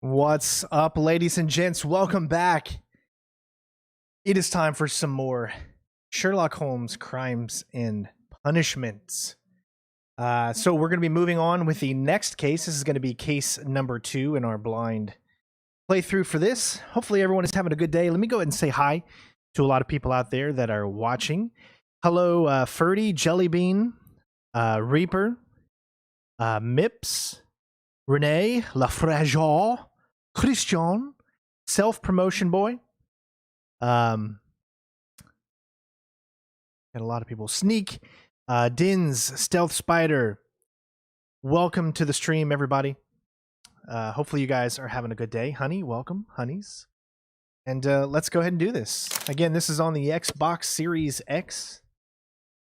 What's up, ladies and gents? Welcome back. It is time for some more Sherlock Holmes Crimes and Punishments. So we're going to be moving on with the next case. This is going to be case number 2 in our blind playthrough for this. Hopefully everyone is having a good day. Let me go ahead and say hi to a lot of people out there that are watching. Hello, Ferdy, Jellybean, Reaper, Mips, Renee, Lafrageur, Christian, Self-Promotion Boy. Got a lot of people. Sneak, Dins, Stealth Spider. Welcome to the stream, everybody. Hopefully you guys are having a good day. Honey, welcome, honeys. And let's go ahead and do this. Again, this is on the Xbox Series X.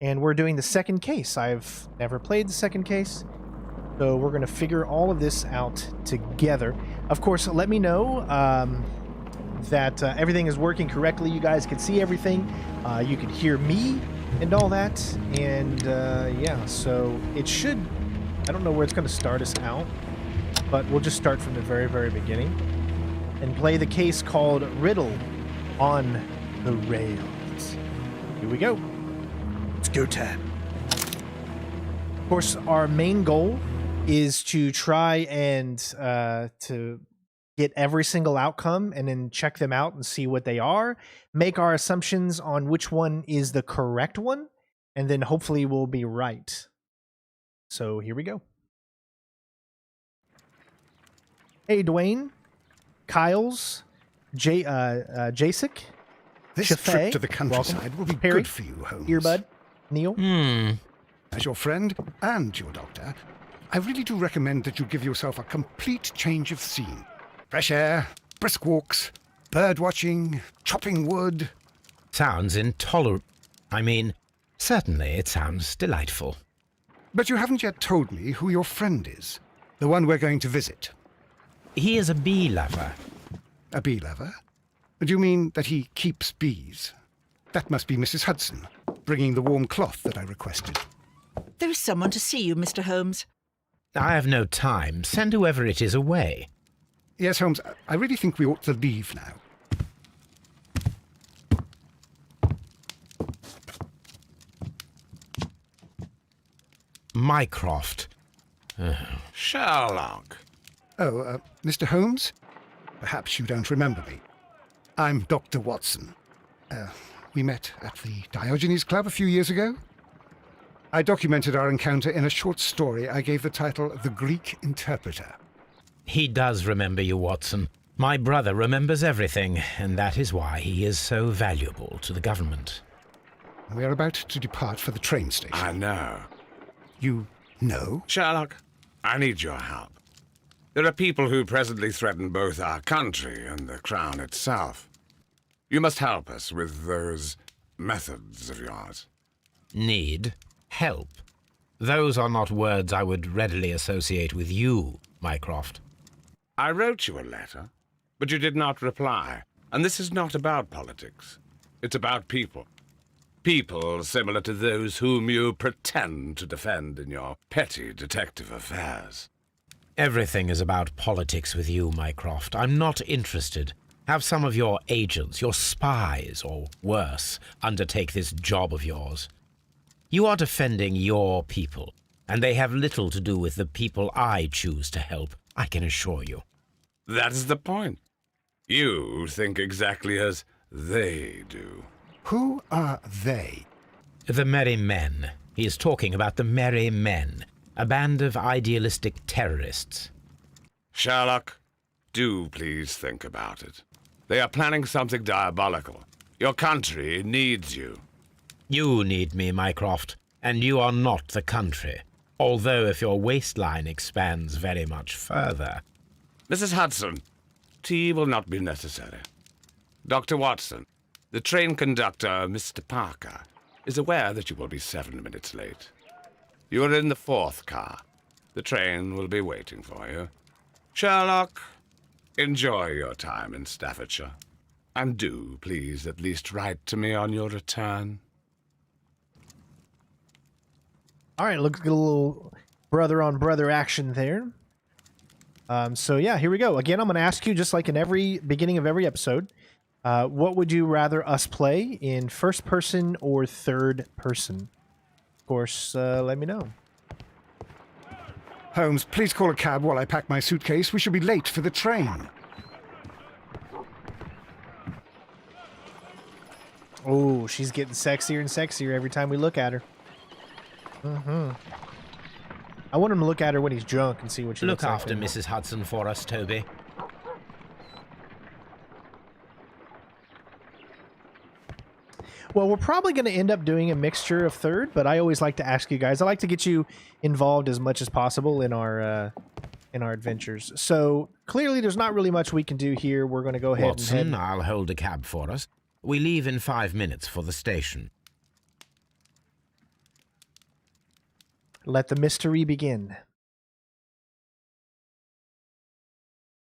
And we're doing the second case. I've never played the second case. So we're going to figure all of this out together. Of course, let me know that everything is working correctly. You guys can see everything. You can hear me and all that. And yeah, so it should... I don't know where it's going to start us out, but we'll just start from the very, very beginning and play the case called Riddle on the Rails. Here we go. It's go time. Of course, our main goal is to try and to get every single outcome and then check them out and see what they are, make our assumptions on which one is the correct one, and then hopefully we'll be right. So here we go. Hey, Dwayne, Kyles, Jasek, This Chaffee, trip to the countryside welcome. will be Perry, good for you, Holmes. Earbud, Neil. As your friend and your doctor, I really do recommend that you give yourself a complete change of scene. Fresh air, brisk walks, bird watching, chopping wood. Sounds intolerable. I mean, certainly it sounds delightful. But you haven't yet told me who your friend is, the one we're going to visit. He is a bee lover. A bee lover? Do you mean that he keeps bees? That must be Mrs. Hudson, bringing the warm cloth that I requested. There is someone to see you, Mr. Holmes. I have no time. Send whoever it is away. Yes, Holmes, I really think we ought to leave now. Mycroft. Sherlock. Oh, Mr. Holmes? Perhaps you don't remember me. I'm Dr. Watson. We met at the Diogenes Club a few years ago. I documented our encounter in a short story I gave the title The Greek Interpreter. He does remember you, Watson. My brother remembers everything, and that is why he is so valuable to the government. We are about to depart for the train station. I know. You know? Sherlock, I need your help. There are people who presently threaten both our country and the Crown itself. You must help us with those methods of yours. Need? Help? Those are not words I would readily associate with you, Mycroft. I wrote you a letter, but you did not reply. And this is not about politics. It's about people. People similar to those whom you pretend to defend in your petty detective affairs. Everything is about politics with you, Mycroft. I'm not interested. Have some of your agents, your spies, or worse, undertake this job of yours. You are defending your people, and they have little to do with the people I choose to help, I can assure you. That is the point. You think exactly as they do. Who are they? The Merry Men. He is talking about the Merry Men, a band of idealistic terrorists. Sherlock, do please think about it. They are planning something diabolical. Your country needs you. You need me, Mycroft, and you are not the country, although if your waistline expands very much further. Mrs. Hudson, tea will not be necessary. Dr. Watson, the train conductor, Mr. Parker, is aware that you will be 7 minutes late. You are in the 4th car. The train will be waiting for you. Sherlock, enjoy your time in Staffordshire. And do, please, at least write to me on your return. All right, looks like a little brother-on-brother action there. So yeah, here we go. Again, I'm going to ask you, just like in every beginning of every episode, what would you rather us play in first person or third person? Of course, let me know. Holmes, please call a cab while I pack my suitcase. We should be late for the train. Oh, she's getting sexier and sexier every time we look at her. I want him to look at her when he's drunk and see what she Look looks like. after Mrs. Hudson for us, Toby. Well, we're probably going to end up doing a mixture of third, but I always like to ask you guys. I like to get you involved as much as possible in our adventures. So clearly, there's not really much we can do here. We're going to go ahead Watson, and head. I'll hold a cab for us. We leave in 5 minutes for the station. Let the mystery begin.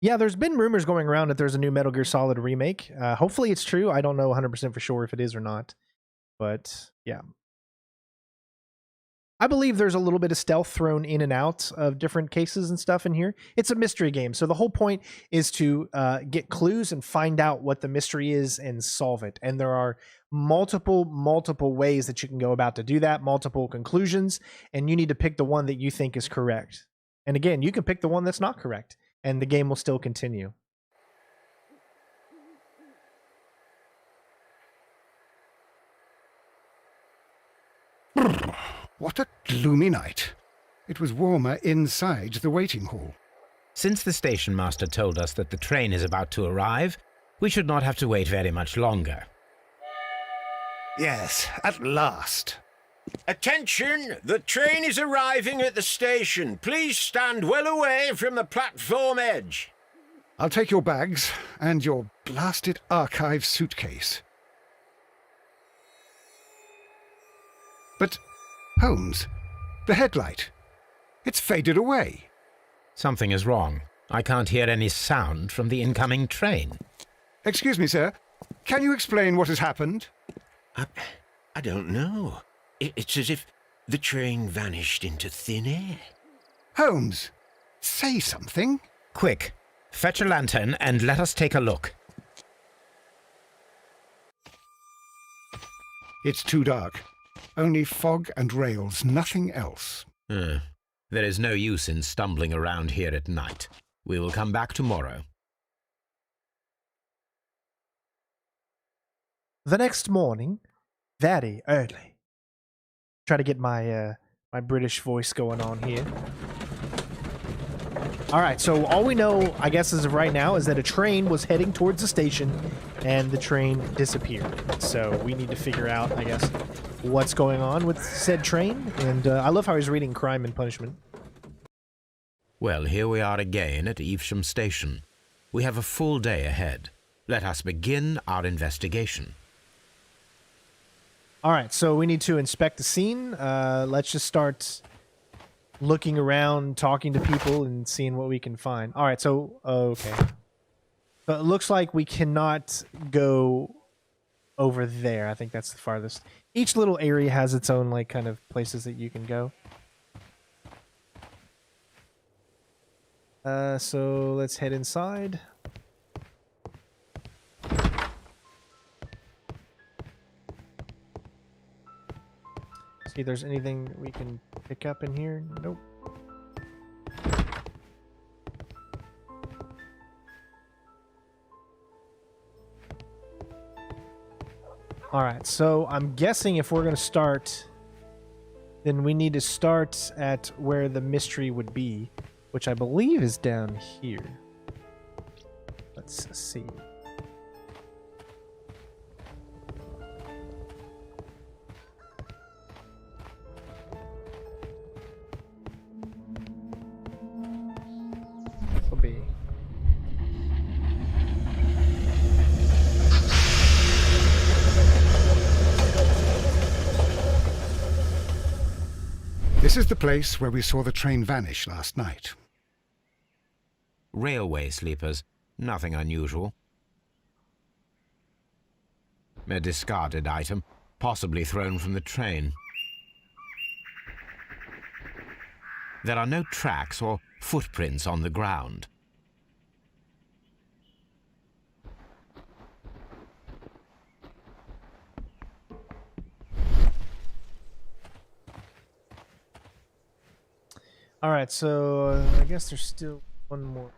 Yeah, there's been rumors going around that there's a new Metal Gear Solid remake. Hopefully it's true. I don't know 100% for sure if it is or not. But, yeah. I believe there's a little bit of stealth thrown in and out of different cases and stuff in here. It's a mystery game, so the whole point is to get clues and find out what the mystery is and solve it. And there are multiple ways that you can go about to do that, multiple conclusions, and you need to pick the one that you think is correct. And again, you can pick the one that's not correct, and the game will still continue. What a gloomy night. It was warmer inside the waiting hall. Since the station master told us that the train is about to arrive, we should not have to wait very much longer. Yes, at last. Attention! The train is arriving at the station. Please stand well away from the platform edge. I'll take your bags and your blasted archive suitcase. But, Holmes, the headlight, it's faded away. Something is wrong. I can't hear any sound from the incoming train. Excuse me, sir. Can you explain what has happened? I don't know. It's as if the train vanished into thin air. Holmes, say something. Quick, fetch a lantern and let us take a look. It's too dark. Only fog and rails, nothing else. There is no use in stumbling around here at night. We will come back tomorrow. The next morning, very early. Try to get my my British voice going on here. All right, so all we know, I guess, as of right now, is that a train was heading towards the station, and the train disappeared. So we need to figure out, I guess, what's going on with said train. And I love how he's reading Crime and Punishment. Well, here we are again at Yewsham Station. We have a full day ahead. Let us begin our investigation. All right, so we need to inspect the scene. Let's just start looking around, talking to people, and seeing what we can find. All right, so, okay. So it looks like we cannot go over there. I think that's the farthest. Each little area has its own, like, kind of places that you can go. So let's head inside. See if there's anything we can pick up in here. Nope. Alright, so I'm guessing if we're going to start, then we need to start at where the mystery would be, which I believe is down here. Let's see. Will be. This is the place where we saw the train vanish last night. Railway sleepers, nothing unusual. A discarded item, possibly thrown from the train. There are no tracks or footprints on the ground. All right, so I guess there's still one more.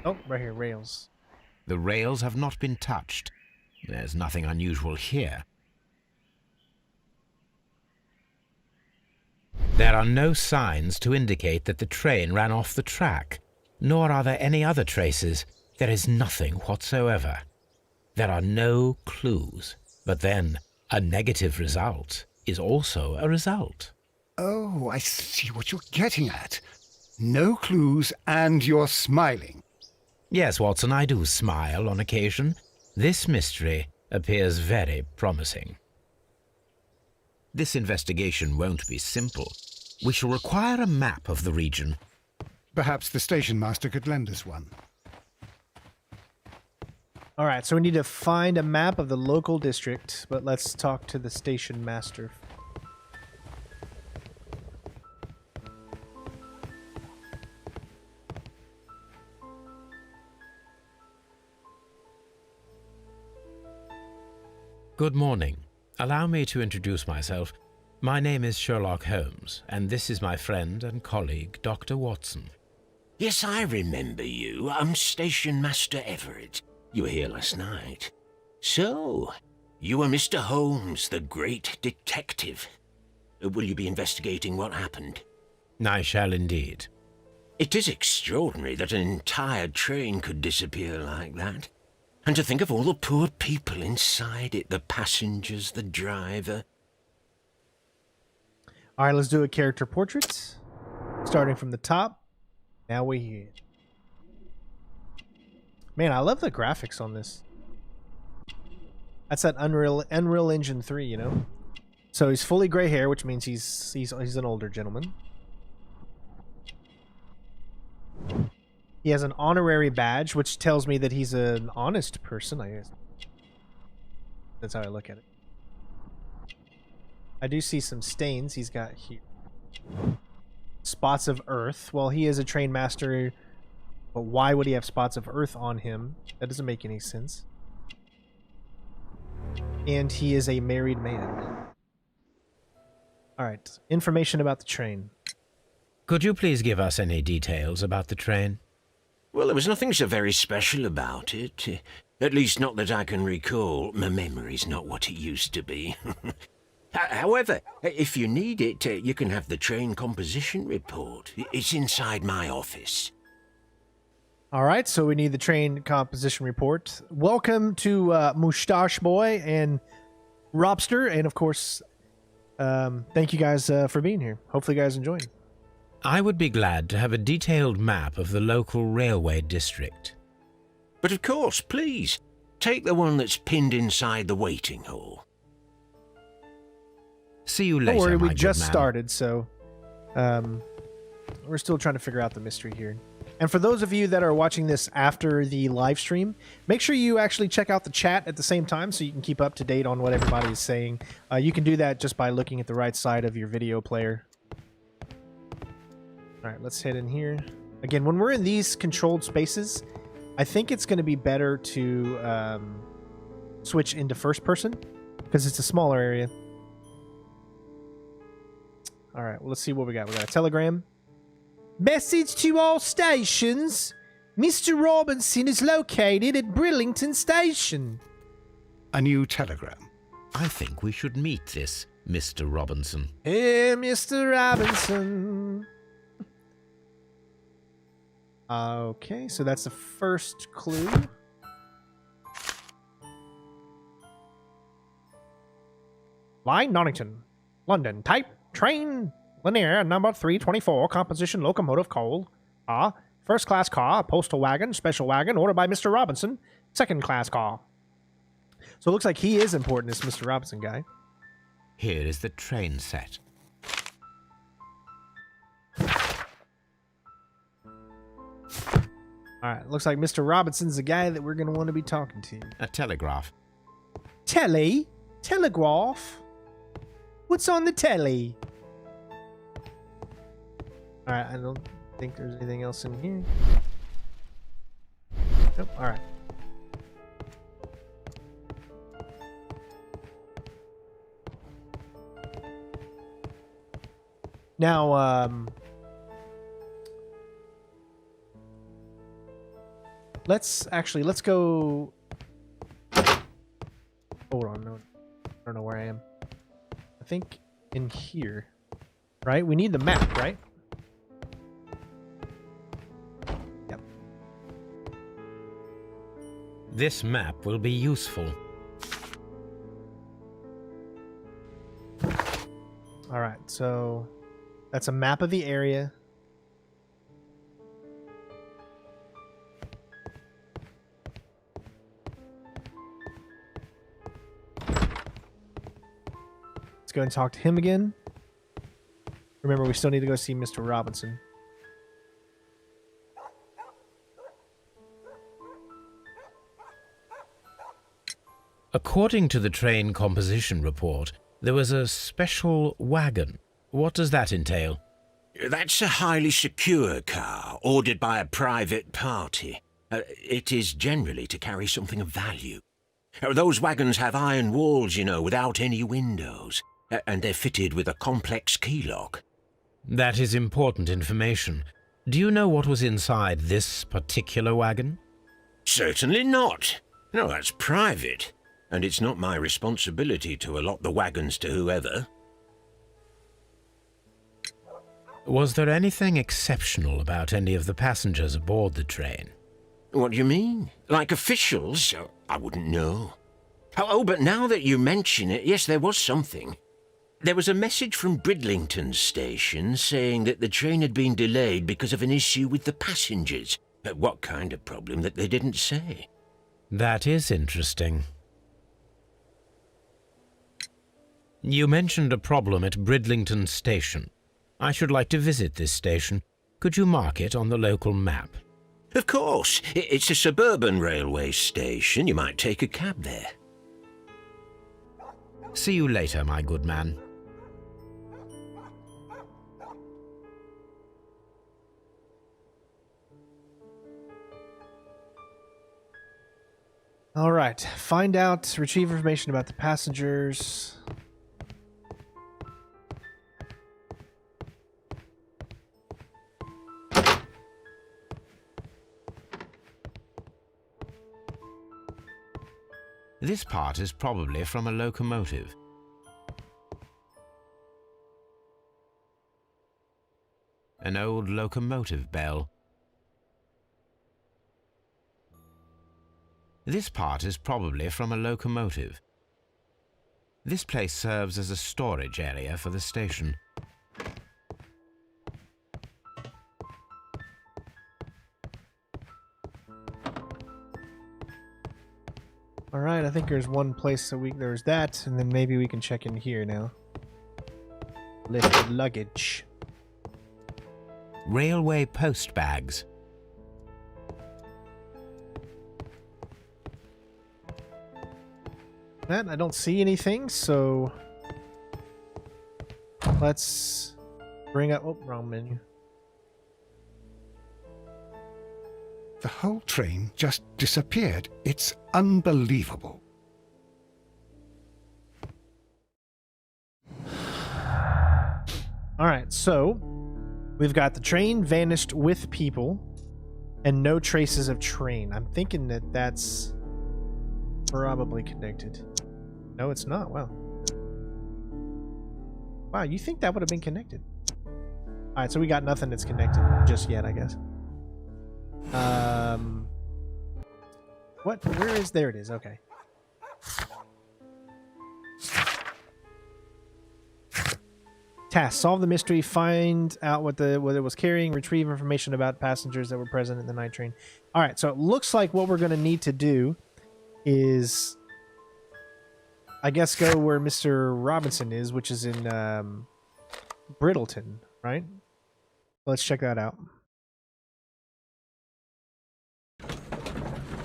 Oh, right here, rails. The rails have not been touched. There's nothing unusual here. There are no signs to indicate that the train ran off the track, nor are there any other traces. There is nothing whatsoever. There are no clues. But then, a negative result is also a result. Oh, I see what you're getting at. No clues, and you're smiling. Yes, Watson, I do smile on occasion. This mystery appears very promising. This investigation won't be simple. We shall require a map of the region. Perhaps the station master could lend us one. All right, so we need to find a map of the local district, but let's talk to the station master. Good morning. Allow me to introduce myself. My name is Sherlock Holmes, and this is my friend and colleague, Dr. Watson. Yes, I remember you. I'm Station Master Everett. You were here last night. So, you are Mr. Holmes, the great detective. Will you be investigating what happened? I shall indeed. It is extraordinary that an entire train could disappear like that. And to think of all the poor people inside it, the passengers, the driver. All right, let's do a character portrait. Starting from the top. Now we're here. Man, I love the graphics on this. That's that Unreal Engine 3, you know? So he's fully gray hair, which means he's an older gentleman. He has an honorary badge, which tells me that he's an honest person, I guess. That's how I look at it. I do see some stains he's got here. Spots of earth. Well, he is a train master, but why would he have spots of earth on him? That doesn't make any sense. And he is a married man. Alright, information about the train. Could you please give us any details about the train? Well, there was nothing so very special about it. At least not that I can recall. My memory's not what it used to be. However, if you need it, you can have the train composition report. It's inside my office. Alright, so we need the train composition report. Welcome to Moustache Boy and Robster, and of course, thank you guys for being here. Hopefully you guys enjoyed. I would be glad to have a detailed map of the local railway district. But of course, please, take the one that's pinned inside the waiting hall. See you later, Don't worry, my we good just man. started, so we're still trying to figure out the mystery here. And for those of you that are watching this after the live stream, make sure you actually check out the chat at the same time so you can keep up to date on what everybody is saying. You can do that just by looking at the right side of your video player. All right, let's head in here. Again, when we're in these controlled spaces, I think it's going to be better to switch into first person because it's a smaller area. All right, well, let's see what we got. We got a telegram. Message to all stations. Mr. Robinson is located at Bridlington Station. A new telegram. I think we should meet this Mr. Robinson. Hey, Mr. Robinson. Okay, so that's the first clue. Line Nottington, London. Type train linear number 324. Composition locomotive coal. First class car, postal wagon, special wagon, ordered by Mr. Robinson. Second class car. So it looks like he is important, this Mr. Robinson guy. Here is the train set. Alright, looks like Mr. Robinson's the guy that we're going to want to be talking to. A telegraph. Telly? Telegraph? What's on the telly? Alright, I don't think there's anything else in here. Nope, alright. Now, let's go. Hold on, no, I don't know where I am. I think in here, right? We need the map, right? Yep. This map will be useful. All right, so that's a map of the area. Let's go and talk to him again. Remember, we still need to go see Mr. Robinson. According to the train composition report, there was a special wagon. What does that entail? That's a highly secure car, ordered by a private party. It is generally to carry something of value. Those wagons have iron walls, you know, without any windows, and they're fitted with a complex key lock. That is important information. Do you know what was inside this particular wagon? Certainly not. No, that's private, and it's not my responsibility to allot the wagons to whoever. Was there anything exceptional about any of the passengers aboard the train? What do you mean? Like officials? I wouldn't know. Oh, but now that you mention it, yes, there was something. There was a message from Bridlington station saying that the train had been delayed because of an issue with the passengers. But what kind of problem that they didn't say? That is interesting. You mentioned a problem at Bridlington station. I should like to visit this station. Could you mark it on the local map? Of course. It's a suburban railway station. You might take a cab there. See you later, my good man. All right. Find out, retrieve information about the passengers. This part is probably from a locomotive. An old locomotive bell. This part is probably from a locomotive. This place serves as a storage area for the station. All right, I think there's one place that there's that, and then maybe we can check in here now. Lift luggage. Railway post bags. That I don't see anything, so let's bring up. Oh, wrong menu. The whole train just disappeared. It's unbelievable. All right, so we've got the train vanished with people and no traces of train. I'm thinking that that's probably connected. No, it's not. Wow. Wow, you think that would have been connected? All right, so we got nothing that's connected just yet, I guess. What? Where is? There it is. Okay. Task: solve the mystery, find out what it was carrying, retrieve information about passengers that were present in the night train. All right, so it looks like what we're going to need to do is, I guess, go where Mr. Robinson is, which is in Bridlington, right? Let's check that out.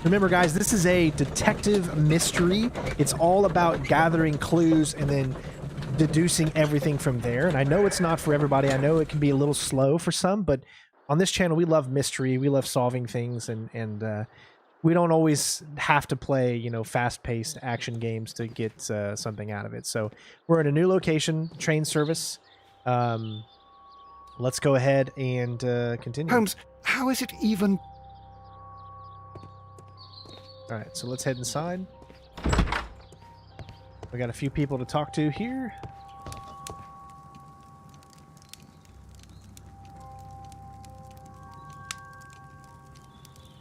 Remember, guys, this is a detective mystery. It's all about gathering clues and then deducing everything from there. And I know it's not for everybody. I know it can be a little slow for some, but on this channel, we love mystery. We love solving things, and we don't always have to play, you know, fast-paced action games to get something out of it. So we're in a new location, train service. let's go ahead and continue. Holmes, how is it even... All right, so let's head inside. We got a few people to talk to here.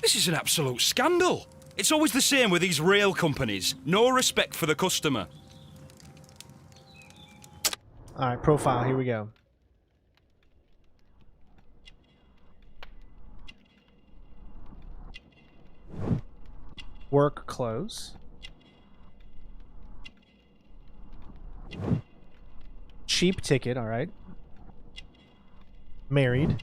This is an absolute scandal. It's always the same with these rail companies. No respect for the customer. All right, profile, here we go. Work clothes. Cheap ticket, all right. Married.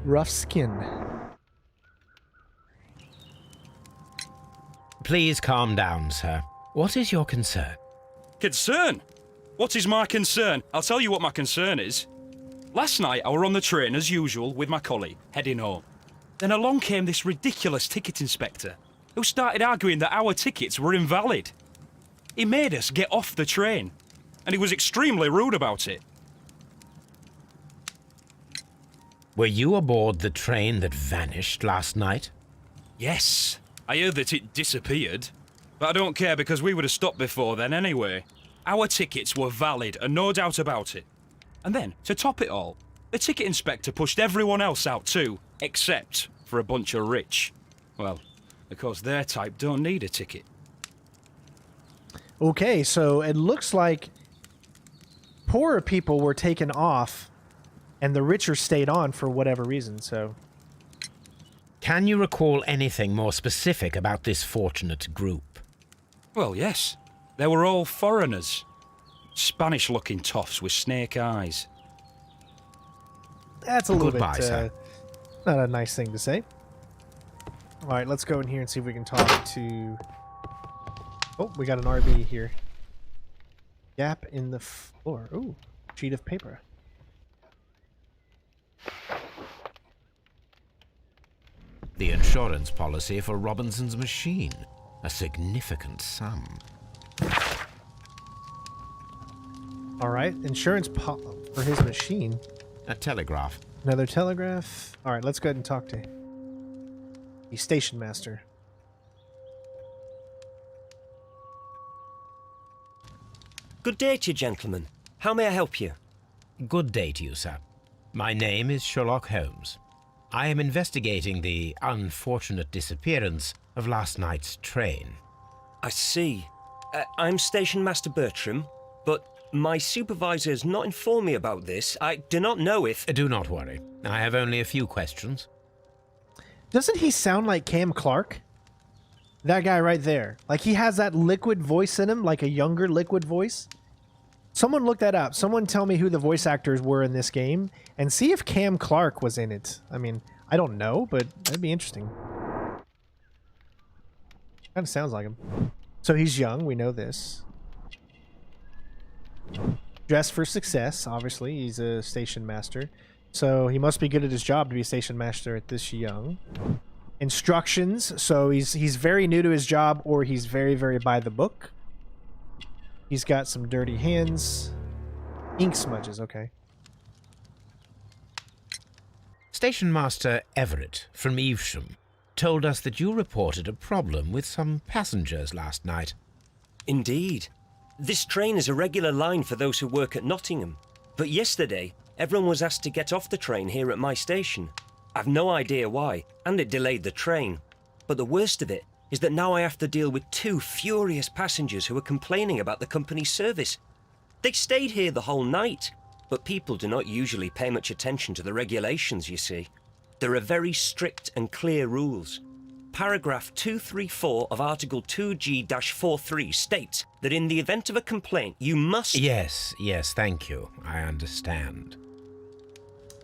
Rough skin. Please calm down, sir. What is your concern? Concern? What is my concern? I'll tell you what my concern is. Last night I were on the train as usual with my colleague, heading home. Then along came this ridiculous ticket inspector, who started arguing that our tickets were invalid. He made us get off the train, and he was extremely rude about it. Were you aboard the train that vanished last night? Yes, I heard that it disappeared. But I don't care because we would have stopped before then anyway. Our tickets were valid and no doubt about it. And then, to top it all, the ticket inspector pushed everyone else out too, except for a bunch of rich. Well, because their type don't need a ticket. Okay, so it looks like poorer people were taken off and the richer stayed on for whatever reason, so... Can you recall anything more specific about this fortunate group? Well, yes. They were all foreigners. Spanish-looking toffs with snake eyes. That's a little Goodbye, bit, sir. not a nice thing to say. All right, let's go in here and see if we can talk to... Oh, we got an RB here. Gap in the floor. Ooh, sheet of paper. The insurance policy for Robinson's machine. A significant sum. All right, insurance for his machine. A telegraph. Another telegraph. All right, let's go ahead and talk to the station master. Good day to you, gentlemen. How may I help you? Good day to you, sir. My name is Sherlock Holmes. I am investigating the unfortunate disappearance of last night's train. I see. I'm Station Master Bertram, but my supervisor has not informed me about this. I do not know if... Do not worry. I have only a few questions. Doesn't he sound like Cam Clark? That guy right there. Like he has that liquid voice in him, like a younger liquid voice. Someone look that up. Someone tell me who the voice actors were in this game and see if Cam Clark was in it. I mean, I don't know, but that'd be interesting. Kind of sounds like him. So he's young, we know this. Dressed for success, obviously. He's a station master. So he must be good at his job to be a station master at this young. Instructions. So he's very new to his job, or he's very, very by the book. He's got some dirty hands. Ink smudges, okay. Station Master Everett from Yewsham told us that you reported a problem with some passengers last night. Indeed. This train is a regular line for those who work at Nottingham. But yesterday, everyone was asked to get off the train here at my station. I've no idea why, and it delayed the train. But the worst of it is that now I have to deal with two furious passengers who are complaining about the company's service. They stayed here the whole night, but people do not usually pay much attention to the regulations, you see. There are very strict and clear rules. Paragraph 234 of Article 2G-43 states that in the event of a complaint, you must... Yes, thank you. I understand.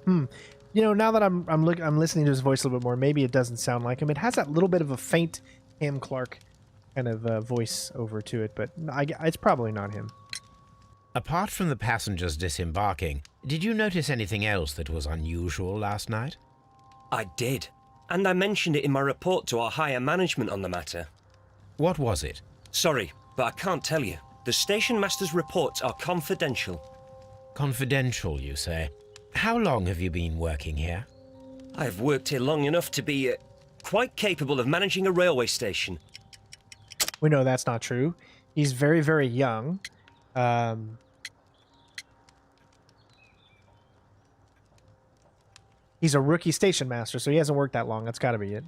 You know, now that I'm listening to his voice a little bit more, maybe it doesn't sound like him. It has that little bit of a faint Cam Clark kind of voice over to it, but it's probably not him. Apart from the passengers disembarking, did you notice anything else that was unusual last night? I did. And I mentioned it in my report to our higher management on the matter. What was it? Sorry, but I can't tell you. The station master's reports are confidential. Confidential, you say? How long have you been working here? I've worked here long enough to be quite capable of managing a railway station. We know that's not true. He's very, very young. He's a rookie station master, so he hasn't worked that long. That's got to be it.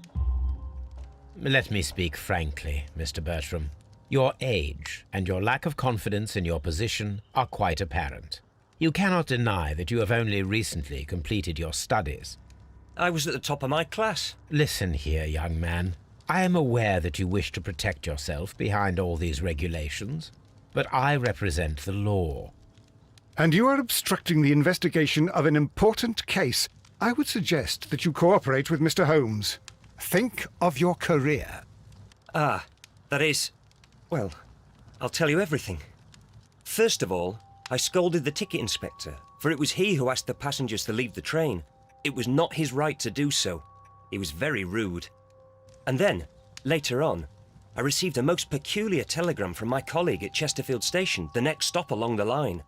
Let me speak frankly, Mr. Bertram. Your age and your lack of confidence in your position are quite apparent. You cannot deny that you have only recently completed your studies. I was at the top of my class. Listen here, young man. I am aware that you wish to protect yourself behind all these regulations, but I represent the law. And you are obstructing the investigation of an important case. I would suggest that you cooperate with Mr. Holmes. Think of your career. Ah, that is... Well, I'll tell you everything. First of all, I scolded the ticket inspector, for it was he who asked the passengers to leave the train. It was not his right to do so. He was very rude. And then, later on, I received a most peculiar telegram from my colleague at Chesterfield station, the next stop along the line.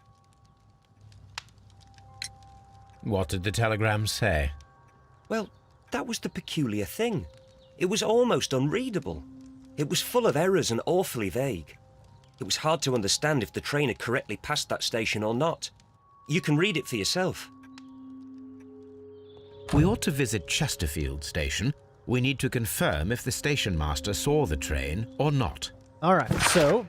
What did the telegram say? Well, that was the peculiar thing. It was almost unreadable. It was full of errors and awfully vague. It was hard to understand if the train had correctly passed that station or not. You can read it for yourself. We ought to visit Chesterfield station. We need to confirm if the station master saw the train or not. All right, so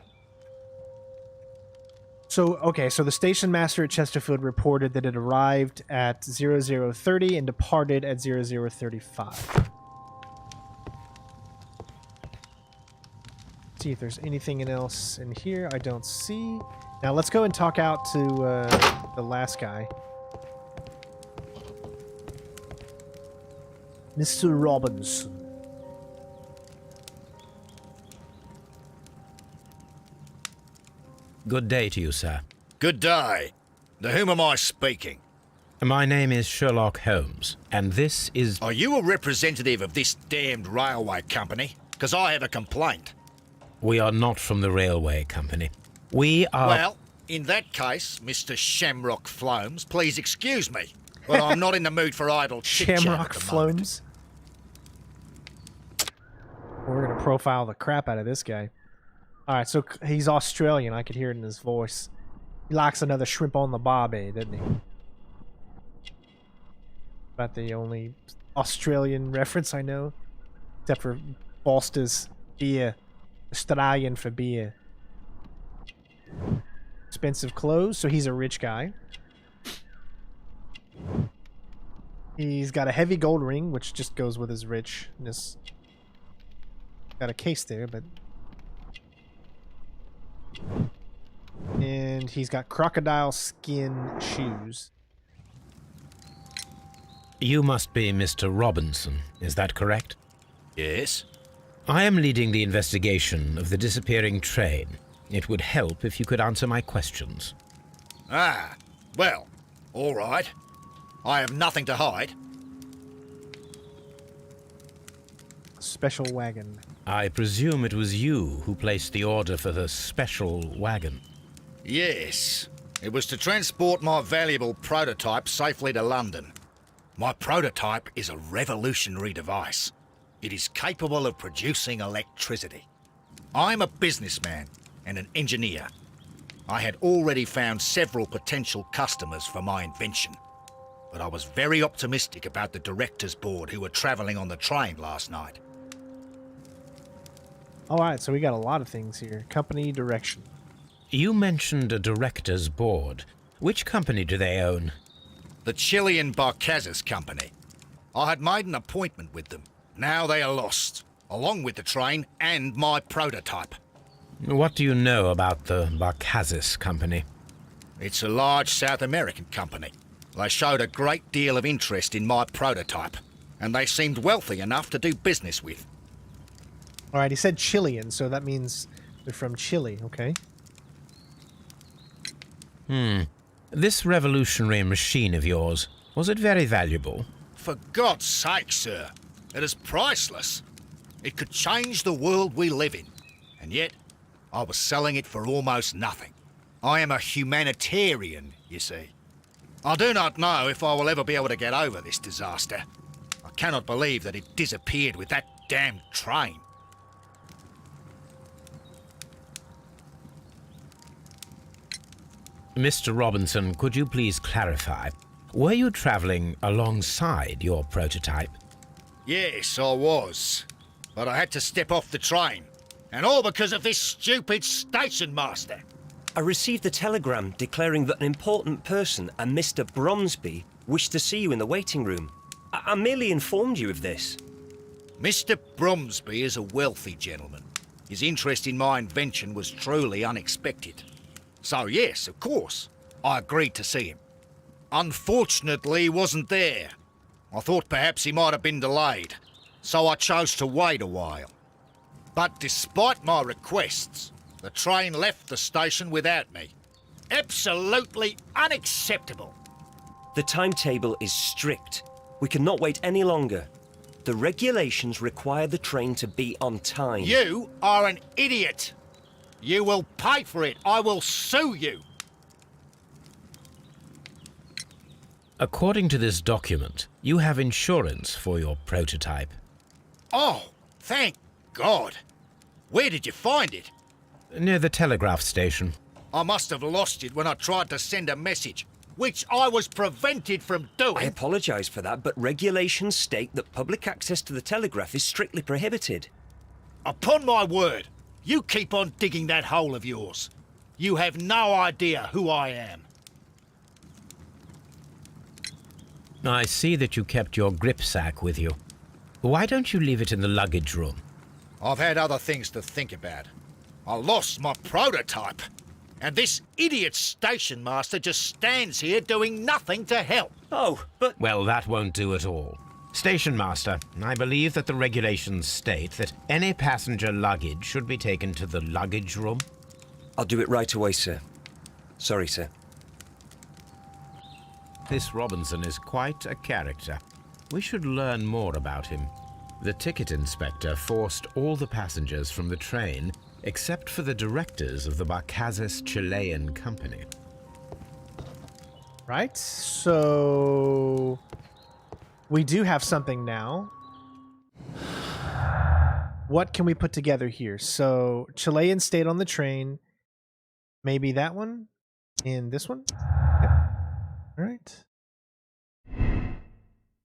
the station master at Chesterfield reported that it arrived at 0030 and departed at 0035. See if there's anything else in here. I don't see. Now let's go and talk out to the last guy. Mr. Robinson. Good day to you, sir. Good day. To whom am I speaking? My name is Sherlock Holmes, and this is... Are you a representative of this damned railway company? Because I have a complaint. We are not from the railway company. We are... Well, in that case, Mr. Shamrock Flomes, please excuse me. But I'm not in the mood for idle chit-chat Shamrock at the moment. Flomes. We're going to profile the crap out of this guy. Alright, so he's Australian. I could hear it in his voice. He likes another shrimp on the barbie, doesn't he? About the only Australian reference I know. Except for Foster's beer. Australian for beer. Expensive clothes, so he's a rich guy. He's got a heavy gold ring, which just goes with his richness. Got a case there, but... And he's got crocodile skin shoes. You must be Mr. Robinson, is that correct? Yes? I am leading the investigation of the disappearing train. It would help if you could answer my questions. Ah, well, all right. I have nothing to hide. Special wagon. I presume it was you who placed the order for the special wagon. Yes. It was to transport my valuable prototype safely to London. My prototype is a revolutionary device. It is capable of producing electricity. I'm a businessman and an engineer. I had already found several potential customers for my invention, but I was very optimistic about the directors' board who were travelling on the train last night. Alright, so we got a lot of things here. Company direction. You mentioned a director's board. Which company do they own? The Chilean Barcazes Company. I had made an appointment with them. Now they are lost, along with the train and my prototype. What do you know about the Barcazes Company? It's a large South American company. They showed a great deal of interest in my prototype, and they seemed wealthy enough to do business with. Alright, he said Chilean, so that means they're from Chile, okay? This revolutionary machine of yours, was it very valuable? For God's sake, sir, it is priceless. It could change the world we live in, and yet I was selling it for almost nothing. I am a humanitarian, you see. I do not know if I will ever be able to get over this disaster. I cannot believe that it disappeared with that damned train. Mr. Robinson, could you please clarify? Were you travelling alongside your prototype? Yes, I was. But I had to step off the train. And all because of this stupid station master. I received a telegram declaring that an important person, a Mr. Bromsby, wished to see you in the waiting room. I merely informed you of this. Mr. Bromsby is a wealthy gentleman. His interest in my invention was truly unexpected. So yes, of course, I agreed to see him. Unfortunately, he wasn't there. I thought perhaps he might have been delayed, so I chose to wait a while. But despite my requests, the train left the station without me. Absolutely unacceptable. The timetable is strict. We cannot wait any longer. The regulations require the train to be on time. You are an idiot. You will pay for it. I will sue you. According to this document, you have insurance for your prototype. Oh, thank God. Where did you find it? Near the telegraph station. I must have lost it when I tried to send a message, which I was prevented from doing. I apologise for that, but regulations state that public access to the telegraph is strictly prohibited. Upon my word, you keep on digging that hole of yours. You have no idea who I am. I see that you kept your grip sack with you. Why don't you leave it in the luggage room? I've had other things to think about. I lost my prototype. And this idiot station master just stands here doing nothing to help. Oh, but... Well, that won't do at all. Station master, I believe that the regulations state that any passenger luggage should be taken to the luggage room. I'll do it right away, sir. Sorry, sir. This Robinson is quite a character. We should learn more about him. The ticket inspector forced all the passengers from the train except for the directors of the Barcazes Chilean Company. Right, so we do have something now. What can we put together here? So Chilean stayed on the train. Maybe that one? And this one? Yep. All right.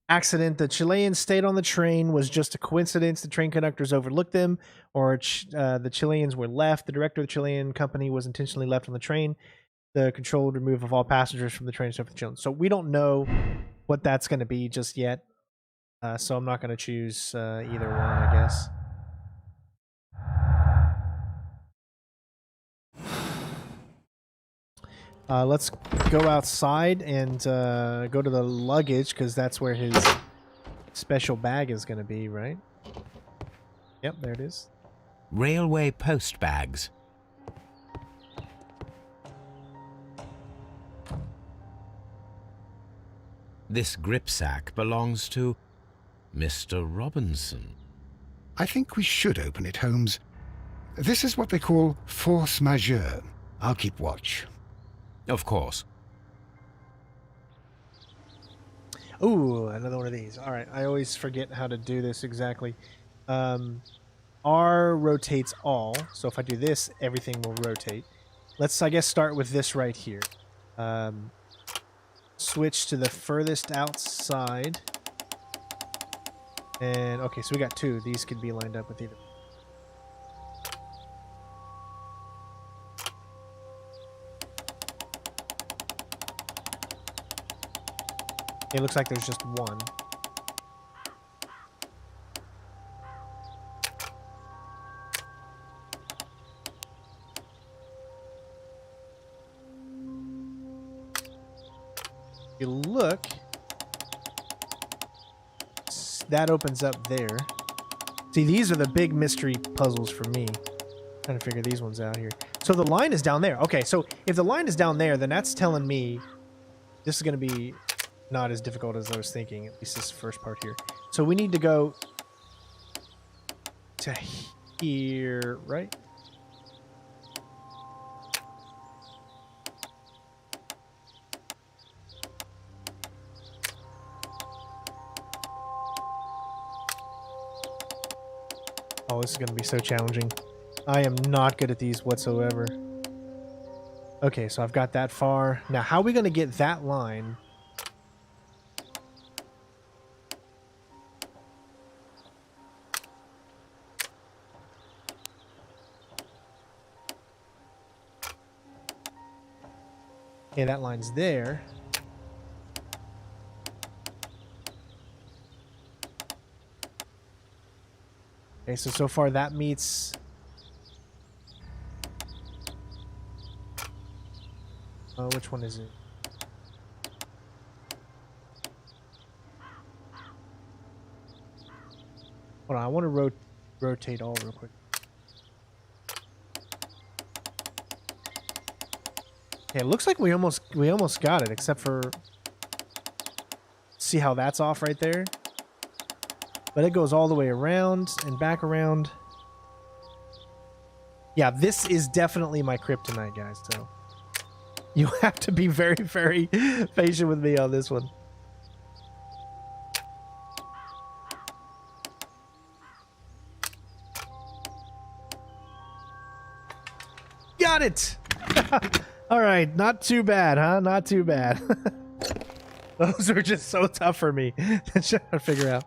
Accident. The Chileans stayed on the train was just a coincidence. The train conductors overlooked them, or the Chileans were left. The director of the Chilean company was intentionally left on the train. The controlled remove of all passengers from the train except for the Chileans. So we don't know what that's going to be just yet. So I'm not going to choose either one, I guess. Let's go outside and go to the luggage, because that's where his special bag is going to be, right? Yep, there it is. Railway post bags. This grip sack belongs to Mr. Robinson. I think we should open it, Holmes. This is what they call force majeure. I'll keep watch. Of course. Ooh, another one of these. All right, I always forget how to do this exactly. R rotates all, so if I do this, everything will rotate. Let's, I guess, start with this right here. Switch to the furthest outside. And, okay, so we got two. These could be lined up with either. It looks like there's just one. If you look, that opens up there. See, these are the big mystery puzzles for me. Trying to figure these ones out here. So the line is down there. Okay, so if the line is down there, then that's telling me this is going to be not as difficult as I was thinking, at least this first part here. So we need to go to here, right? this is going to be so challenging. I am not good at these whatsoever. Okay, so I've got that far. Now, how are we going to get that line? Okay, that line's there. Okay, so far that meets... which one is it? Hold on, I want to rotate all real quick. Okay, it looks like we almost got it, except for... See how that's off right there? But it goes all the way around and back around. Yeah, this is definitely my kryptonite, guys, so... You have to be very, very patient with me on this one. Got it! All right, not too bad, huh? Not too bad. Those are just so tough for me to figure out.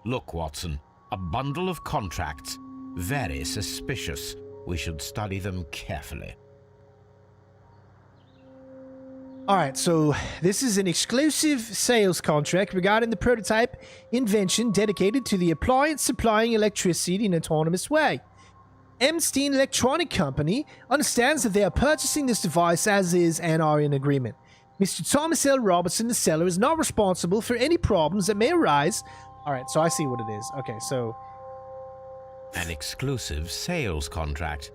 Look, Watson, a bundle of contracts. Very suspicious. We should study them carefully. All right, so this is an exclusive sales contract regarding the prototype invention dedicated to the appliance supplying electricity in an autonomous way. Emstein Electronic Company understands that they are purchasing this device as is and are in agreement. Mr. Thomas L. Robertson, the seller, is not responsible for any problems that may arise. All right, so I see what it is. Okay, so... An exclusive sales contract.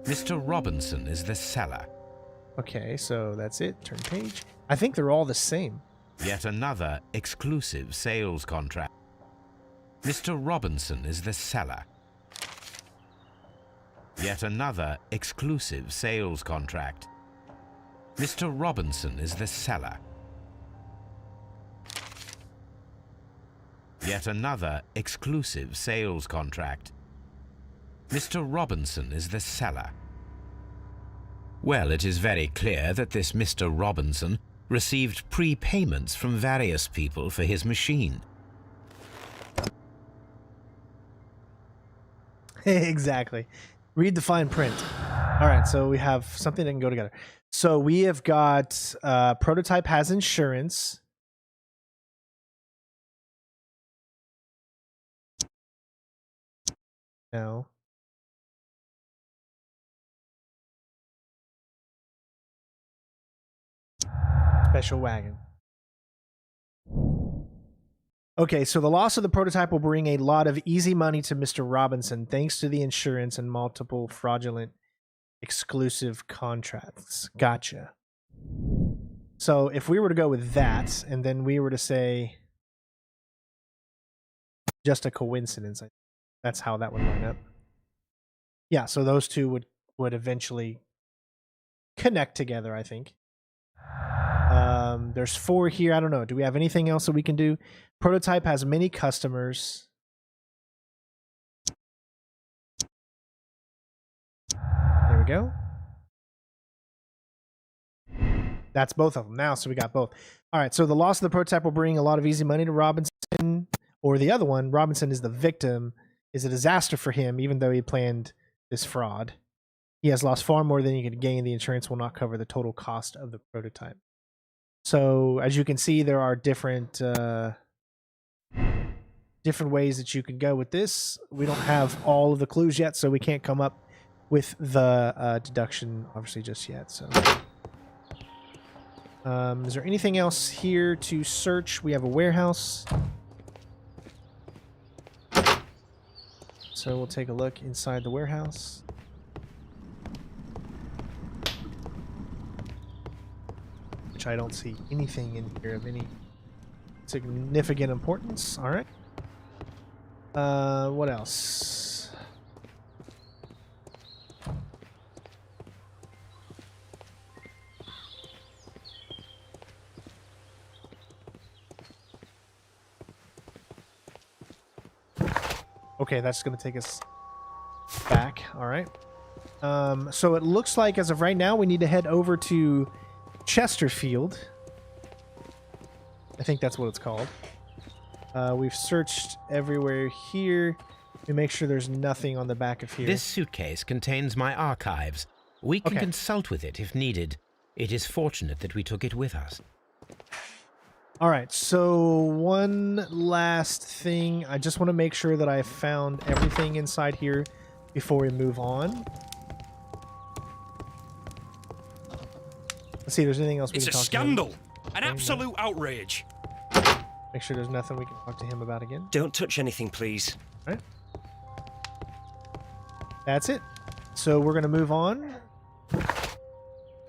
Mr. Robinson is the seller. Okay, so that's it. Turn page. I think they're all the same. Yet another exclusive sales contract. Mr. Robinson is the seller. Yet another exclusive sales contract. Mr. Robinson is the seller. Yet another exclusive sales contract. Mr. Robinson is the seller. Well, it is very clear that this Mr. Robinson received prepayments from various people for his machine. Exactly. Read the fine print. All right, so we have something that can go together. So we have got prototype has insurance. No. Special wagon. Okay, so the loss of the prototype will bring a lot of easy money to Mr. Robinson thanks to the insurance and multiple fraudulent exclusive contracts. Gotcha. So if we were to go with that, and then we were to say just a coincidence, that's how that would line up. Yeah, so those two would eventually connect together, I think. There's 4 here. I don't know. Do we have anything else that we can do? Prototype has many customers. There we go. That's both of them now, so we got both. All right, so the loss of the prototype will bring a lot of easy money to Robinson, or the other one, Robinson is the victim, is a disaster for him, even though he planned this fraud. He has lost far more than he could gain. The insurance will not cover the total cost of the prototype. So, as you can see, there are different ways that you can go with this. We don't have all of the clues yet, so we can't come up with the deduction, obviously, just yet. So, is there anything else here to search? We have a warehouse. So we'll take a look inside the warehouse. Which I don't see anything in here of any significant importance. All right. What else? Okay, that's going to take us back. All right. So it looks like as of right now, we need to head over to Chesterfield. I think that's what it's called. We've searched everywhere here. We make sure there's nothing on the back of here. This suitcase contains my archives. We can consult with it if needed. It is fortunate that we took it with us. All right, so one last thing. I just want to make sure that I found everything inside here before we move on. Let's see if there's anything else we It's can a talk scandal. to him. An absolute outrage. Make sure there's nothing we can talk to him about again. Don't touch anything, please. All right. That's it. So we're going to move on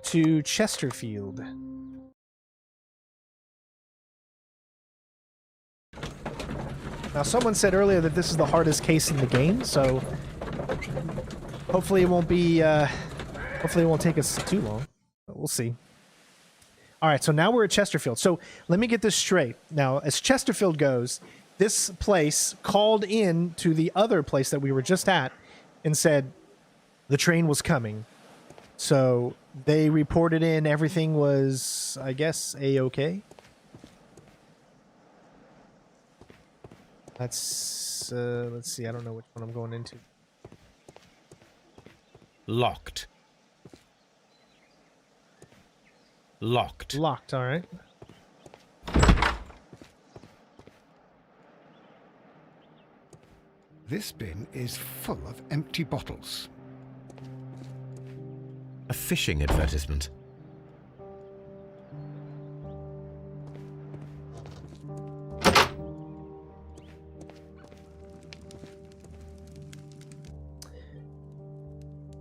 to Chesterfield. Now, someone said earlier that this is the hardest case in the game, so hopefully it won't be, hopefully it won't take us too long. But we'll see. All right, so now we're at Chesterfield. So let me get this straight. Now, as Chesterfield goes, this place called in to the other place that we were just at and said the train was coming. So they reported in everything was, I guess, A-okay. Let's see. I don't know which one I'm going into. Locked. Locked. Locked, all right. This bin is full of empty bottles. A fishing advertisement.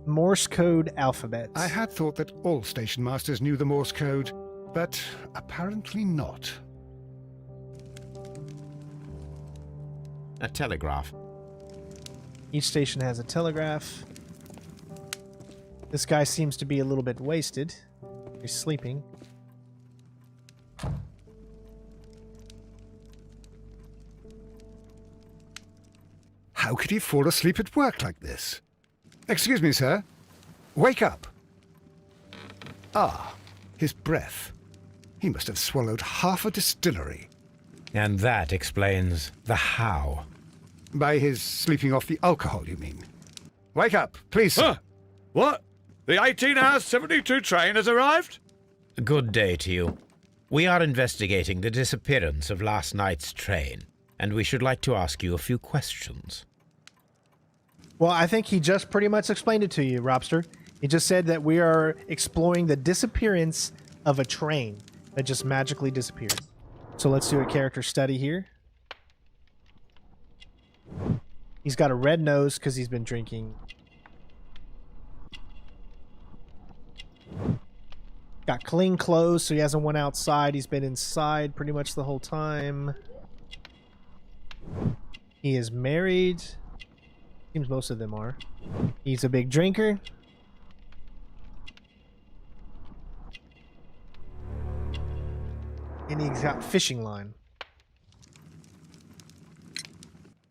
Morse code alphabets. I had thought that all station masters knew the Morse code, but apparently not. A telegraph. Each station has a telegraph. This guy seems to be a little bit wasted. He's sleeping. How could he fall asleep at work like this? Excuse me, sir. Wake up. Ah, his breath. He must have swallowed half a distillery. And that explains the how. By his sleeping off the alcohol, you mean? Wake up, please, sir. Huh? What? The 18 hours 72 train has arrived? Good day to you. We are investigating the disappearance of last night's train, and we should like to ask you a few questions. Well, I think he just pretty much explained it to you, Robster. He just said that we are exploring the disappearance of a train that just magically disappeared. So let's do a character study here. He's got a red nose because he's been drinking. Got clean clothes, so he hasn't went outside. He's been inside pretty much the whole time. He is married. Seems most of them are. He's a big drinker. And he's got fishing line.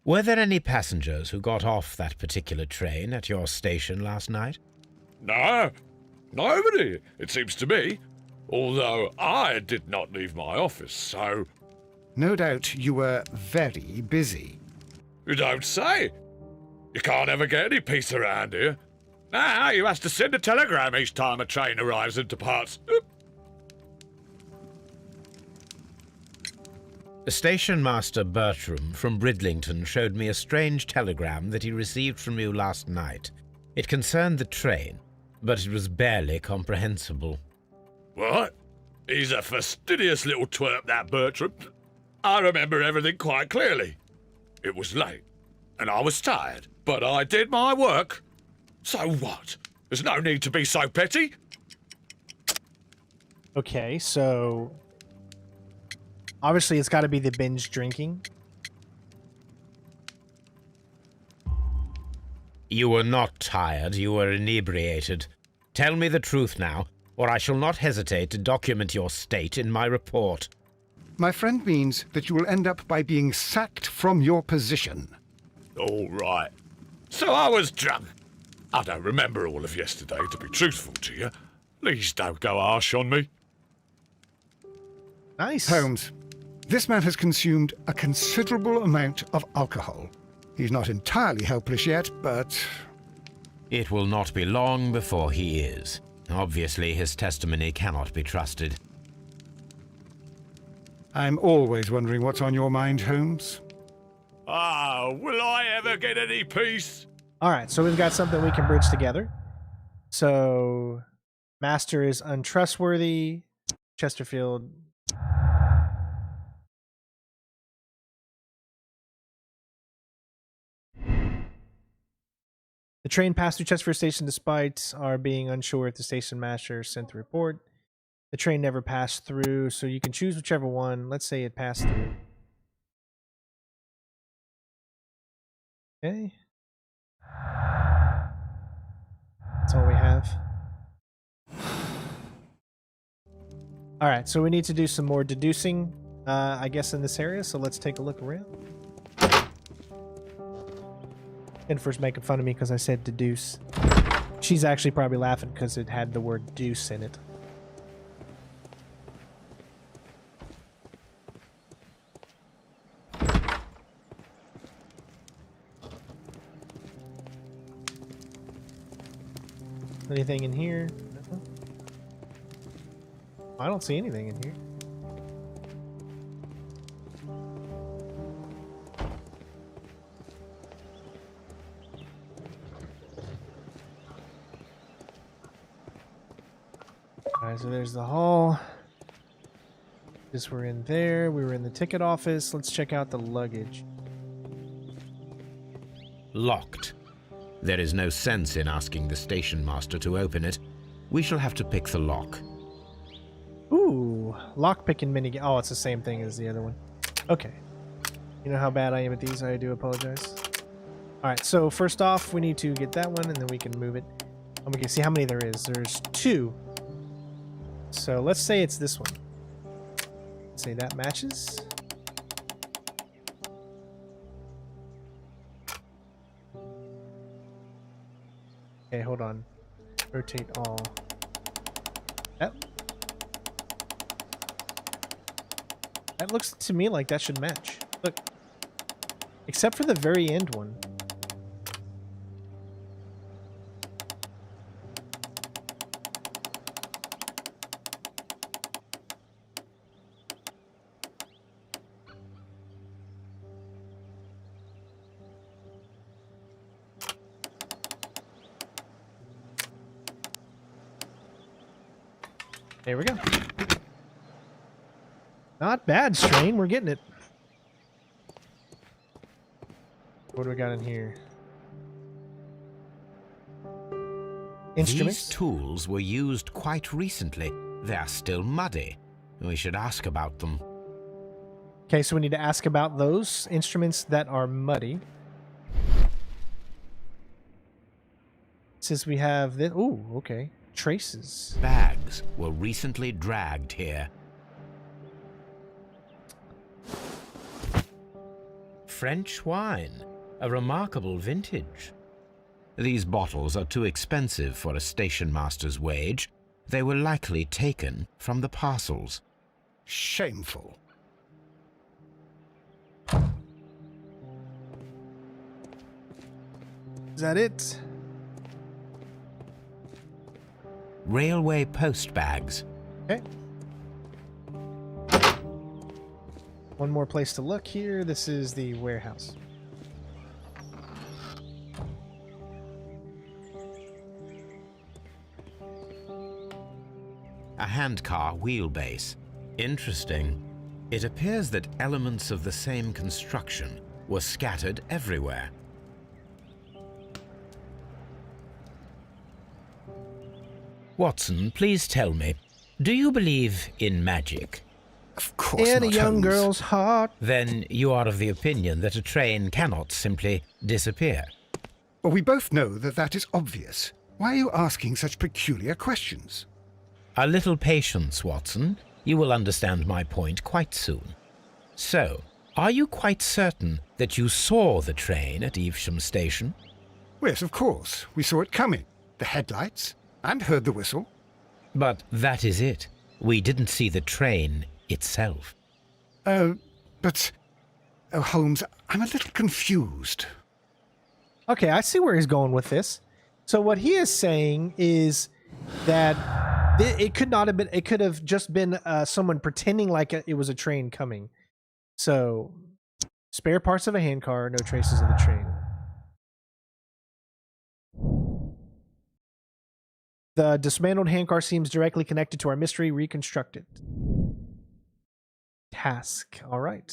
Were there any passengers who got off that particular train at your station last night? No, nobody, it seems to me. Although I did not leave my office, so... No doubt you were very busy. You don't say. You can't ever get any peace around here. Now you have to send a telegram each time a train arrives and departs. Oop. Station Master Bertram from Bridlington showed me a strange telegram that he received from you last night. It concerned the train, but it was barely comprehensible. What? He's a fastidious little twerp, that Bertram. I remember everything quite clearly. It was late, and I was tired, but I did my work. So what? There's no need to be so petty. Okay, so... obviously, it's got to be the binge drinking. You were not tired, you were inebriated. Tell me the truth now, or I shall not hesitate to document your state in my report. My friend means that you will end up by being sacked from your position. All right. So I was drunk. I don't remember all of yesterday, to be truthful to you. Please don't go harsh on me. Nice. Holmes, this man has consumed a considerable amount of alcohol. He's not entirely helpless yet, but... It will not be long before he is. Obviously, his testimony cannot be trusted. I'm always wondering what's on your mind, Holmes. Ah, will I ever get any peace? All right, so we've got something we can bridge together. So, Master is untrustworthy. Chesterfield. The train passed through Chesterfield Station despite our being unsure if the station master sent the report. The train never passed through, so you can choose whichever one. Let's say it passed through. Okay. That's all we have. All right, so we need to do some more deducing, I guess, in this area. So let's take a look around. Jennifer's making fun of me because I said deduce. She's actually probably laughing because it had the word deuce in it. Anything in here? No? I don't see anything in here. Alright, so there's the hall. This we're in there. We were in the ticket office. Let's check out the luggage. Locked. There is no sense in asking the station master to open it. We shall have to pick the lock. Ooh, lockpicking minigame. Oh, it's the same thing as the other one. Okay. You know how bad I am at these? I do apologize. Alright, so first off, we need to get that one, and then we can move it. And we can see how many there is. There's 2. So let's say it's this one. Let's say that matches. Okay, hold on. Rotate all. That looks to me like that should match. Look. Except for the very end one. There we go. Not bad, Strain. We're getting it. What do we got in here? Instruments. These tools were used quite recently. They are still muddy. We should ask about them. Okay, so we need to ask about those instruments that are muddy. Since we have this... Ooh, okay. Traces. Bags were recently dragged here. French wine, a remarkable vintage. These bottles are too expensive for a station master's wage. They were likely taken from the parcels. Shameful. Is that it? Railway post bags. Okay. One more place to look here. This is the warehouse. A handcar wheelbase. Interesting. It appears that elements of the same construction were scattered everywhere. Watson, please tell me, do you believe in magic? Of course In not, a young Holmes. girl's heart. Then you are of the opinion that a train cannot simply disappear. Well, we both know that that is obvious. Why are you asking such peculiar questions? A little patience, Watson. You will understand my point quite soon. So, Are you quite certain that you saw the train at Yewsham Station? Yes, of course. We saw it coming. The headlights, and heard the whistle. But that is it. We didn't see the train itself. But... Oh, Holmes, I'm a little confused. Okay, I see where he's going with this. So what he is saying is that it could not have been. It could have just been someone pretending like it was a train coming. So, spare parts of a handcar, no traces of the train. The dismantled handcar seems directly connected to our mystery. Reconstructed. Task. All right.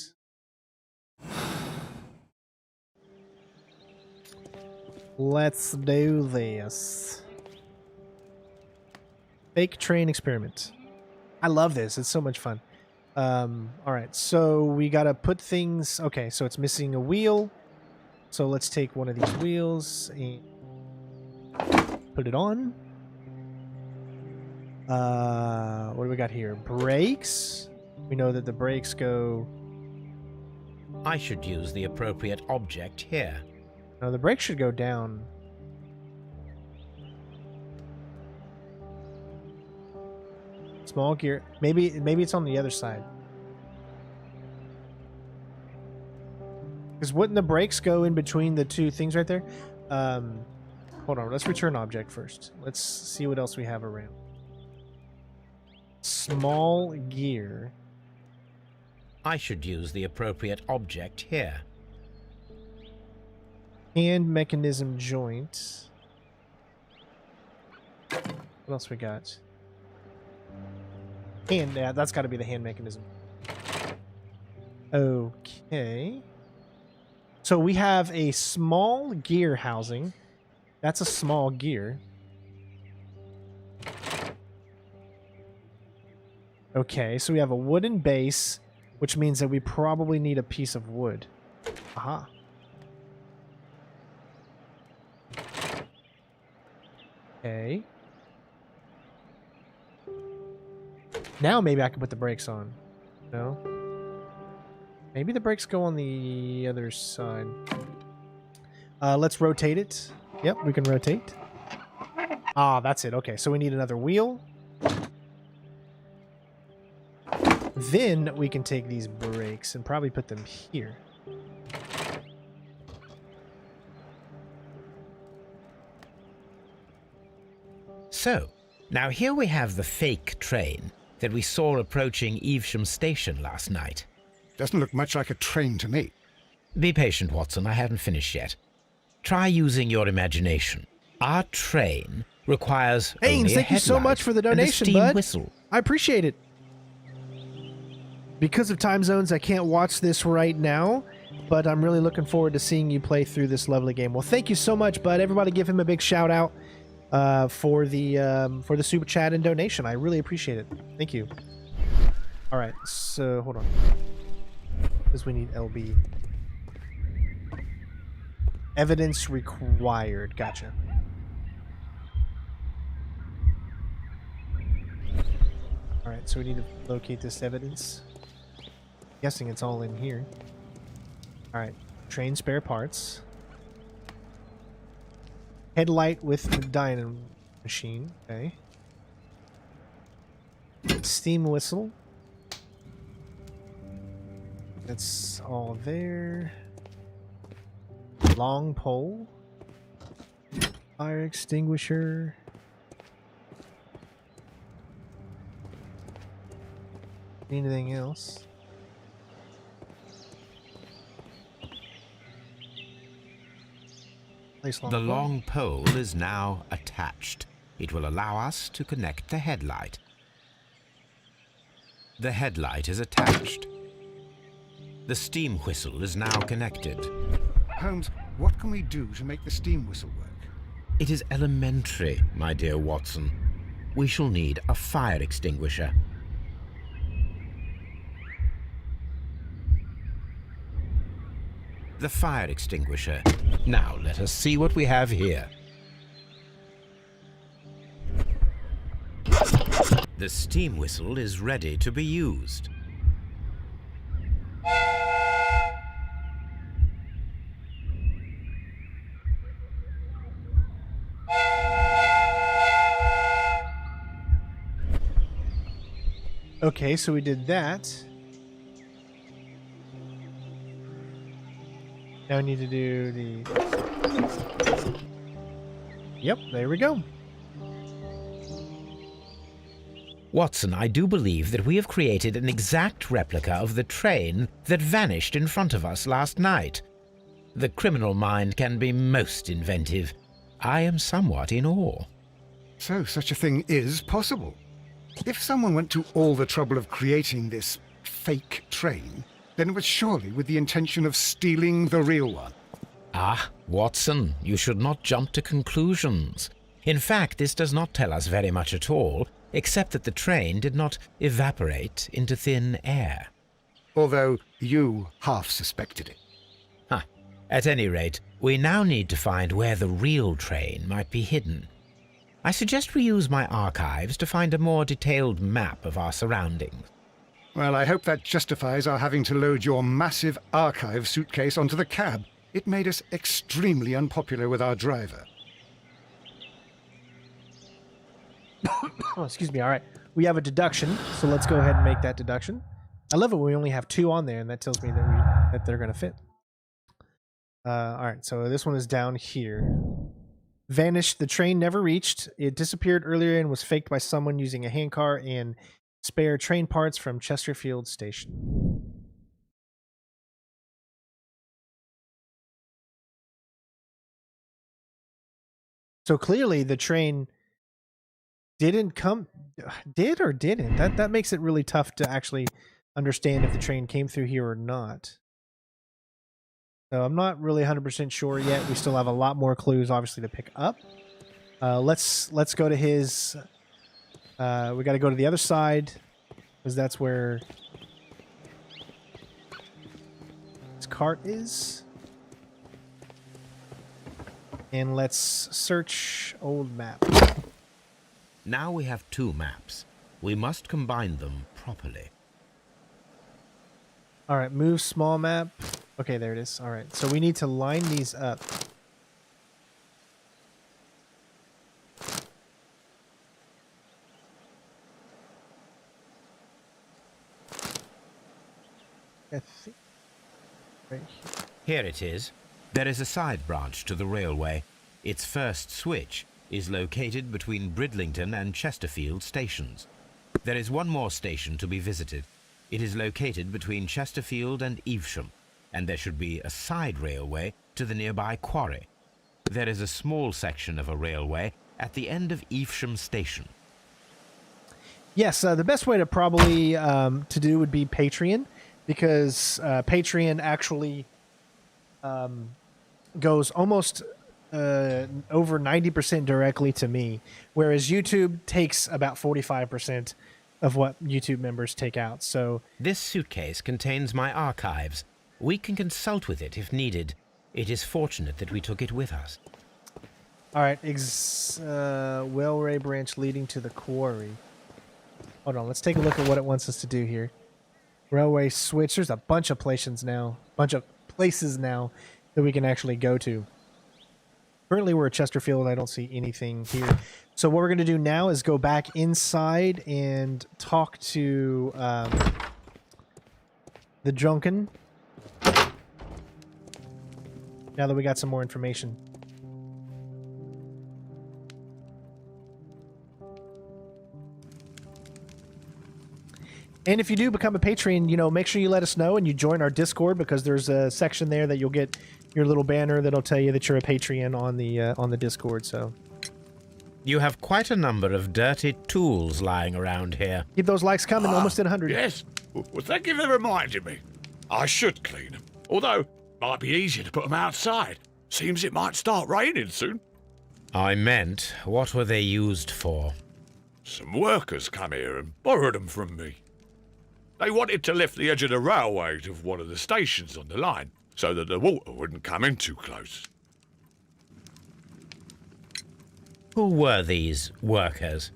Let's do this. Fake train experiment. I love this. It's so much fun. All right, so we gotta put things. Okay, so it's missing a wheel. So let's take one of these wheels and put it on. What do we got here? Brakes. We know that the brakes go. I should use the appropriate object here. No, the brakes should go down. Small gear. Maybe it's on the other side. Because wouldn't the brakes go in between the two things right there? Hold on. Let's return object first. Let's see what else we have around. Small gear. I should use the appropriate object here. Hand mechanism joint. What else we got? Hand, yeah, that's got to be the hand mechanism. Okay. So we have a small gear housing. That's a small gear. Okay, so we have a wooden base, which means that we probably need a piece of wood. Aha. Okay. Now maybe I can put the brakes on. No? Maybe the brakes go on the other side. Let's rotate it. Yep, we can rotate. Ah, that's it. Okay, so we need another wheel. Then we can take these brakes and probably put them here. So, now here we have the fake train that we saw approaching Yewsham Station last night. Doesn't look much like a train to me. Be patient, Watson. I haven't finished yet. Try using your imagination. Our train requires Haynes, only a thank you so headlight much for the and a donation, steam bud. whistle. I appreciate it. Because of time zones, I can't watch this right now, but I'm really looking forward to seeing you play through this lovely game. Well, thank you so much, bud. Everybody give him a big shout out for the super chat and donation. I really appreciate it. Thank you. All right, so hold on. Because we need LB. Evidence required. Gotcha. All right, so we need to locate this evidence. Guessing it's all in here. All right, train spare parts. Headlight with dynamo machine. Okay. Steam whistle. That's all there. Long pole. Fire extinguisher. Anything else? The long pole is now attached. It will allow us to connect the headlight. The headlight is attached. The steam whistle is now connected. Holmes, what can we do to make the steam whistle work? It is elementary, my dear Watson. We shall need a fire extinguisher. The fire extinguisher. Now let us see what we have here. The steam whistle is ready to be used. Okay, so we did that. Now we need to do the... Yep, there we go. Watson, I do believe that we have created an exact replica of the train that vanished in front of us last night. The criminal mind can be most inventive. I am somewhat in awe. So such a thing is possible. If someone went to all the trouble of creating this fake train, then it was surely with the intention of stealing the real one. Ah, Watson, you should not jump to conclusions. In fact, this does not tell us very much at all, except that the train did not evaporate into thin air. Although you half suspected it. Huh. At any rate, we now need to find where the real train might be hidden. I suggest we use my archives to find a more detailed map of our surroundings. Well, I hope that justifies our having to load your massive archive suitcase onto the cab. It made us extremely unpopular with our driver. Oh, excuse me. All right. We have a deduction, so let's go ahead and make that deduction. I love it when we only have 2 on there, and that tells me that they're going to fit. All right, so this one is down here. Vanished. The train never reached. It disappeared earlier and was faked by someone using a handcar and spare train parts from Chesterfield station. So clearly the train didn't come, did or didn't. That makes it really tough to actually understand if the train came through here or not. So I'm not really 100% sure yet. We still have a lot more clues, obviously, to pick up. Let's go to his. We got to go to the other side because that's where his cart is. And let's search old map. Now we have 2 maps. We must combine them properly. All right, move small map. Okay, there it is. All right, so we need to line these up. I think right here. Here it is. There is a side branch to the railway. Its first switch is located between Bridlington and Chesterfield stations. There is one more station to be visited. It is located between Chesterfield and Yewsham, and there should be a side railway to the nearby quarry. There is a small section of a railway at the end of Yewsham station. Yes, the best way to probably to do would be Patreon, because Patreon actually goes almost over 90% directly to me, whereas YouTube takes about 45% of what YouTube members take out. So this suitcase contains my archives. We can consult with it if needed. It is fortunate that we took it with us. All right, railway branch leading to the quarry. Hold on, let's take a look at what it wants us to do here. Railway switch. There's a bunch of places now that we can actually go to. Currently, we're at Chesterfield. I don't see anything here. So what we're going to do now is go back inside and talk to the drunken. Now that we got some more information. And if you do become a patron, make sure you let us know and you join our Discord, because there's a section there that you'll get your little banner that'll tell you that you're a Patreon on the Discord. So you have quite a number of dirty tools lying around here. Keep those likes coming. Almost at 100. Yes. Well, thank you for reminding me. I should clean them. Although, might be easier to put them outside. Seems it might start raining soon. I meant, what were they used for? Some workers come here and borrowed them from me. They wanted to lift the edge of the railway to one of the stations on the line, so that the water wouldn't come in too close. Who were these workers?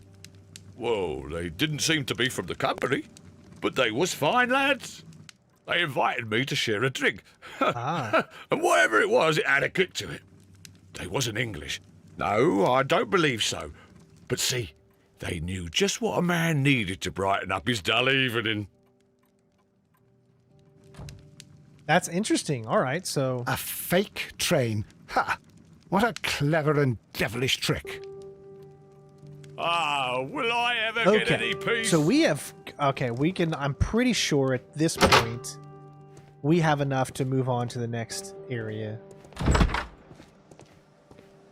Well, they didn't seem to be from the company, but they was fine lads. They invited me to share a drink. And whatever it was, it had a kick to it. They wasn't English. No, I don't believe so. But see, They knew just what a man needed to brighten up his dull evening. That's interesting. All right, so... A fake train. Ha! What a clever and devilish trick. Ah, will I ever get any peace? So we have... Okay, we can... I'm pretty sure at this point, we have enough to move on to the next area.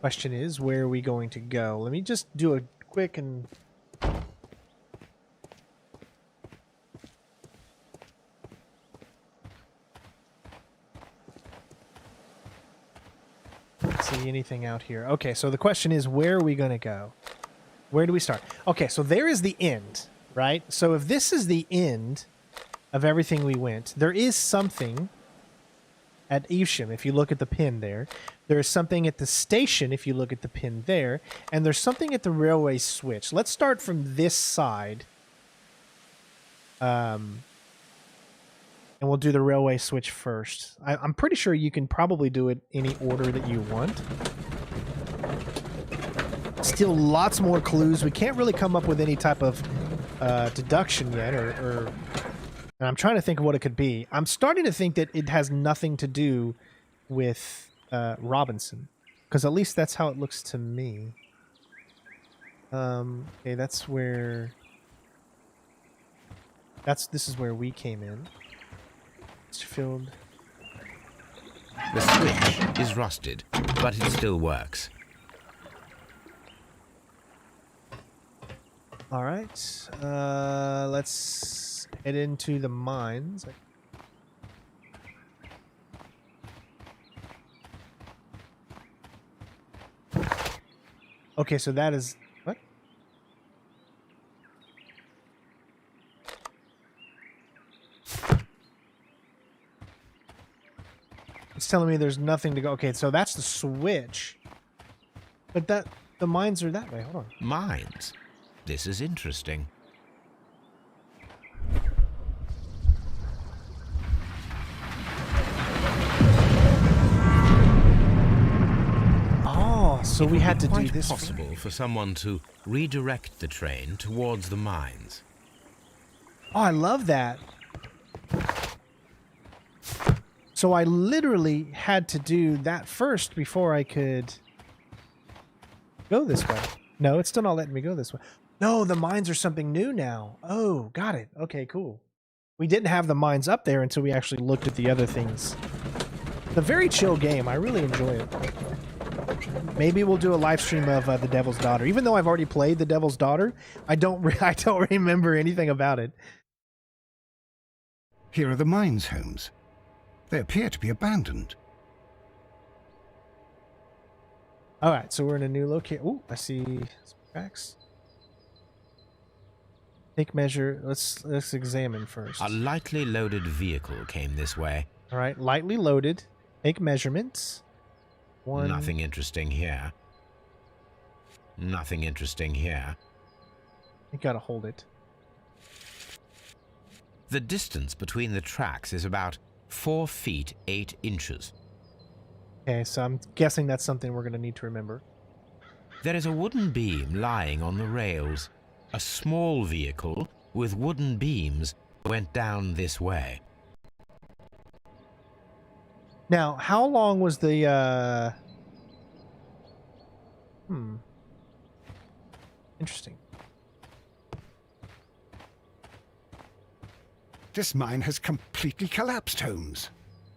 Question is, where are we going to go? Let me just do a quick and... See anything out here. Okay, so the question is, where are we going to go? Where do we start? Okay, so there is the end, right? So if this is the end of everything we went, there is something at Yewsham, if you look at the pin there. There is something at the station, if you look at the pin there. And there's something at the railway switch. Let's start from this side. And we'll do the railway switch first. I'm pretty sure you can probably do it any order that you want. Still lots more clues. We can't really come up with any type of deduction yet, and I'm trying to think of what it could be. I'm starting to think that it has nothing to do with Robinson, because at least that's how it looks to me. Okay, that's where... This is where we came in. Chesterfield. The switch is rusted, but it still works. All right, let's head into the mines. Okay, so that is... What? It's telling me there's nothing to go. Okay, so that's the switch. But the mines are that way. Hold on. Mines? This is interesting. Oh, so we had to do this. It's possible for someone to redirect the train towards the mines. Oh, I love that. So I literally had to do that first before I could go this way. No, it's still not letting me go this way. No, the mines are something new now. Oh, got it. Okay, cool. We didn't have the mines up there until we actually looked at the other things. It's a very chill game. I really enjoy it. Maybe we'll do a live stream of The Devil's Daughter. Even though I've already played The Devil's Daughter, I don't remember anything about it. Here are the mines, Holmes. They appear to be abandoned. All right, so we're in a new location. Oh, I see some tracks. Take measure. Let's examine first. A lightly loaded vehicle came this way. All right, lightly loaded. Take measurements. Nothing interesting here. Nothing interesting here. You gotta hold it. The distance between the tracks is about 4 feet 8 inches. Okay, so I'm guessing that's something we're gonna need to remember. There is a wooden beam lying on the rails. A small vehicle with wooden beams went down this way. Now, how long was the, Interesting. This mine has completely collapsed, Holmes.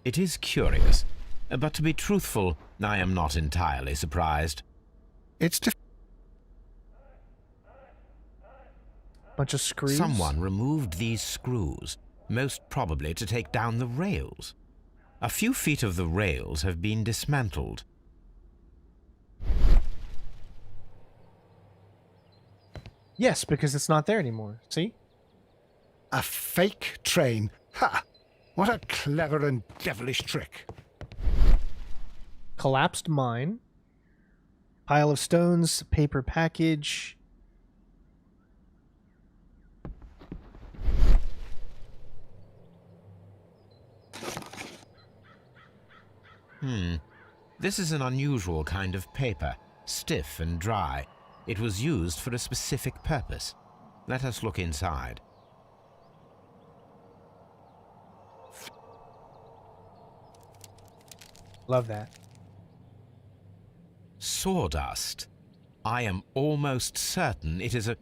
It is curious, but to be truthful, I am not entirely surprised. It's Bunch of screws. Someone removed these screws, most probably to take down the rails. A few feet of the rails have been dismantled. Yes, because it's not there anymore. See? a fake train. Ha! What a clever and devilish trick. Collapsed mine. Pile of stones, paper package. This is an unusual kind of paper, stiff and dry. It was used for a specific purpose. Let us look inside. Love that. Sawdust. I am almost certain it is a...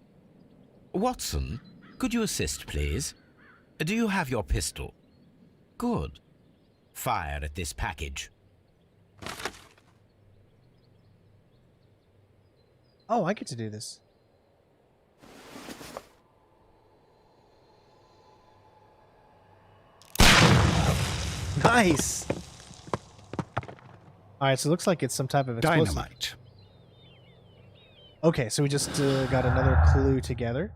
Watson, could you assist, please? Do you have your pistol? Good. Fire at this package. Oh, I get to do this. Nice! Alright, so it looks like it's some type of explosive. Dynamite. Okay, so we just got another clue together.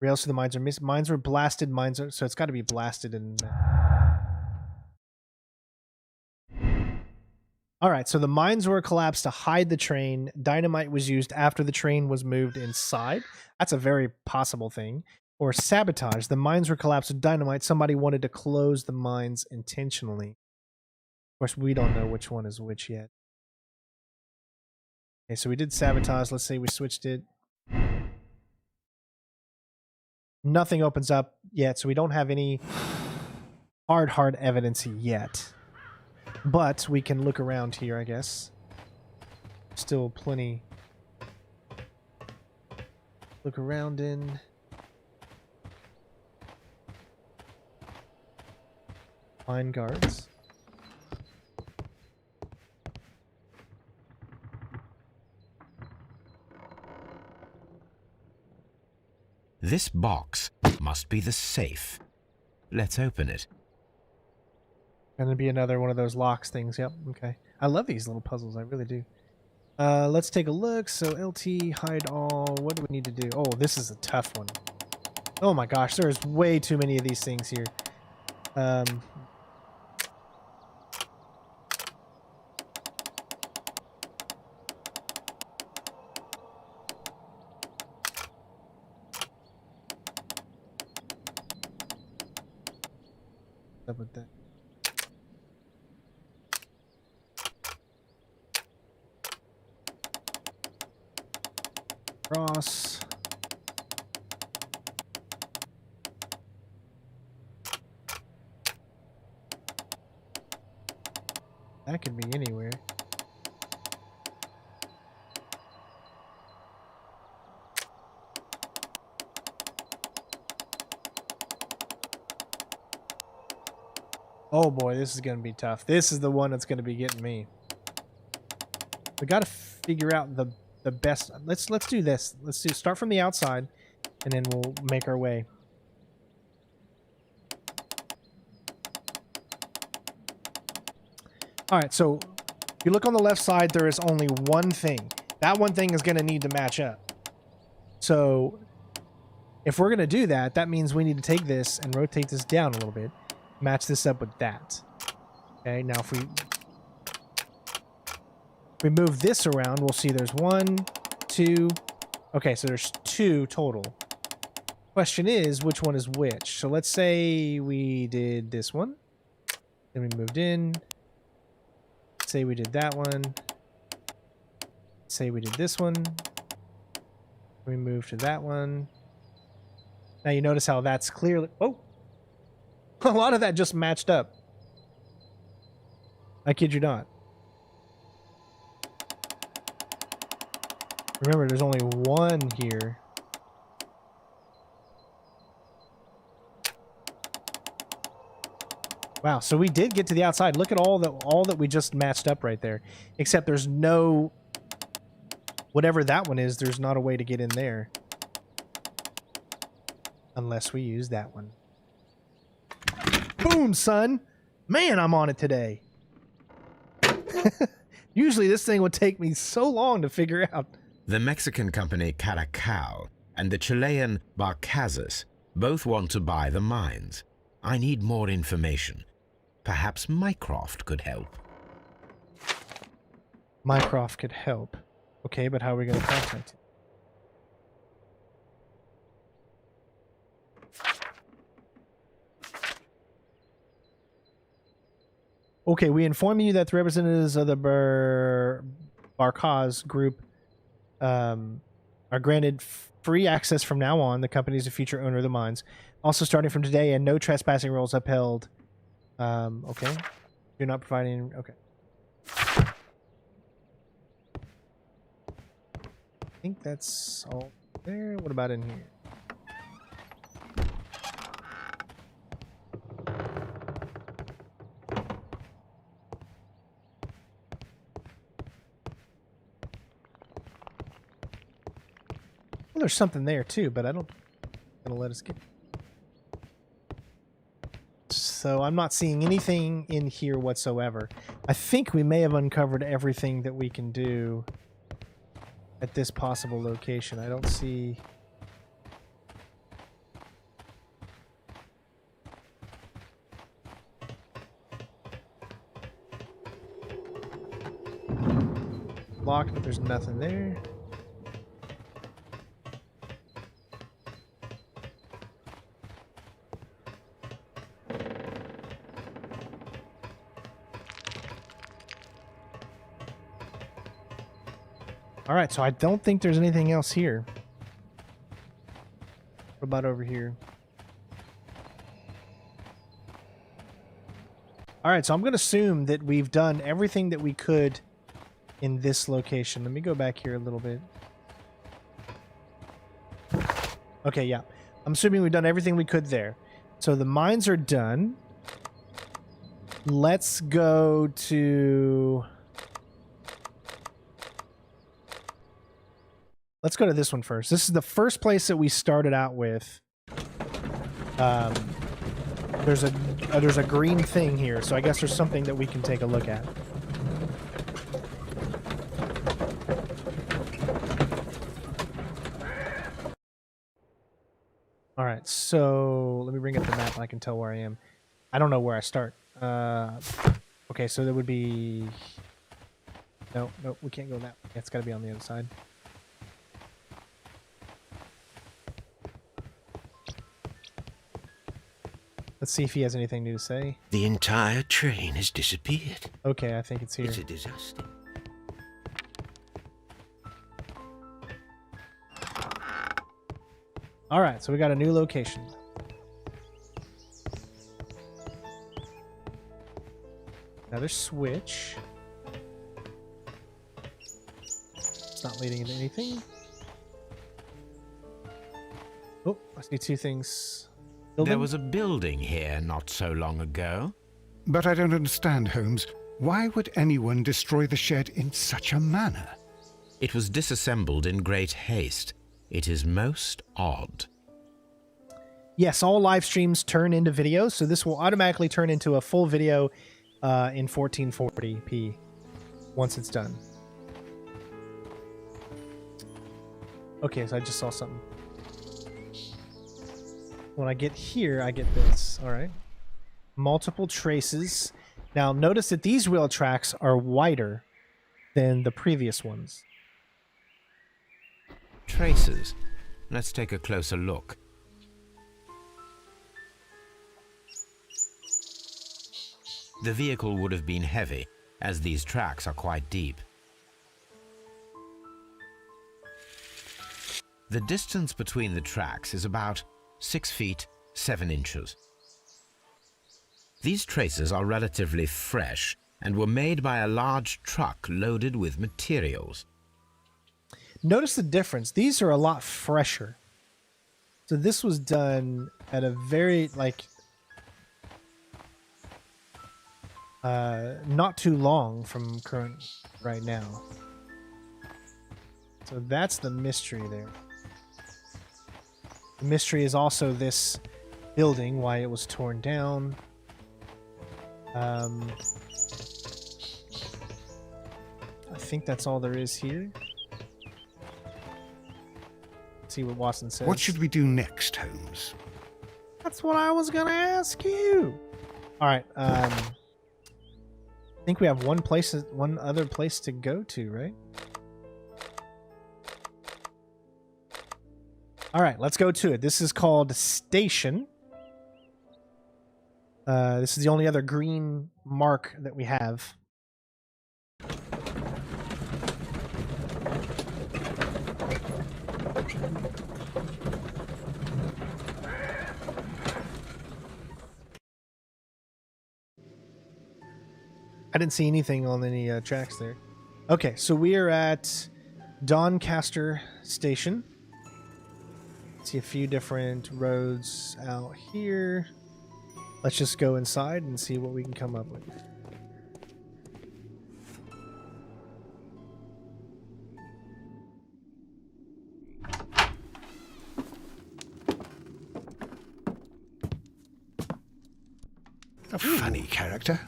Rails to the mines are missing. Mines were blasted. Mines are... So it's got to be blasted and... Alright, so the mines were collapsed to hide the train. Dynamite was used after the train was moved inside. That's a very possible thing. Or sabotage. The mines were collapsed with dynamite. Somebody wanted to close the mines intentionally. Of course, we don't know which one is which yet. Okay, so we did sabotage. Let's say we switched it. Nothing opens up yet, so we don't have any hard evidence yet. But we can look around here, I guess. Still plenty. Look around in. Find guards. This box must be the safe. Let's open it. Gonna be another one of those locks things. Yep. Okay. I love these little puzzles. I really do. Let's take a look. So LT, hide all. What do we need to do? Oh, this is a tough one. Oh my gosh, there's way too many of these things here. Up with that. Cross. That could be anywhere. Oh boy, this is going to be tough. This is the one that's going to be getting me. We got to figure out the best. Let's do this. Let's start from the outside, and then we'll make our way. All right, so if you look on the left side, there is only one thing. That one thing is going to need to match up. So if we're going to do that, that means we need to take this and rotate this down a little bit. Match this up with that. Okay, now if we move this around, we'll see there's 1, 2. Okay, so there's 2 total. Question is, which one is which? So let's say we did this one. Then we moved in. Let's say we did that one. Let's say we did this one. We moved to that one. Now you notice how that's clearly... Oh! A lot of that just matched up. I kid you not. Remember, there's only one here. Wow, so we did get to the outside. Look at all that we just matched up right there. Except there's no... Whatever that one is, there's not a way to get in there. Unless we use that one. Boom, son! Man, I'm on it today. Usually this thing would take me so long to figure out. The Mexican company Caracal and the Chilean Barcazas both want to buy the mines. I need more information. Perhaps Mycroft could help. Mycroft could help. Okay, but how are we going to contact him? Okay, we inform you that the representatives of the Barcaz group are granted free access from now on. The company is the future owner of the mines. Also, starting from today, and no trespassing rules upheld. Okay. You're not providing... Okay. I think that's all there. What about in here? Well, there's something there too, but I don't... Gonna let us get... So I'm not seeing anything in here whatsoever. I think we may have uncovered everything that we can do at this possible location. I don't see... Locked, but there's nothing there. Alright, so I don't think there's anything else here. What about over here? Alright, so I'm going to assume that we've done everything that we could in this location. Let me go back here a little bit. Okay, yeah. I'm assuming we've done everything we could there. So the mines are done. Let's go to... Let's go to this one first. This is the first place that we started out with. There's a green thing here, so I guess there's something that we can take a look at. All right, so let me bring up the map and I can tell where I am. I don't know where I start. Okay, so that would be... No, we can't go that way. It's got to be on the other side. Let's see if he has anything new to say. The entire train has disappeared. Okay, I think it's here. It's a disaster. All right, so we got a new location. Another switch. It's not leading into anything. Oh, I see two things. Building? There was a building here not so long ago. But I don't understand, Holmes. Why would anyone destroy the shed in such a manner? It was disassembled in great haste. It is most odd. Yes, all live streams turn into videos, so this will automatically turn into a full video in 1440p once it's done. Okay, so I just saw something. When I get here, I get this. All right. Multiple traces. Now, notice that these wheel tracks are wider than the previous ones. Traces. Let's take a closer look. The vehicle would have been heavy, as these tracks are quite deep. The distance between the tracks is about 6 feet 7 inches. These traces are relatively fresh and were made by a large truck loaded with materials. Notice the difference. These are a lot fresher. So this was done at a very, not too long from current right now. So that's the mystery there. The mystery is also this building, why it was torn down. I think that's all there is here. Let's see what Watson says. What should we do next, Holmes? That's what I was gonna ask you. All right. I think we have one other place to go to, right? All right, let's go to it. This is called Station. This is the only other green mark that we have. I didn't see anything on any tracks there. Okay, so we are at Doncaster Station. See a few different roads out here. Let's just go inside and see what we can come up with. A funny character.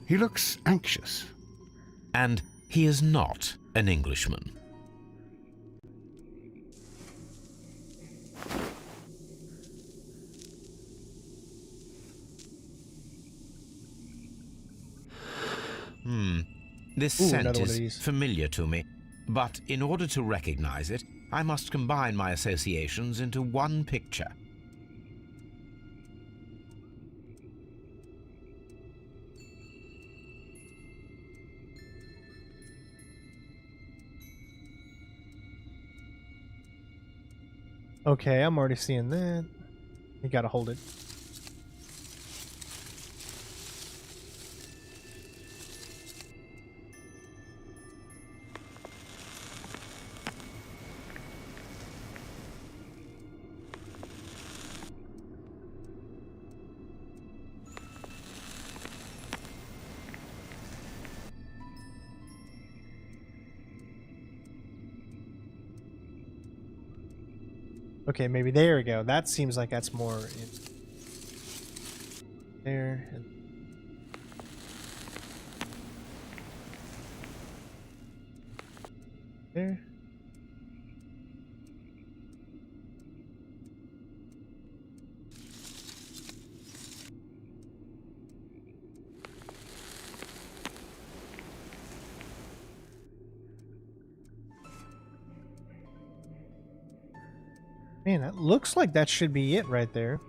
He looks anxious. And he is not an Englishman. This scent is familiar to me, but in order to recognize it, I must combine my associations into one picture. Okay, I'm already seeing that. You gotta hold it. Okay, maybe there we go. That seems like that's more in there. And there. Man, that looks like that should be it right there.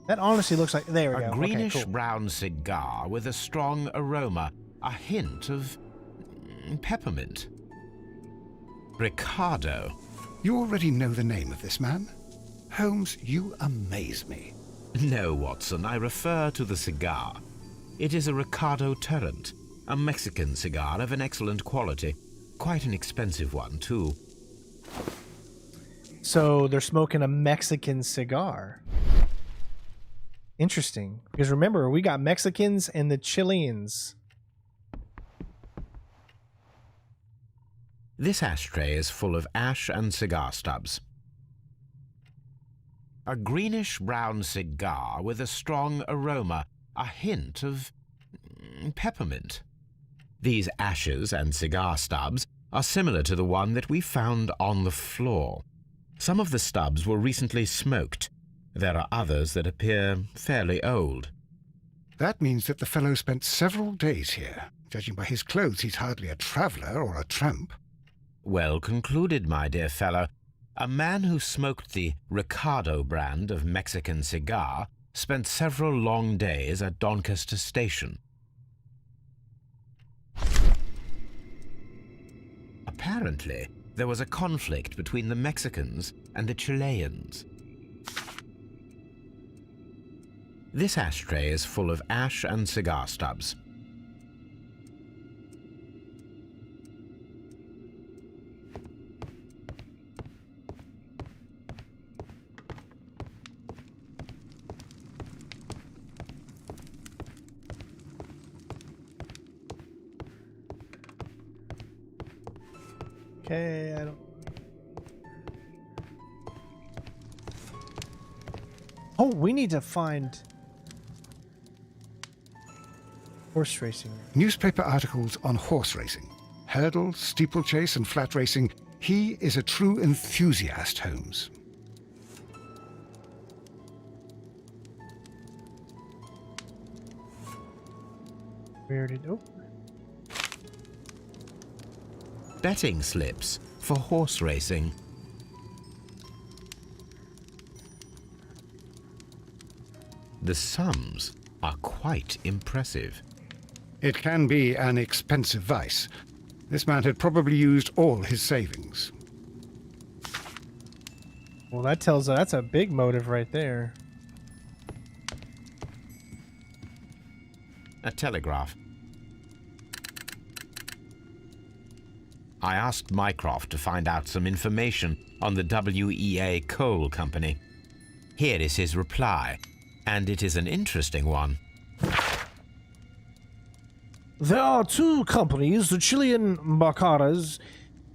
That honestly looks like... There we go. A greenish-brown cigar with a strong aroma, a hint of peppermint. Ricardo. You already know the name of this man? Holmes, you amaze me. No, Watson, I refer to the cigar. It is a Ricardo Turrent, a Mexican cigar of an excellent quality. Quite an expensive one, too. So they're smoking a Mexican cigar. Interesting. Because remember, we got Mexicans and the Chileans. This ashtray is full of ash and cigar stubs. A greenish-brown cigar with a strong aroma, a hint of peppermint. These ashes and cigar stubs are similar to the one that we found on the floor. Some of the stubs were recently smoked. There are others that appear fairly old. That means that the fellow spent several days here. Judging by his clothes, he's hardly a traveller or a tramp. Well concluded, my dear fellow. A man who smoked the Ricardo brand of Mexican cigar spent several long days at Doncaster Station. Apparently, there was a conflict between the Mexicans and the Chileans. This ashtray is full of ash and cigar stubs. Okay, I don't... Oh, we need to find... horse racing. Newspaper articles on horse racing. Hurdle, steeplechase, and flat racing. He is a true enthusiast, Holmes. Where did... Oh. Betting slips for horse racing. The sums are quite impressive. It can be an expensive vice. This man had probably used all his savings. Well, that tells that's a big motive right there. A telegraph. I asked Mycroft to find out some information on the WEA Coal Company. Here is his reply, and it is an interesting one. There are two companies, the Chilean Barcaras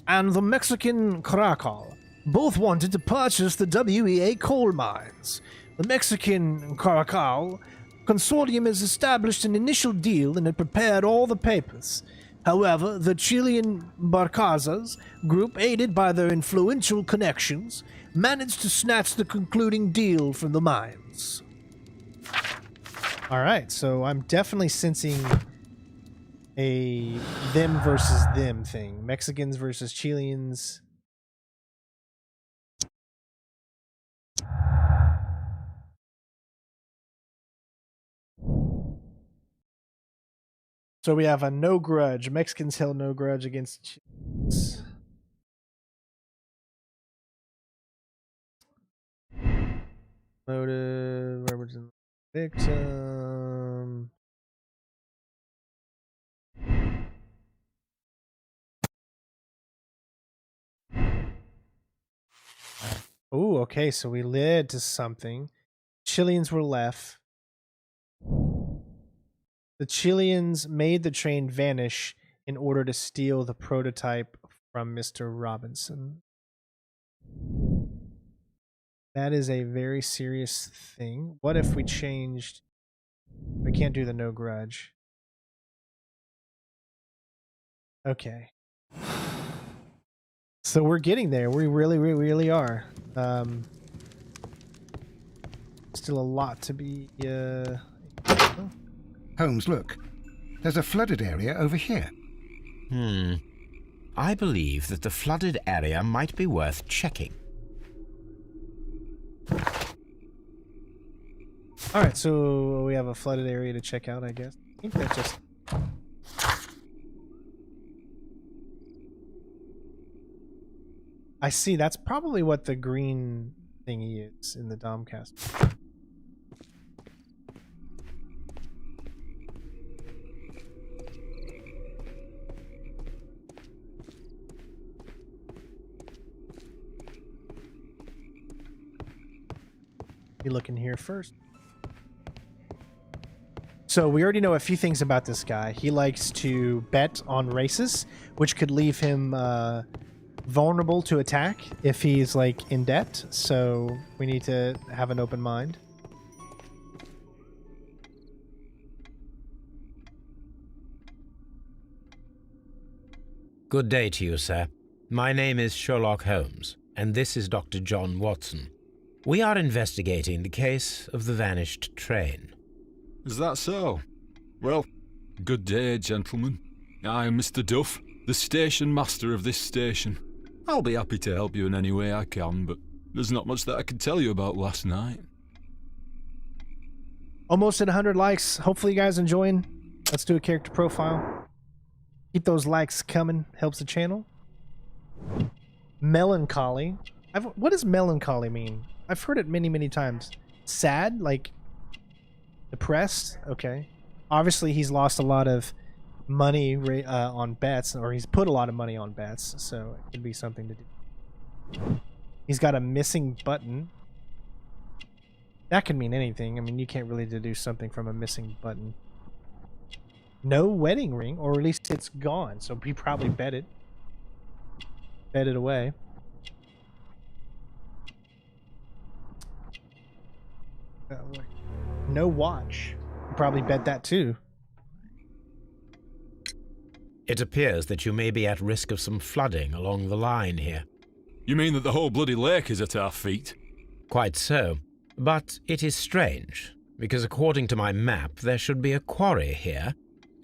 and the Mexican Caracal. Both wanted to purchase the WEA coal mines. The Mexican Caracal consortium has established an initial deal and had prepared all the papers. However, the Chilean Barcazas group, aided by their influential connections, managed to snatch the concluding deal from the mines. Alright, so I'm definitely sensing a them versus them thing. Mexicans versus Chileans. So we have a no grudge. Mexicans held no grudge against Chileans. Motive, represent victim. Oh, okay, so we led to something. Chileans were left. The Chileans made the train vanish in order to steal the prototype from Mr. Robinson. That is a very serious thing. What if we changed... We can't do the no grudge. Okay. So we're getting there. We really are. Still a lot to be... Holmes, look. There's a flooded area over here. I believe that the flooded area might be worth checking. Alright, so we have a flooded area to check out, I guess. I think that just... I see, that's probably what the green thingy is in the Doncaster. Be looking here first. So we already know a few things about this guy. He likes to bet on races, which could leave him vulnerable to attack if he's like in debt. So we need to have an open mind. Good day to you, sir. My name is Sherlock Holmes, and this is Dr. John Watson. We are investigating the case of the vanished train. Is that so? Well, good day, gentlemen. I am Mr. Duff, the station master of this station. I'll be happy to help you in any way I can, but there's not much that I can tell you about last night. Almost at 100 likes. Hopefully you guys enjoying. Let's do a character profile. Keep those likes coming. Helps the channel. Melancholy. What does melancholy mean? I've heard it many times. Sad? Like depressed? Okay. Obviously he's lost a lot of money on bets, or he's put a lot of money on bets, so it could be something to do. He's got a missing button. That could mean anything. I mean, you can't really deduce something from a missing button. No wedding ring, or at least it's gone, so he probably bet it. Bet it away. No watch. You probably bet that too. It appears that you may be at risk of some flooding along the line here. You mean that the whole bloody lake is at our feet? Quite so. But it is strange, because according to my map, there should be a quarry here,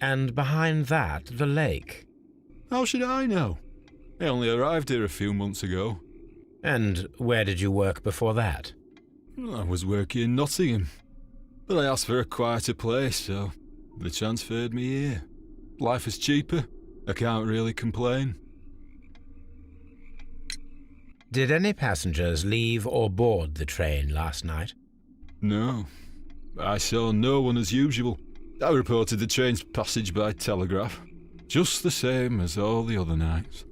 and behind that, the lake. How should I know? I only arrived here a few months ago. And where did you work before that? I was working in Nottingham, but I asked for a quieter place, so they transferred me here. Life is cheaper. I can't really complain. Did any passengers leave or board the train last night? No. I saw no one as usual. I reported the train's passage by telegraph. Just the same as all the other nights.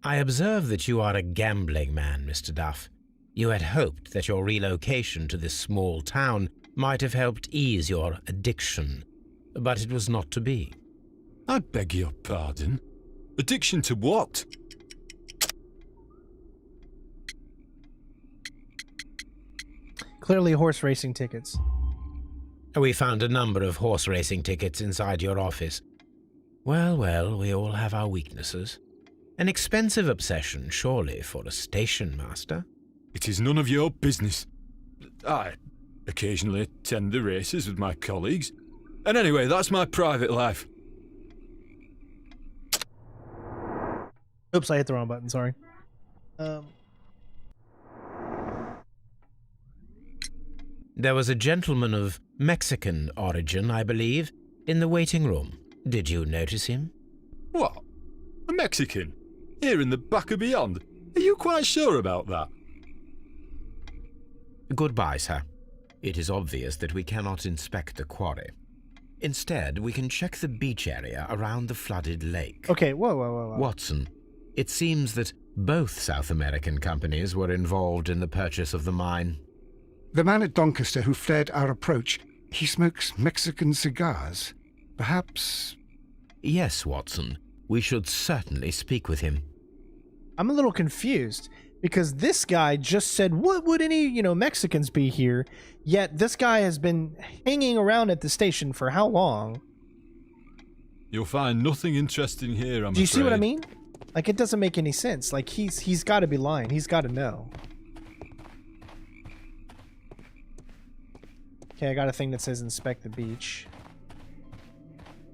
I observe that you are a gambling man, Mr. Duff. You had hoped that your relocation to this small town might have helped ease your addiction, but it was not to be. I beg your pardon? Addiction to what? Clearly horse racing tickets. We found a number of horse racing tickets inside your office. Well, well, we all have our weaknesses. An expensive obsession, surely, for a station master. It is none of your business. I occasionally attend the races with my colleagues. And anyway, that's my private life. Oops, I hit the wrong button, sorry. There was a gentleman of Mexican origin, I believe, in the waiting room. Did you notice him? What? A Mexican? Here in the back of beyond? Are you quite sure about that? Goodbye, sir. It is obvious that we cannot inspect the quarry. Instead, we can check the beach area around the flooded lake. Okay, whoa. Watson, it seems that both South American companies were involved in the purchase of the mine. The man at Doncaster who fled our approach, he smokes Mexican cigars. Perhaps... Yes, Watson. We should certainly speak with him. I'm a little confused, because this guy just said, what would any, Mexicans be here? Yet this guy has been hanging around at the station for how long? You'll find nothing interesting here, I'm afraid. Do you see what I mean? Like, it doesn't make any sense. Like, he's got to be lying. He's got to know. Okay, I got a thing that says inspect the beach.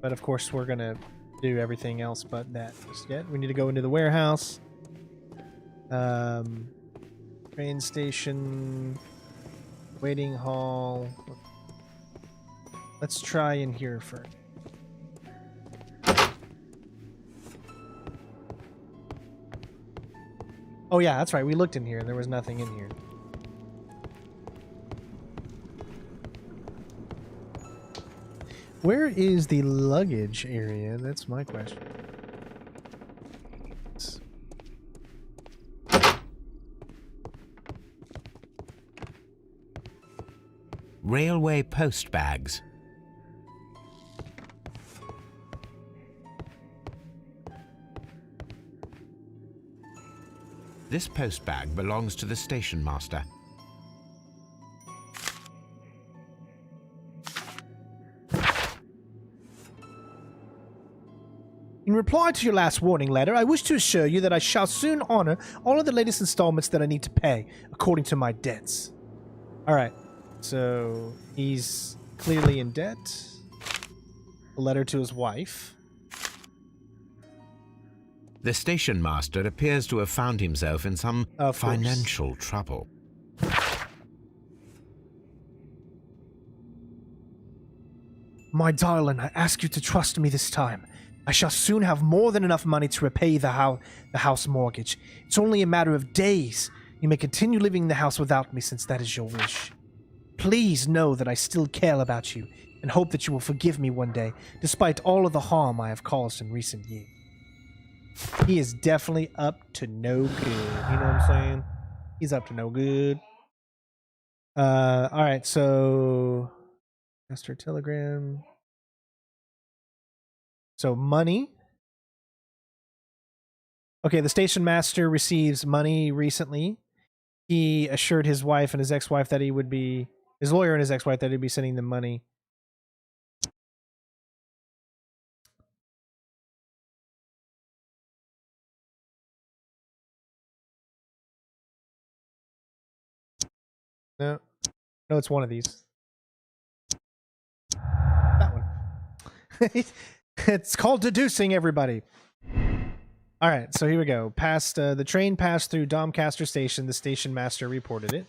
But of course, we're going to do everything else but that just yet. We need to go into the warehouse. Train station. Waiting hall. Let's try in here first. Oh yeah, that's right. We looked in here and there was nothing in here. Where is the luggage area? That's my question. Railway post bags. This post bag belongs to the station master. In reply to your last warning letter, I wish to assure you that I shall soon honor all of the latest installments that I need to pay, according to my debts. Alright, so he's clearly in debt. A letter to his wife. The station master appears to have found himself in some financial trouble. My darling, I ask you to trust me this time. I shall soon have more than enough money to repay the house mortgage. It's only a matter of days. You may continue living in the house without me, since that is your wish. Please know that I still care about you, and hope that you will forgive me one day, despite all of the harm I have caused in recent years. He is definitely up to no good. You know what I'm saying? He's up to no good. Alright, so... Master telegram... So money. Okay, the station master receives money recently. He assured his wife and his ex-wife that he would be... His lawyer and his ex-wife that he'd be sending them money. No. No, it's one of these. That one. It's called deducing, everybody. All right, so here we go. The train passed through Doncaster Station. The station master reported it.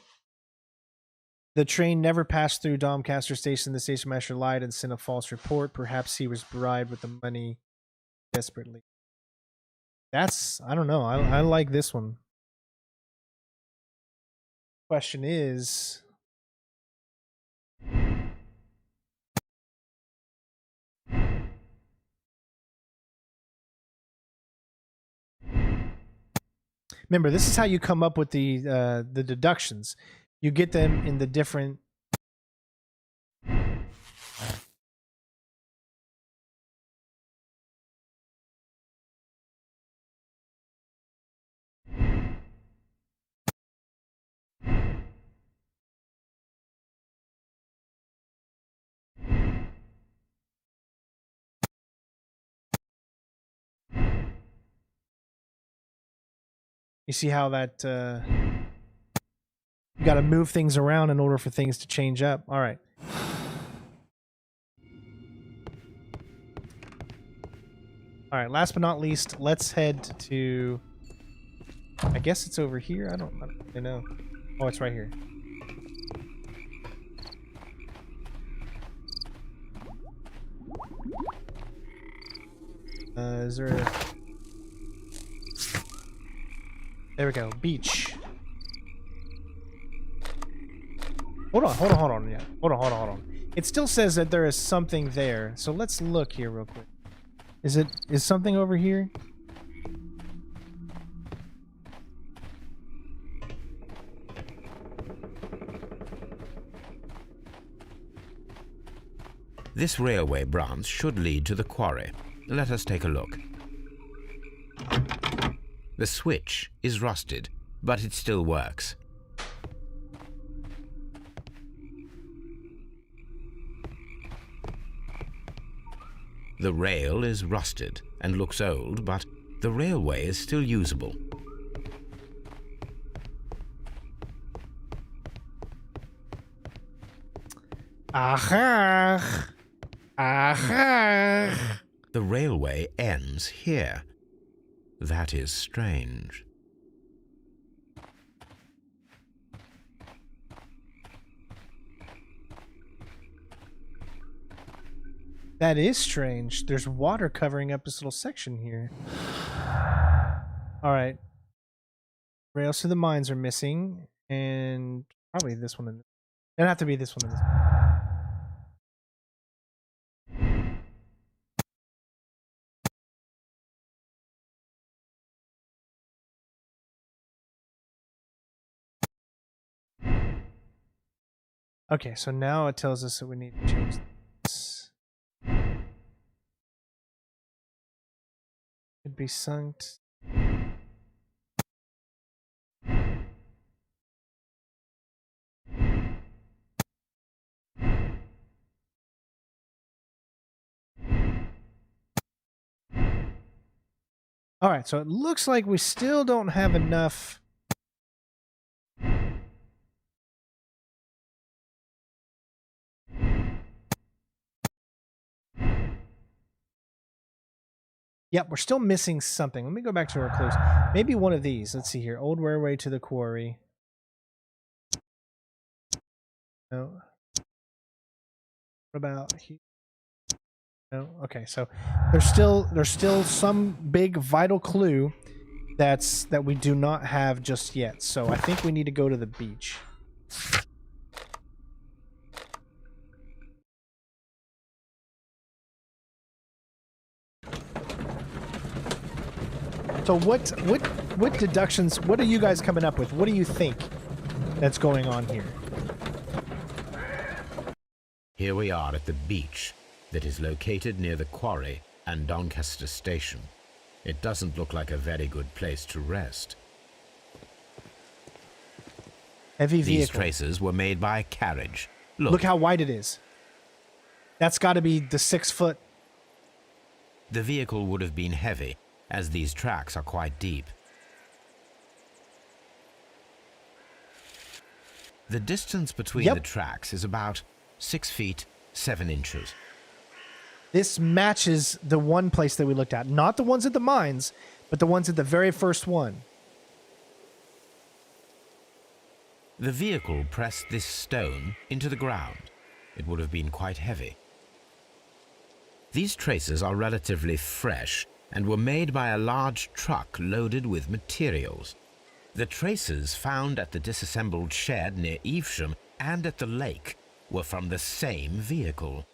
The train never passed through Doncaster Station. The station master lied and sent a false report. Perhaps he was bribed with the money desperately. That's, I don't know. I like this one. Question is, remember, this is how you come up with the deductions. You get them in the different. You see how that you got to move things around in order for things to change up. All right. All right, last but not least, let's head to, I guess it's over here. I don't really know. Oh, it's right here. Is there a... There we go. Beach. Hold on. Yeah. Hold on. It still says that there is something there. So let's look here real quick. Is something over here? This railway branch should lead to the quarry. Let us take a look. The switch is rusted, but it still works. The rail is rusted and looks old, but the railway is still usable. Aha! Aha! The railway ends here. That is strange. That is strange. There's water covering up this little section here. All right. Rails to the mines are missing, and probably this one. It'd have to be this one. Okay, so now it tells us that we need to change this. Could be sunk. All right, so it looks like we still don't have enough. Yep, we're still missing something. Let me go back to our clues. Maybe one of these. Let's see here. Old railway to the quarry. No. What about here? No. Okay, so there's still some big vital clue that we do not have just yet. So I think we need to go to the beach. So what deductions, what are you guys coming up with? What do you think that's going on here? Here we are at the beach that is located near the quarry and Doncaster station. It doesn't look like a very good place to rest. Heavy vehicle. These traces were made by a carriage. Look how wide it is. That's got to be the 6 foot. The vehicle would have been heavy, as these tracks are quite deep. The distance between the tracks is about 6 feet, 7 inches. This matches the one place that we looked at. Not the ones at the mines, but the ones at the very first one. The vehicle pressed this stone into the ground. It would have been quite heavy. These traces are relatively fresh, and were made by a large truck loaded with materials. The traces found at the disassembled shed near Yewsham and at the lake were from the same vehicle.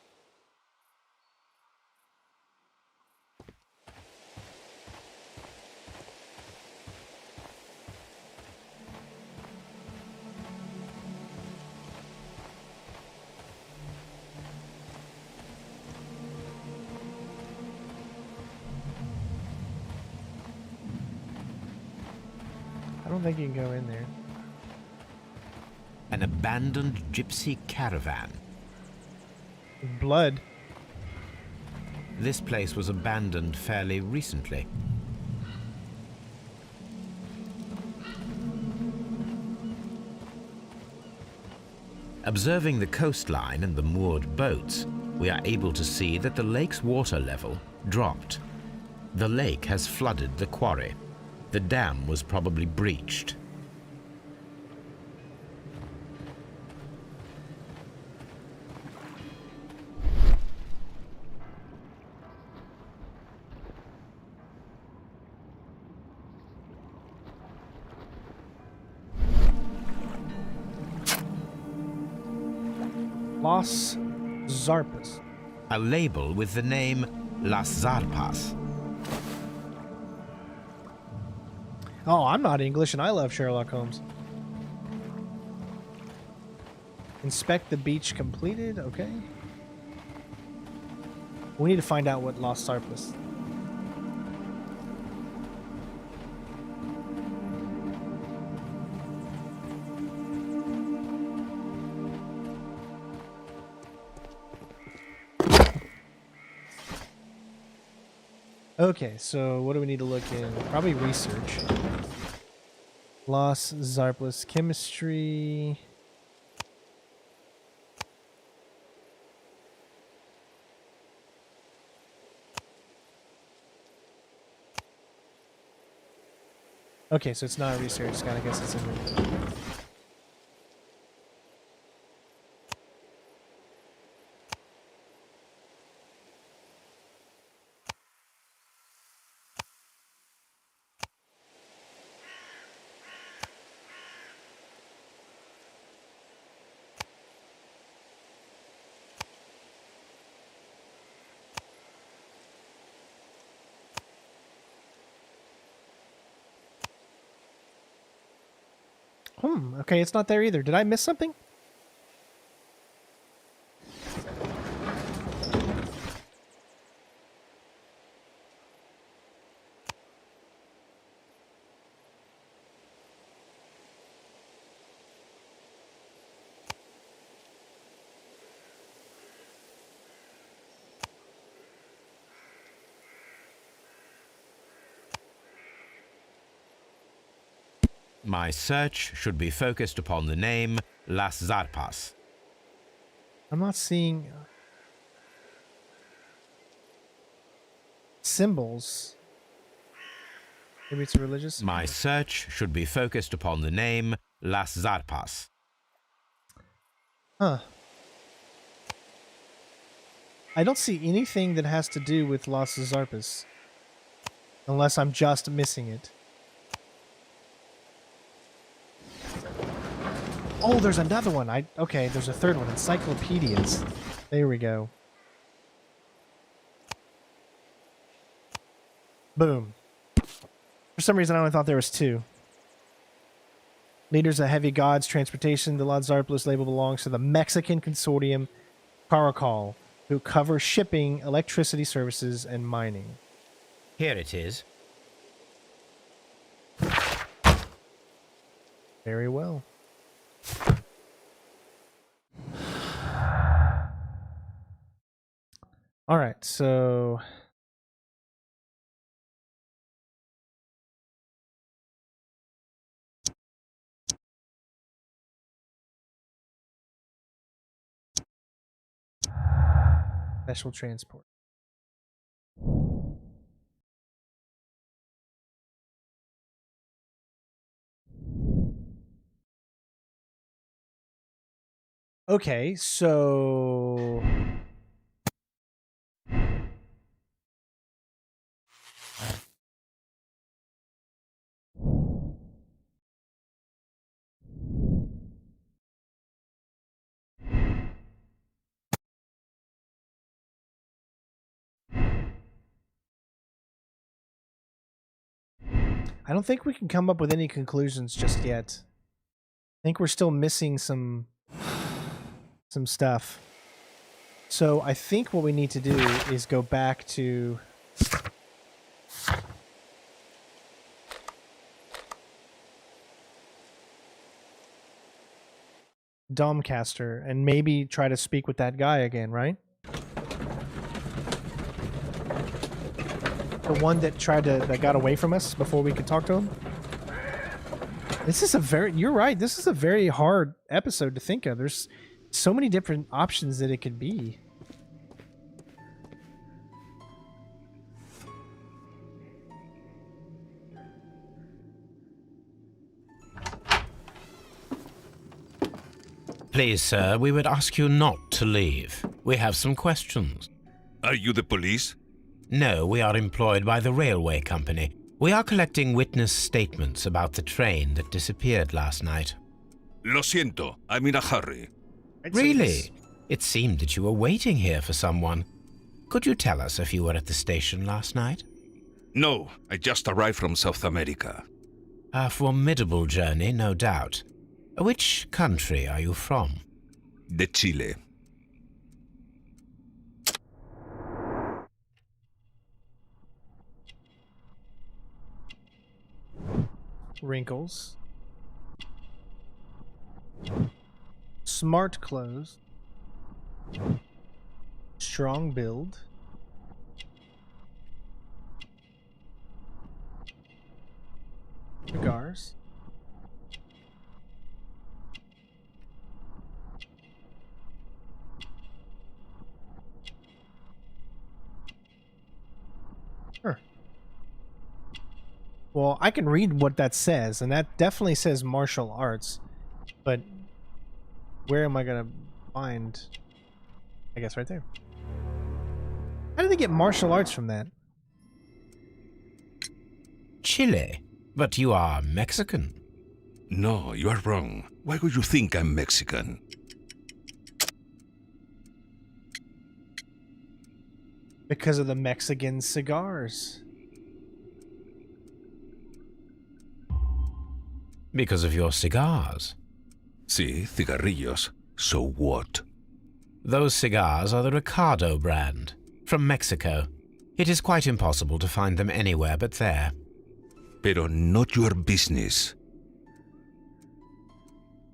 I don't think you can go in there. An abandoned gypsy caravan. Blood. This place was abandoned fairly recently. Observing the coastline and the moored boats, we are able to see that the lake's water level dropped. The lake has flooded the quarry. The dam was probably breached. Las Zarpas. A label with the name Las Zarpas. Oh, I'm not English and I love Sherlock Holmes. Inspect the beach completed. Okay. We need to find out what Las Zarpas. Okay, so what do we need to look in? Probably research. Las Zarpas chemistry. Okay, so it's not research, I guess it's in. Okay, it's not there either. Did I miss something? My search should be focused upon the name Las Zarpas. I'm not seeing symbols. Maybe it's religious. My search should be focused upon the name Las Zarpas. Huh. I don't see anything that has to do with Las Zarpas. Unless I'm just missing it. Oh, there's another one. Okay, there's a third one. Encyclopedias. There we go. Boom. For some reason, I only thought there was two. Leaders of Heavy Gods Transportation. The Las Zarpas label belongs to the Mexican consortium Caracol, who cover shipping, electricity services, and mining. Here it is. Very well. All right, so special transport. Okay, so I don't think we can come up with any conclusions just yet. I think we're still missing some stuff. So I think what we need to do is go back to Doncaster and maybe try to speak with that guy again, right? The one that that got away from us before we could talk to him. This is you're right, this is a very hard episode to think of. There's so many different options that it could be. Please, sir, we would ask you not to leave. We have some questions. Are you the police? No, we are employed by the railway company. We are collecting witness statements about the train that disappeared last night. Lo siento, I'm in a hurry. Really? It seemed that you were waiting here for someone. Could you tell us if you were at the station last night? No, I just arrived from South America. A formidable journey, no doubt. Which country are you from? De Chile. Wrinkles. Smart clothes. Strong build. Cigars. Sure. Well, I can read what that says, and that definitely says martial arts. But where am I gonna find? I guess right there. How did they get martial arts from that? Chile? But you are Mexican. No, you are wrong. Why would you think I'm Mexican? Because of the Mexican cigars. Because of your cigars. Sí, cigarrillos. So what? Those cigars are the Ricardo brand, from Mexico. It is quite impossible to find them anywhere but there. Pero not your business.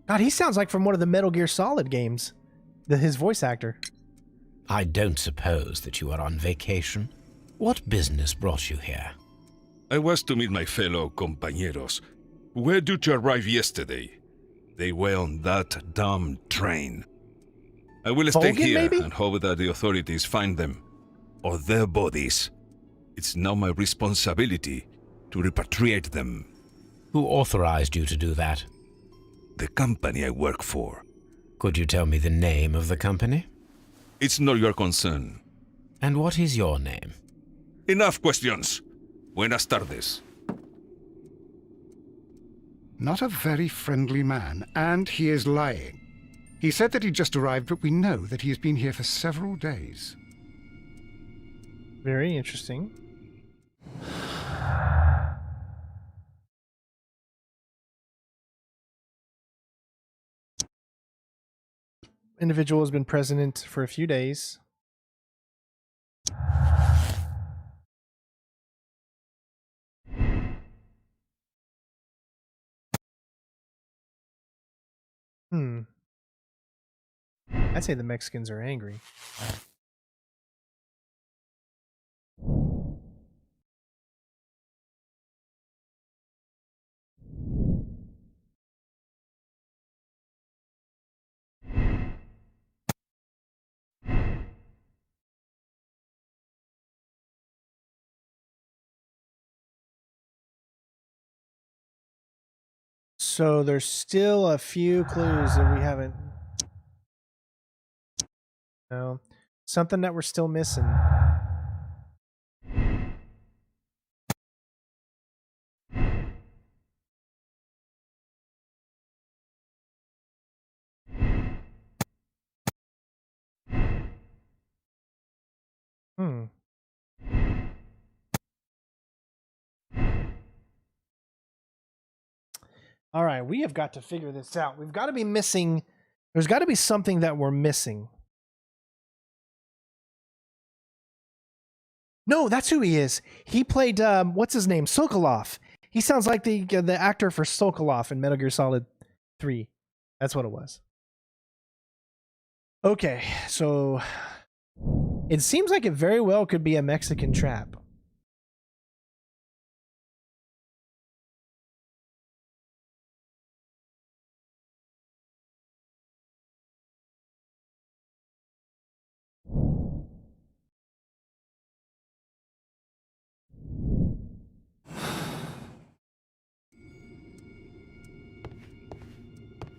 God, he sounds like from one of the Metal Gear Solid games. His voice actor. I don't suppose that you are on vacation. What business brought you here? I was to meet my fellow compañeros, who were due to arrive yesterday. They were on that damn train. I will stay here maybe? and hope that the authorities find them, or their bodies. It's now my responsibility to repatriate them. Who authorized you to do that? The company I work for. Could you tell me the name of the company? It's not your concern. And what is your name? Enough questions. Buenas tardes. Not a very friendly man, and he is lying. He said that he just arrived, but we know that he has been here for several days. Very interesting. Individual has been present for a few days. I'd say the Mexicans are angry. So there's still a few clues that we haven't... No. Something that we're still missing. All right, we have got to figure this out. We've got to be missing. There's got to be something that we're missing. No, that's who he is. He played what's his name, Sokolov. He sounds like the actor for Sokolov in Metal Gear Solid 3. That's what it was. Okay, so it seems like it very well could be a Mexican trap.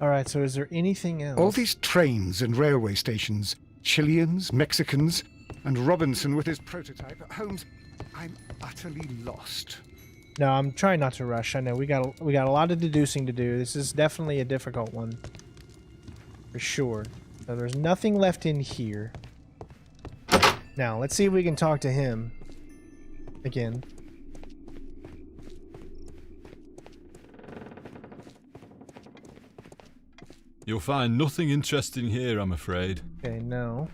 All right, so is there anything else? All these trains and railway stations, Chileans, Mexicans, and Robinson with his prototype. Holmes, I'm utterly lost. No, I'm trying not to rush. I know we got a lot of deducing to do. This is definitely a difficult one, for sure. So there's nothing left in here. Now let's see if we can talk to him again. You'll find nothing interesting here, I'm afraid. Okay, no.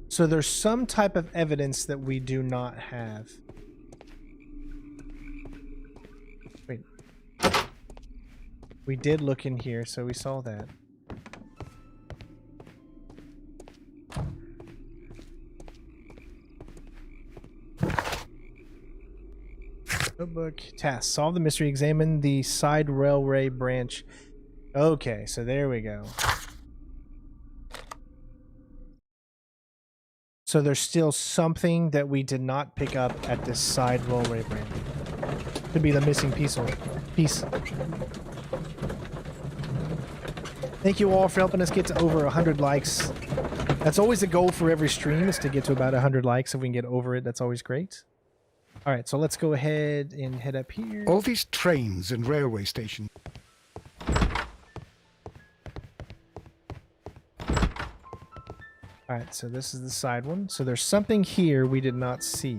So there's some type of evidence that we do not have. Wait. We did look in here, so we saw that. Notebook. Task. Solve the mystery. Examine the side railway branch. Okay, so there we go. So there's still something that we did not pick up at this side railway branch. Could be the missing piece. Thank you all for helping us get to over 100 likes. That's always a goal for every stream, is to get to about 100 likes. If we can get over it, that's always great. All right, so let's go ahead and head up here. All these trains and railway stations. All right, so this is the side one. So there's something here we did not see.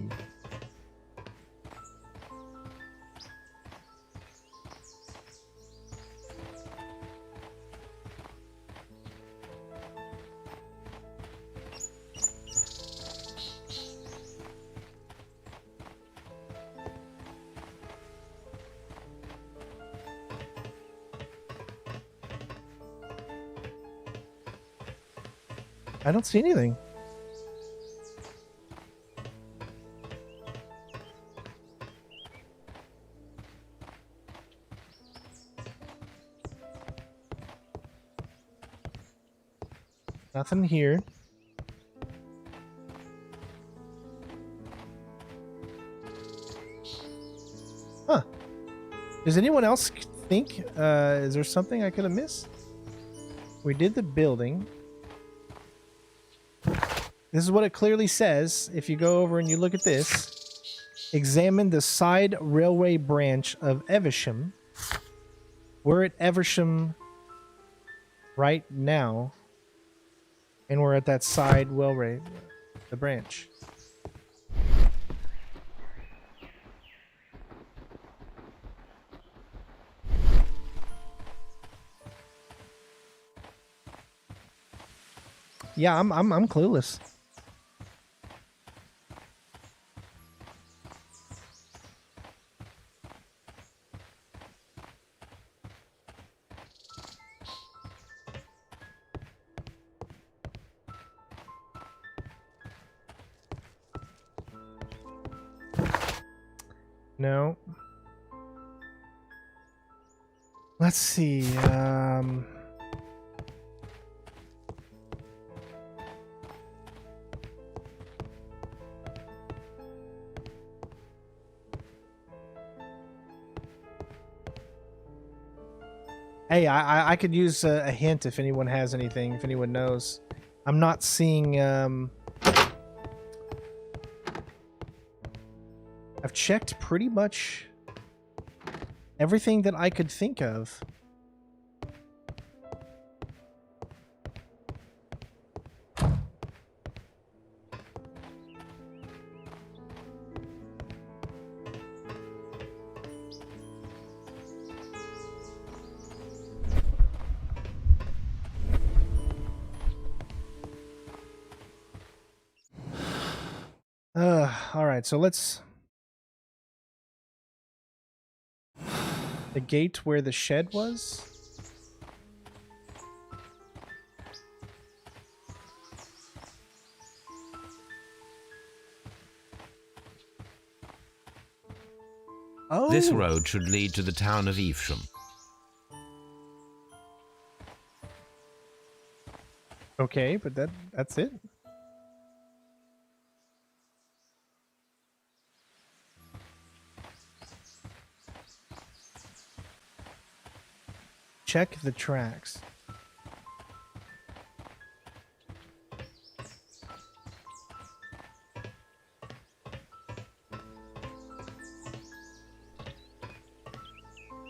I don't see anything. Nothing here. Huh. Does anyone else think, is there something I could have missed? We did the building. This is what it clearly says. If you go over and you look at this, examine the side railway branch of Yewsham. We're at Yewsham right now, and we're at that side railway, the branch. Yeah, I'm clueless. No. Let's see. Hey, I could use a hint if anyone has anything, if anyone knows. I'm not seeing... I've checked pretty much everything that I could think of. All right, so let's... The gate where the shed was? Oh. This road should lead to the town of Yewsham. Okay, but that's it. Check the tracks.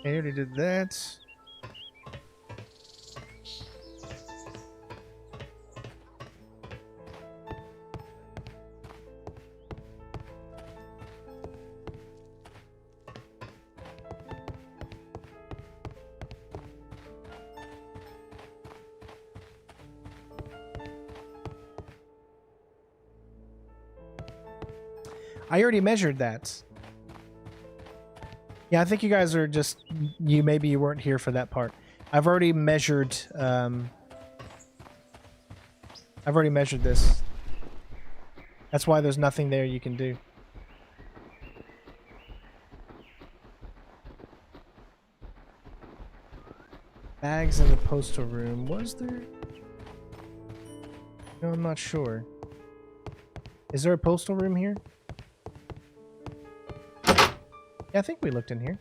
I already did that. I already measured that. Yeah, I think you guys are just... Maybe you weren't here for that part. I've already measured... I've already measured this. That's why there's nothing there you can do. Bags in the postal room. Was there? No, I'm not sure. Is there a postal room here? Yeah, I think we looked in here.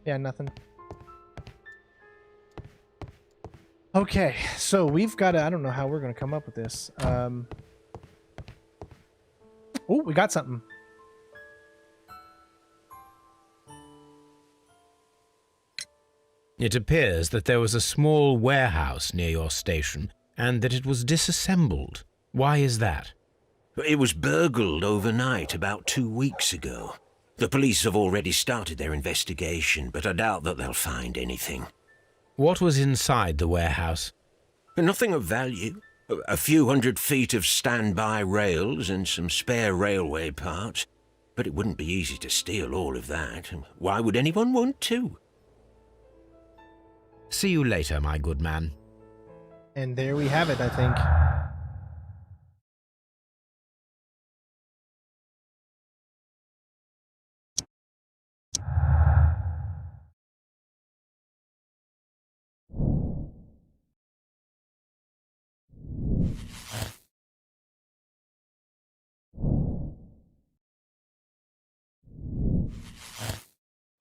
Yeah, nothing. Okay, so we've got to... I don't know how we're going to come up with this. Oh, we got something. It appears that there was a small warehouse near your station and that it was disassembled. Why is that? It was burgled overnight about 2 weeks ago. The police have already started their investigation, but I doubt that they'll find anything. What was inside the warehouse? Nothing of value. A few 100 feet of standby rails and some spare railway parts. But it wouldn't be easy to steal all of that. Why would anyone want to? See you later, my good man. And there we have it, I think.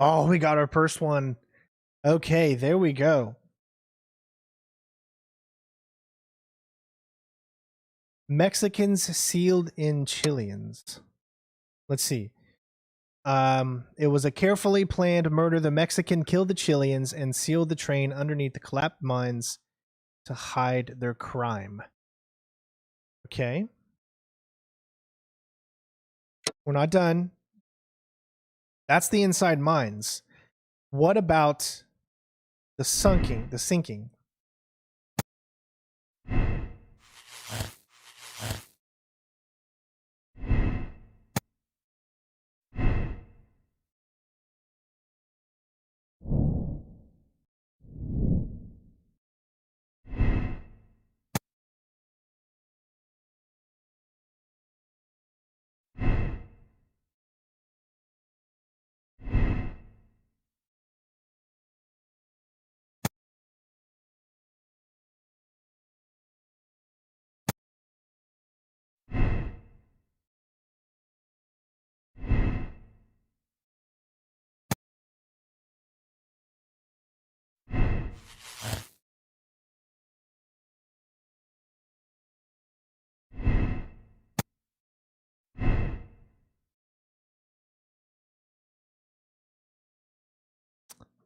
Oh, we got our first one. Okay, there we go. Mexicans sealed in Chileans. Let's see. It was a carefully planned murder. The Mexican killed the Chileans and sealed the train underneath the collapsed mines to hide their crime. Okay. We're not done. That's the inside mines. What about the sinking?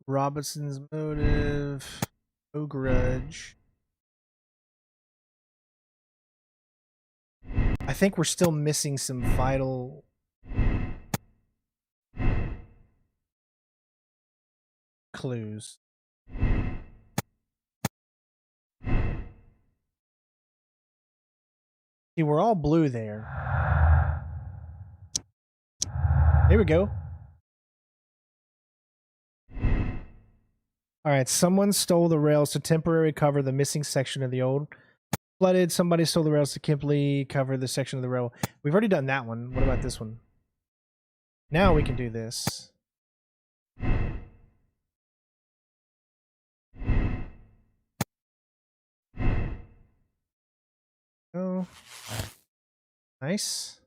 Robinson's motive. No grudge. I think we're still missing some vital clues. See, we're all blue there. There we go. All right, someone stole the rails to temporarily cover the missing section of the old flooded. Somebody stole the rails to simply cover the section of the rail. We've already done that one. What about this one? Now we can do this. Oh, nice.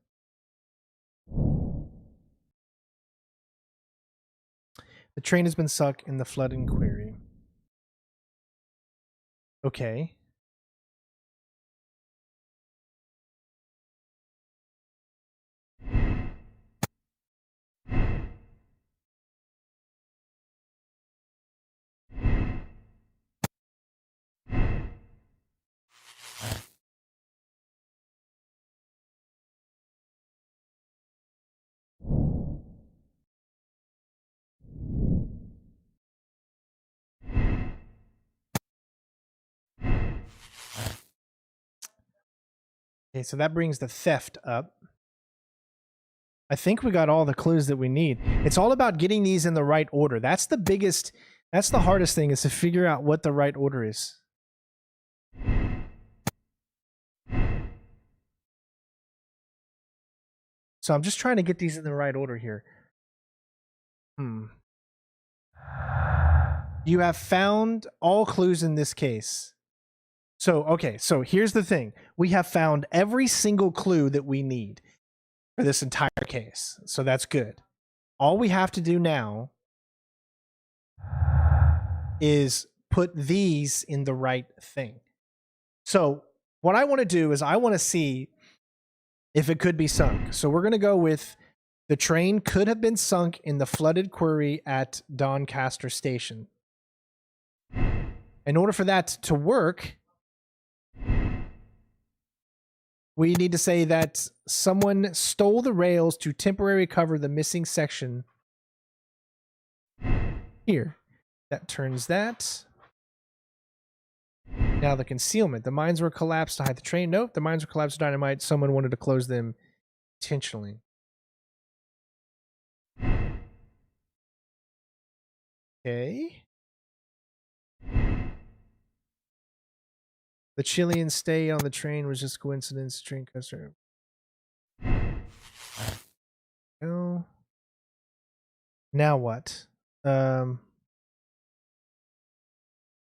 The train has been sunk in the flooding quarry. Okay. Okay, so that brings the theft up. I think we got all the clues that we need. It's all about getting these in the right order. That's the biggest, that's the hardest thing, is to figure out what the right order is. So I'm just trying to get these in the right order here. You have found all clues in this case. So, okay, so here's the thing. We have found every single clue that we need for this entire case. So that's good. All we have to do now is put these in the right thing. So what I want to do is I want to see if it could be sunk. So we're going to go with the train could have been sunk in the flooded quarry at Doncaster station. In order for that to work, we need to say that someone stole the rails to temporarily cover the missing section here. That turns that. Now the concealment. The mines were collapsed to hide the train. Nope, the mines were collapsed with dynamite. Someone wanted to close them intentionally. Okay. The Chilean stay on the train was just coincidence. Train customer. No. Now what? I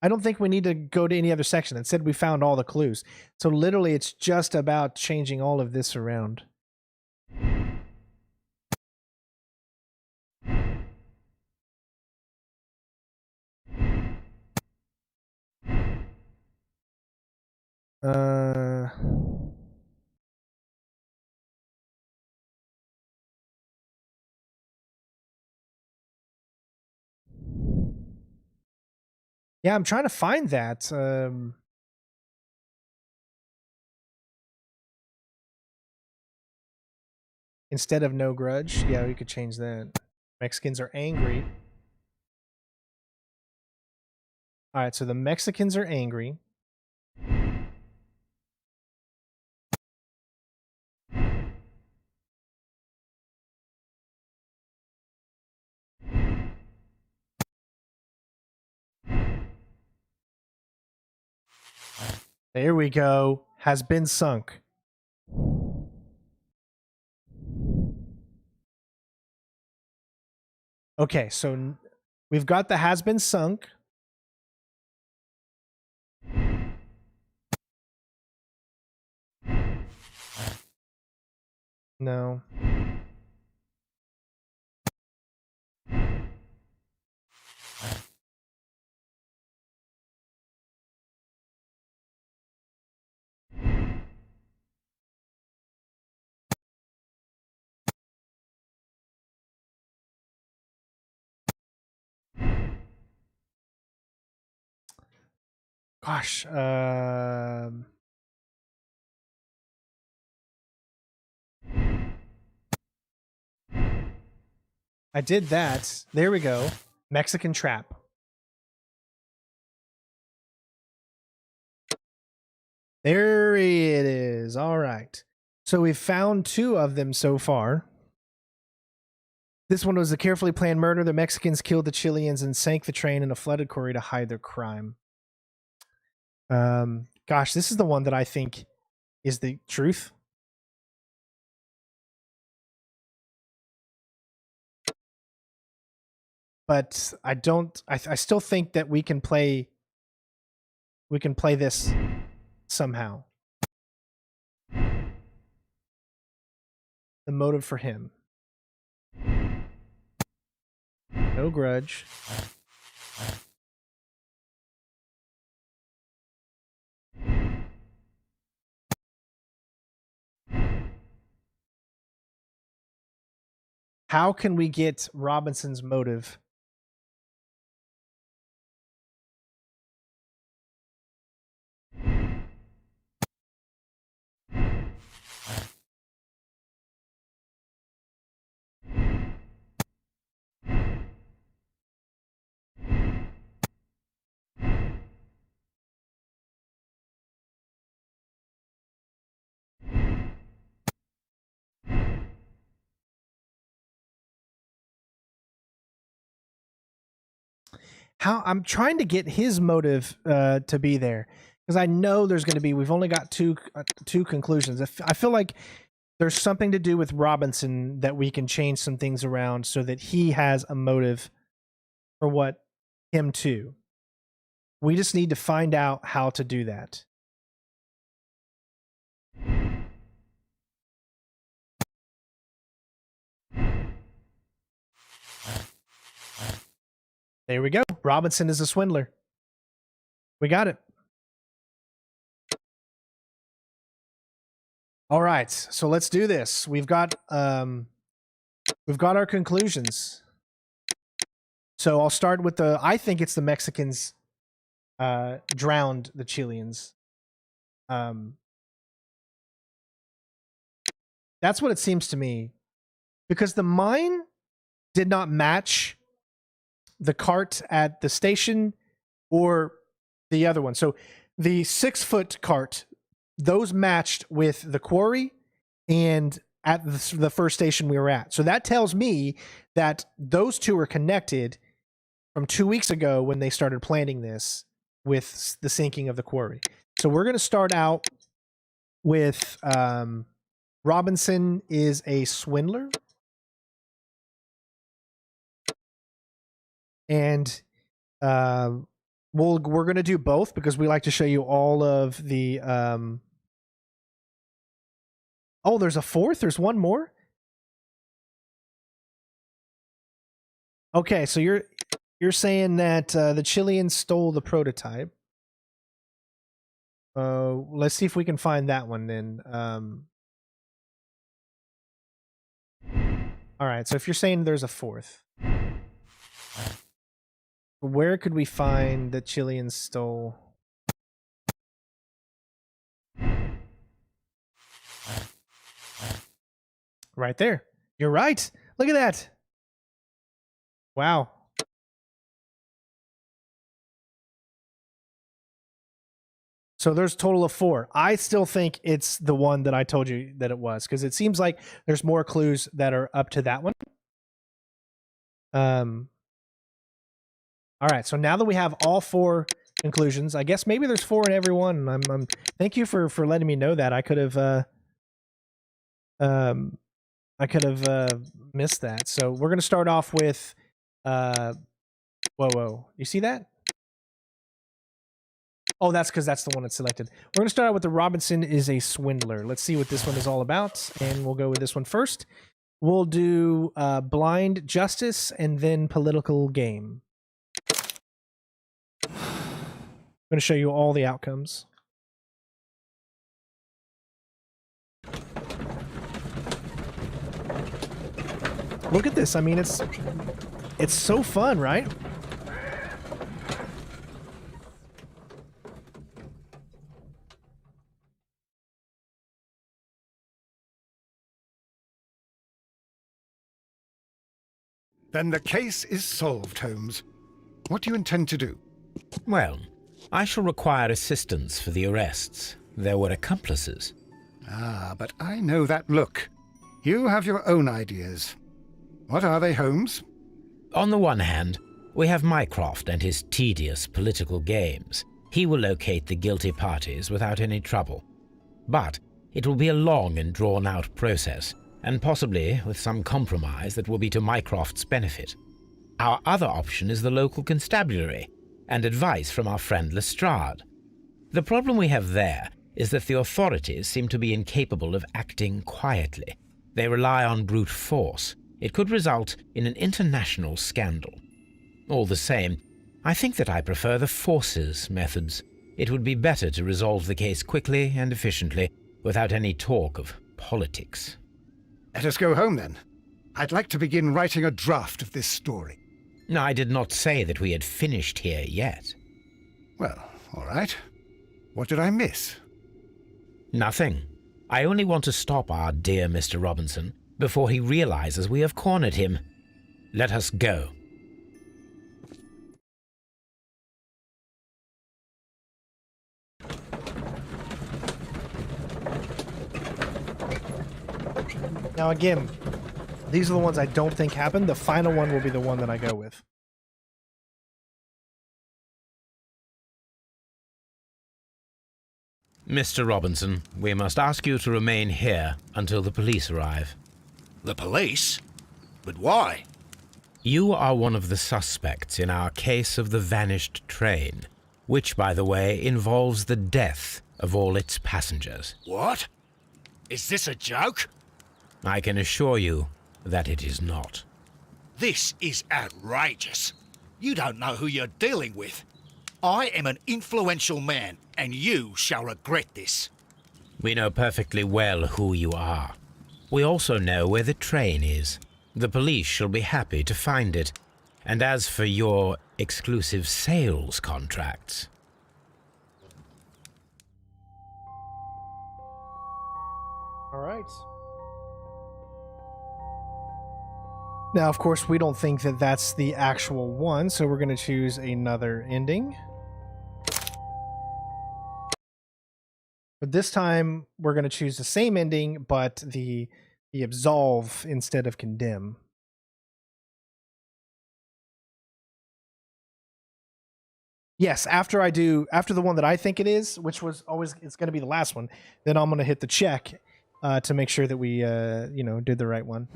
don't think we need to go to any other section. It said we found all the clues. So literally it's just about changing all of this around. Yeah, I'm trying to find that. Instead of no grudge. Yeah, we could change that. Mexicans are angry. All right, so the Mexicans are angry. There we go. Has been sunk. Okay, so we've got the has been sunk. No. Gosh, I did that. There we go. Mexican trap. There it is. All right. So we've found 2 of them so far. This one was a carefully planned murder. The Mexicans killed the Chileans and sank the train in a flooded quarry to hide their crime. Gosh, this is the one that I think is the truth. But I still think that we can play this somehow. The motive for him. No grudge. How can we get Robinson's motive? How I'm trying to get his motive to be there, because I know there's going to be. We've only got two conclusions. I feel like there's something to do with Robinson that we can change some things around so that he has a motive for what him too. We just need to find out how to do that. There we go. Robinson is a swindler. We got it. All right, so let's do this. We've got our conclusions. So I'll start with I think it's the Mexicans drowned the Chileans. That's what it seems to me, because the mine did not match the cart at the station or the other one. So the 6-foot cart, those matched with the quarry and at the first station we were at. So that tells me that those two are connected from 2 weeks ago when they started planning this with the sinking of the quarry. So we're going to start out with Robinson is a swindler. And we're going to do both because we like to show you all of the oh, there's a 4th? There's one more? Okay, so you're saying that the Chileans stole the prototype. Let's see if we can find that one then. All right, so if you're saying there's a 4th. Where could we find the Chileans stole? Right there. You're right. Look at that. Wow. So there's a total of 4. I still think it's the one that I told you that it was, because it seems like there's more clues that are up to that one. All right, so now that we have all 4 conclusions, I guess maybe there's 4 in every one. I'm thank you for letting me know that. I could have missed that. So we're gonna start off with whoa. You see that? Oh, that's because that's the one that's selected. We're gonna start out with the Robinson is a swindler. Let's see what this one is all about, and we'll go with this one first. We'll do blind justice and then political game. I'm going to show you all the outcomes. Look at this. I mean, it's so fun, right? Then the case is solved, Holmes. What do you intend to do? Well, I shall require assistance for the arrests. there were accomplices. Ah, but I know that look. You have your own ideas. What are they, Holmes? On the one hand, we have Mycroft and his tedious political games. He will locate the guilty parties without any trouble. But it will be a long and drawn-out process, and possibly with some compromise that will be to Mycroft's benefit. Our other option is the local constabulary, and advice from our friend Lestrade. The problem we have there is that the authorities seem to be incapable of acting quietly. They rely on brute force. It could result in an international scandal. All the same, I think that I prefer the forces methods. It would be better to resolve the case quickly and efficiently without any talk of politics. Let us go home, then. I'd like to begin writing a draft of this story. I did not say that we had finished here yet. Well, all right. What did I miss? Nothing. I only want to stop our dear Mr. Robinson before he realizes we have cornered him. Let us go. Now again, these are the ones I don't think happened. The final one will be the one that I go with. Mr. Robinson, we must ask you to remain here until the police arrive. The police? But why? You are one of the suspects in our case of the vanished train, which, by the way, involves the death of all its passengers. What? Is this a joke? I can assure you that it is not. This is outrageous. You don't know who you're dealing with. I am an influential man, and you shall regret this. We know perfectly well who you are. We also know where the train is. The police shall be happy to find it. And as for your exclusive sales contracts... All right. Now, of course, we don't think that that's the actual one, so we're going to choose another ending. But this time, we're going to choose the same ending, but the absolve instead of condemn. Yes, after the one that I think it is, which was always, it's going to be the last one, then I'm going to hit the check to make sure that we, did the right one.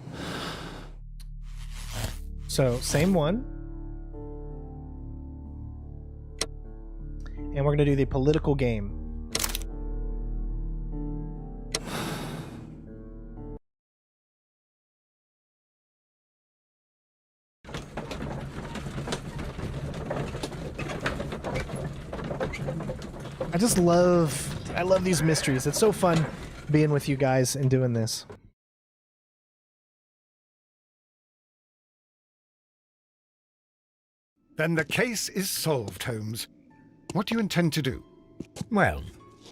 So, same one. And we're going to do the political game. I love these mysteries. It's so fun being with you guys and doing this. Then the case is solved, Holmes. What do you intend to do? Well,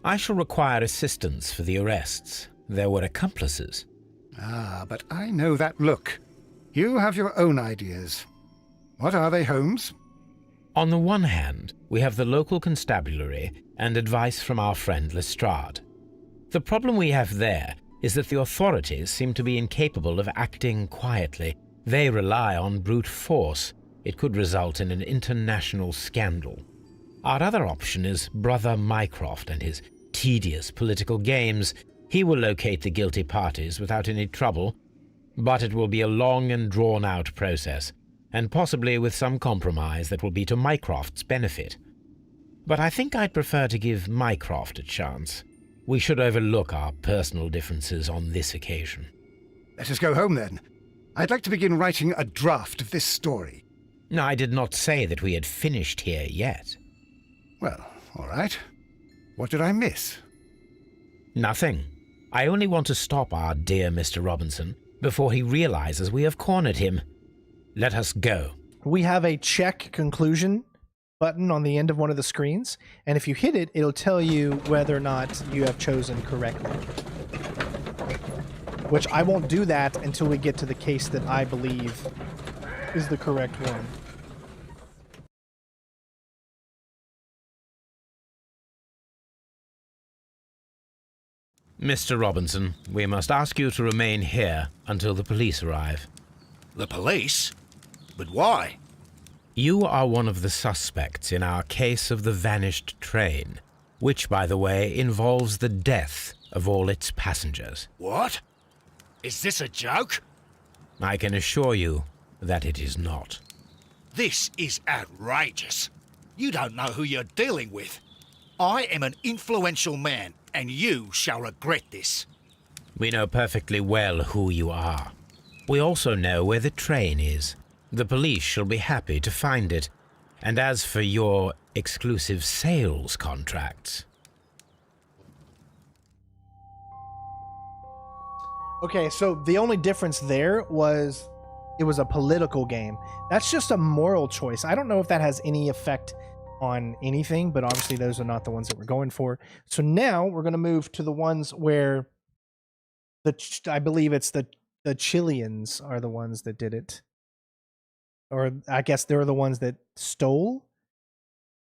I shall require assistance for the arrests. There were accomplices. Ah, but I know that look. You have your own ideas. What are they, Holmes? On the one hand, we have the local constabulary and advice from our friend Lestrade. The problem we have there is that the authorities seem to be incapable of acting quietly. They rely on brute force. It could result in an international scandal. Our other option is Brother Mycroft and his tedious political games. He will locate the guilty parties without any trouble, but it will be a long and drawn-out process, and possibly with some compromise that will be to Mycroft's benefit. But I think I'd prefer to give Mycroft a chance. We should overlook our personal differences on this occasion. Let us go home, then. I'd like to begin writing a draft of this story. I did not say that we had finished here yet. Well, all right. What did I miss? Nothing. I only want to stop our dear Mr. Robinson before he realizes we have cornered him. Let us go. We have a check conclusion button on the end of one of the screens, and if you hit it, it'll tell you whether or not you have chosen correctly. Which I won't do that until we get to the case that I believe is the correct one. Mr. Robinson, we must ask you to remain here until the police arrive. The police? But why? You are one of the suspects in our case of the vanished train, which, by the way, involves the death of all its passengers. What? Is this a joke? I can assure you that it is not. This is outrageous. You don't know who you're dealing with. I am an influential man, and you shall regret this. We know perfectly well who you are. We also know where the train is. The police shall be happy to find it. And as for your exclusive sales contracts... Okay, so the only difference there was it was a political game. That's just a moral choice. I don't know if that has any effect on anything, but obviously those are not the ones that we're going for. So now we're going to move to the ones where I believe it's the Chileans are the ones that did it. Or I guess they're the ones that stole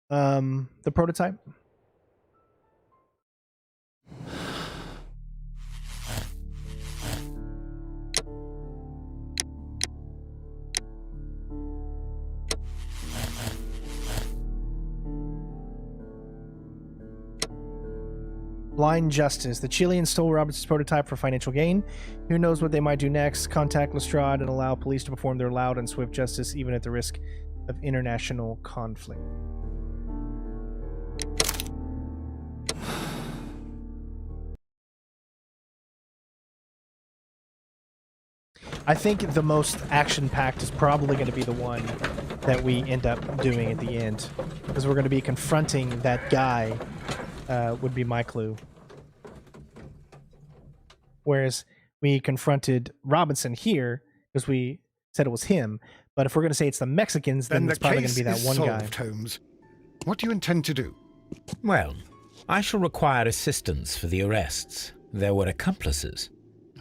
the prototype. Blind Justice. The Chileans stole Robertson's prototype for financial gain. Who knows what they might do next? Contact Lestrade and allow police to perform their loud and swift justice, even at the risk of international conflict. I think the most action-packed is probably going to be the one that we end up doing at the end, because we're going to be confronting that guy. Would be my clue. Whereas we confronted Robinson here because we said it was him. But if we're going to say it's the Mexicans, then it's probably going to be that one guy. Holmes. What do you intend to do? Well, I shall require assistance for the arrests. There were accomplices.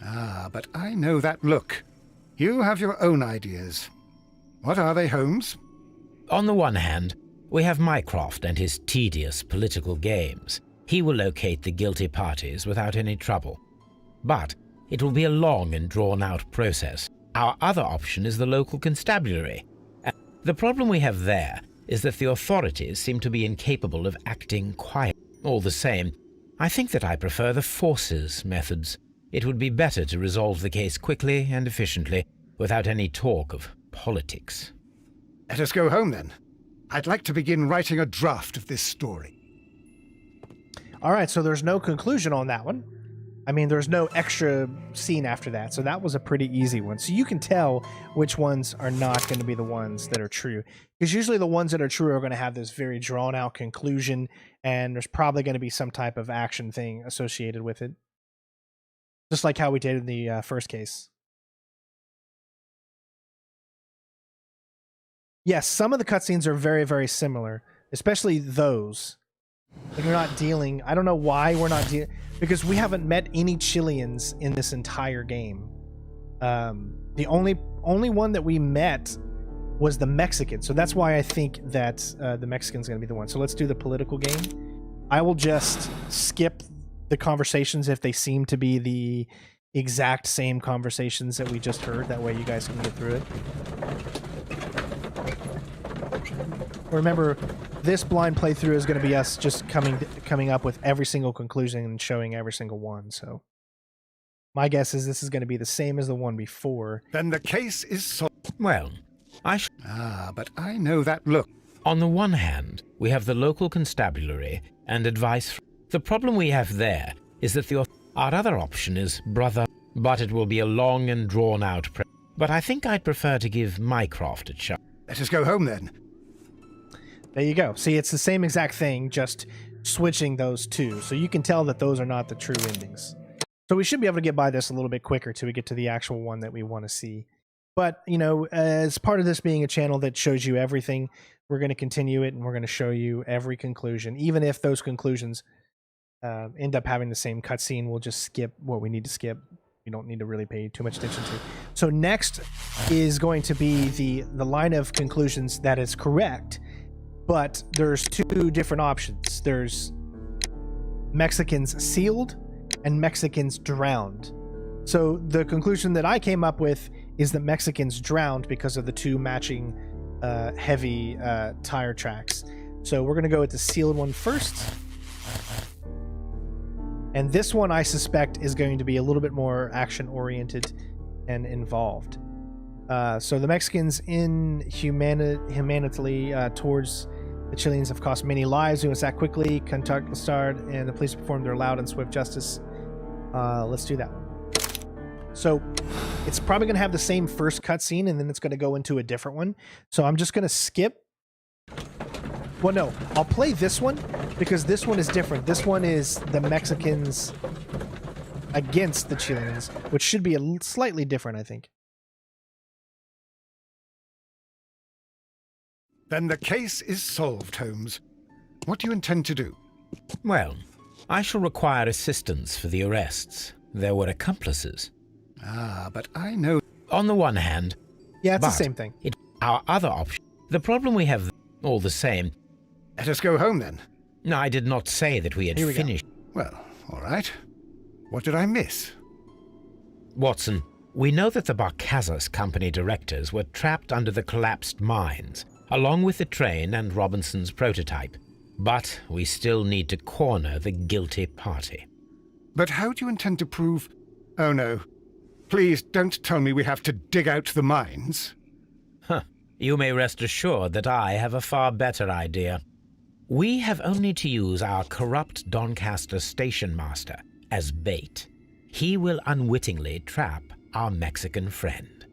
Ah, but I know that look. You have your own ideas. What are they, Holmes? On the one hand, we have Mycroft and his tedious political games. He will locate the guilty parties without any trouble. But it will be a long and drawn-out process. Our other option is the local constabulary. The problem we have there is that the authorities seem to be incapable of acting quiet. All the same, I think that I prefer the forces methods. It would be better to resolve the case quickly and efficiently without any talk of politics. Let us go home, then. I'd like to begin writing a draft of this story. All right, so there's no conclusion on that one. I mean, there's no extra scene after that, so that was a pretty easy one. So you can tell which ones are not going to be the ones that are true. Because usually the ones that are true are going to have this very drawn-out conclusion, and there's probably going to be some type of action thing associated with it. Just like how we did in the first case. Yes, some of the cutscenes are very, very similar, especially those. Like you're not dealing... I don't know why we're not dealing... Because we haven't met any Chileans in this entire game. The only one that we met was the Mexican. So that's why I think that the Mexican's going to be the one. So let's do the political game. I will just skip the conversations if they seem to be the exact same conversations that we just heard. That way you guys can get through it. Remember, this blind playthrough is going to be us just coming up with every single conclusion and showing every single one. So my guess is this is going to be the same as the one before. Then the case is solved. Well, but I know that look. On the one hand, we have the local constabulary and advice. The problem we have there is that our other option is brother, but it will be a long and drawn-out but I think I'd prefer to give Mycroft a shot. Let us go home, then. There you go. See, it's the same exact thing, just switching those two. So you can tell that those are not the true endings. So we should be able to get by this a little bit quicker till we get to the actual one that we want to see. But, you know, as part of this being a channel that shows you everything, we're going to continue it and we're going to show you every conclusion. Even if those conclusions end up having the same cutscene, we'll just skip what we need to skip. We don't need to really pay too much attention to. So next is going to be the line of conclusions that is correct. But there's two different options. There's Mexicans sealed and Mexicans drowned. So the conclusion that I came up with is that Mexicans drowned because of the two matching heavy tire tracks. So we're going to go with the sealed one first. And this one, I suspect, is going to be a little bit more action-oriented and involved. So the Mexicans inhumanity towards the Chileans have cost many lives. We must act quickly. Doncaster and the police perform their loud and swift justice. Let's do that one. So it's probably going to have the same first cutscene, and then it's going to go into a different one. So I'm just going to skip. Well, no, I'll play this one because this one is different. This one is the Mexicans against the Chileans, which should be slightly different, I think. Then the case is solved, Holmes. What do you intend to do? Well, I shall require assistance for the arrests. There were accomplices. Ah, but I know... On the one hand... Yeah, it's the same thing. It's our other option. The problem we have, all the same... Let us go home, then. No, I did not say that we had finished. Well, all right. What did I miss? Watson, we know that the Barcazas Company directors were trapped under the collapsed mines, along with the train and Robinson's prototype. But we still need to corner the guilty party. But how do you intend to prove... Oh, no. Please don't tell me we have to dig out the mines. Huh. You may rest assured that I have a far better idea. We have only to use our corrupt Doncaster station master as bait. He will unwittingly trap our Mexican friend.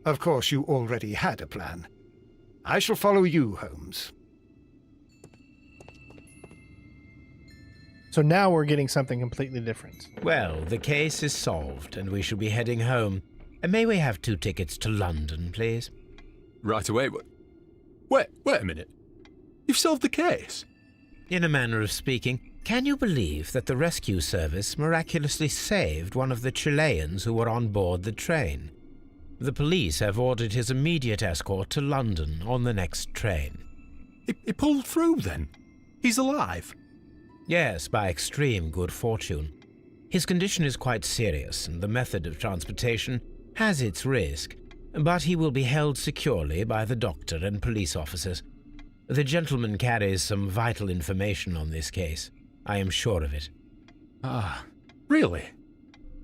Of course, you already had a plan. I shall follow you, Holmes. So now we're getting something completely different. Well, the case is solved, and we shall be heading home. May we have 2 tickets to London, please? Right away. Wait a minute. You've solved the case? In a manner of speaking, can you believe that the rescue service miraculously saved one of the Chileans who were on board the train? The police have ordered his immediate escort to London on the next train. He pulled through, then? He's alive? Yes, by extreme good fortune. His condition is quite serious, and the method of transportation has its risk, but he will be held securely by the doctor and police officers. The gentleman carries some vital information on this case. I am sure of it. Ah, really?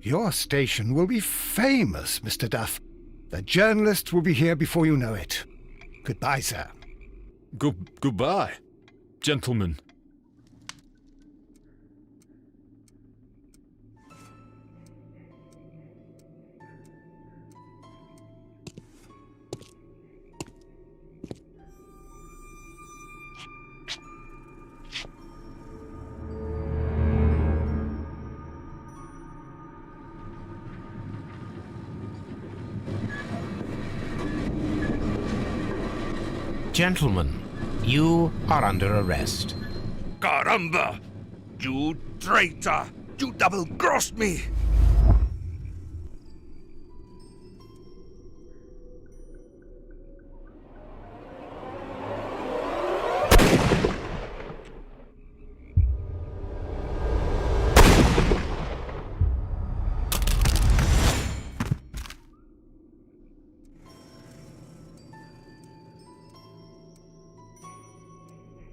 Your station will be famous, Mr. Duff. The journalists will be here before you know it. Goodbye, sir. Goodbye, gentlemen. Gentlemen, you are under arrest. Caramba! You traitor! You double-crossed me!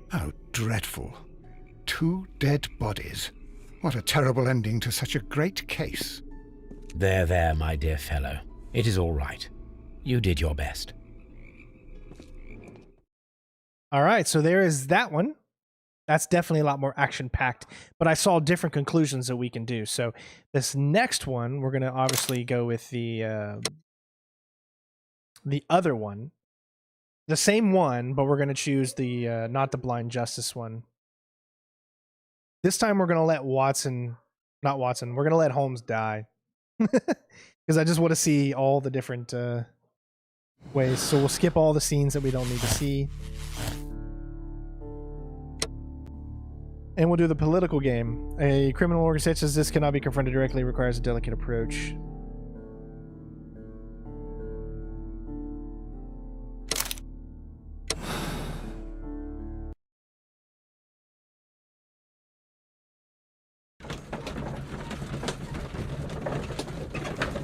How dreadful. 2 dead bodies. What a terrible ending to such a great case. There, my dear fellow. It is all right. You did your best. All right, so there is that one. That's definitely a lot more action-packed, but I saw different conclusions that we can do. So this next one, we're going to obviously go with the other one. The same one, but we're going to choose the not the blind justice one. This time we're going to let we're going to let Holmes die. Because I just want to see all the different ways. So we'll skip all the scenes that we don't need to see. And we'll do the political game. A criminal organization such as this cannot be confronted directly. It requires a delicate approach.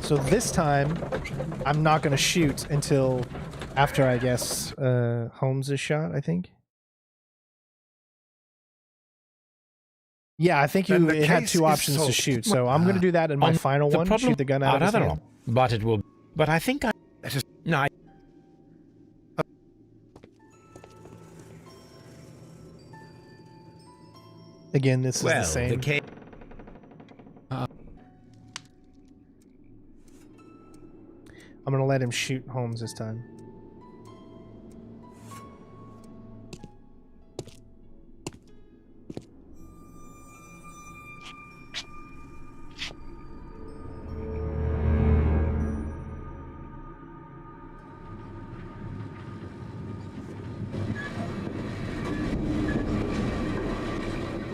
So this time, I'm not going to shoot until after, I guess, Holmes is shot, I think. Yeah, I think it had two options to shoot, so I'm going to do that in my final one, shoot the gun out of his hand. But it will... But I think I... No, Again, this is the same. I'm going to let him shoot Holmes this time.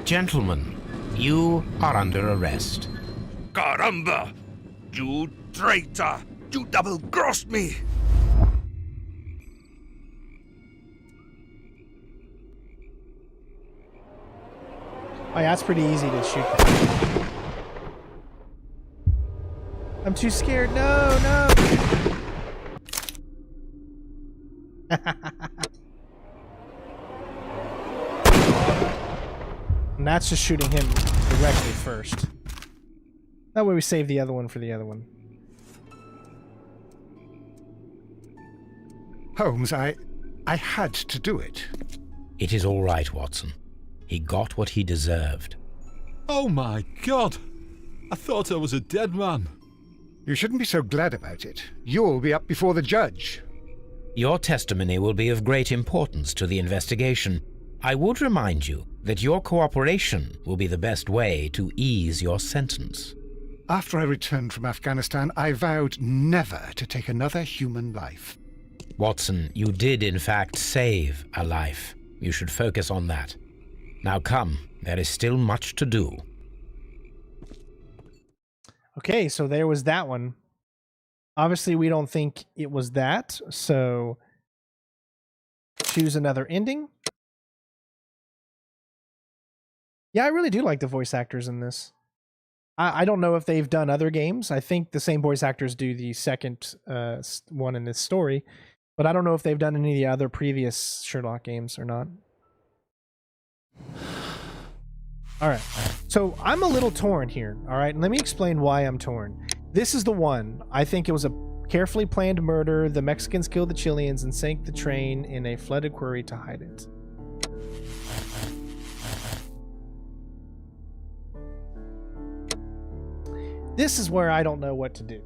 Gentlemen, you are under arrest. Caramba! You traitor! You double-crossed me! Oh yeah, it's pretty easy to shoot. I'm too scared. No, no! And that's just shooting him directly first. That way we save the other one for the other one. Holmes, I had to do it. It is all right, Watson. He got what he deserved. Oh my God! I thought I was a dead man. You shouldn't be so glad about it. You'll be up before the judge. Your testimony will be of great importance to the investigation. I would remind you that your cooperation will be the best way to ease your sentence. After I returned from Afghanistan, I vowed never to take another human life. Watson, you did in fact save a life. You should focus on that. Now come, there is still much to do. Okay, so there was that one. Obviously, we don't think it was that, so choose another ending. Yeah, I really do like the voice actors in this. I don't know if they've done other games. I think the same voice actors do the second one in this story, but I don't know if they've done any of the other previous Sherlock games or not. All right, so I'm a little torn here, all right? And let me explain why I'm torn. This is the one. I think it was a carefully planned murder. The Mexicans killed the Chileans and sank the train in a flooded quarry to hide it. This is where I don't know what to do.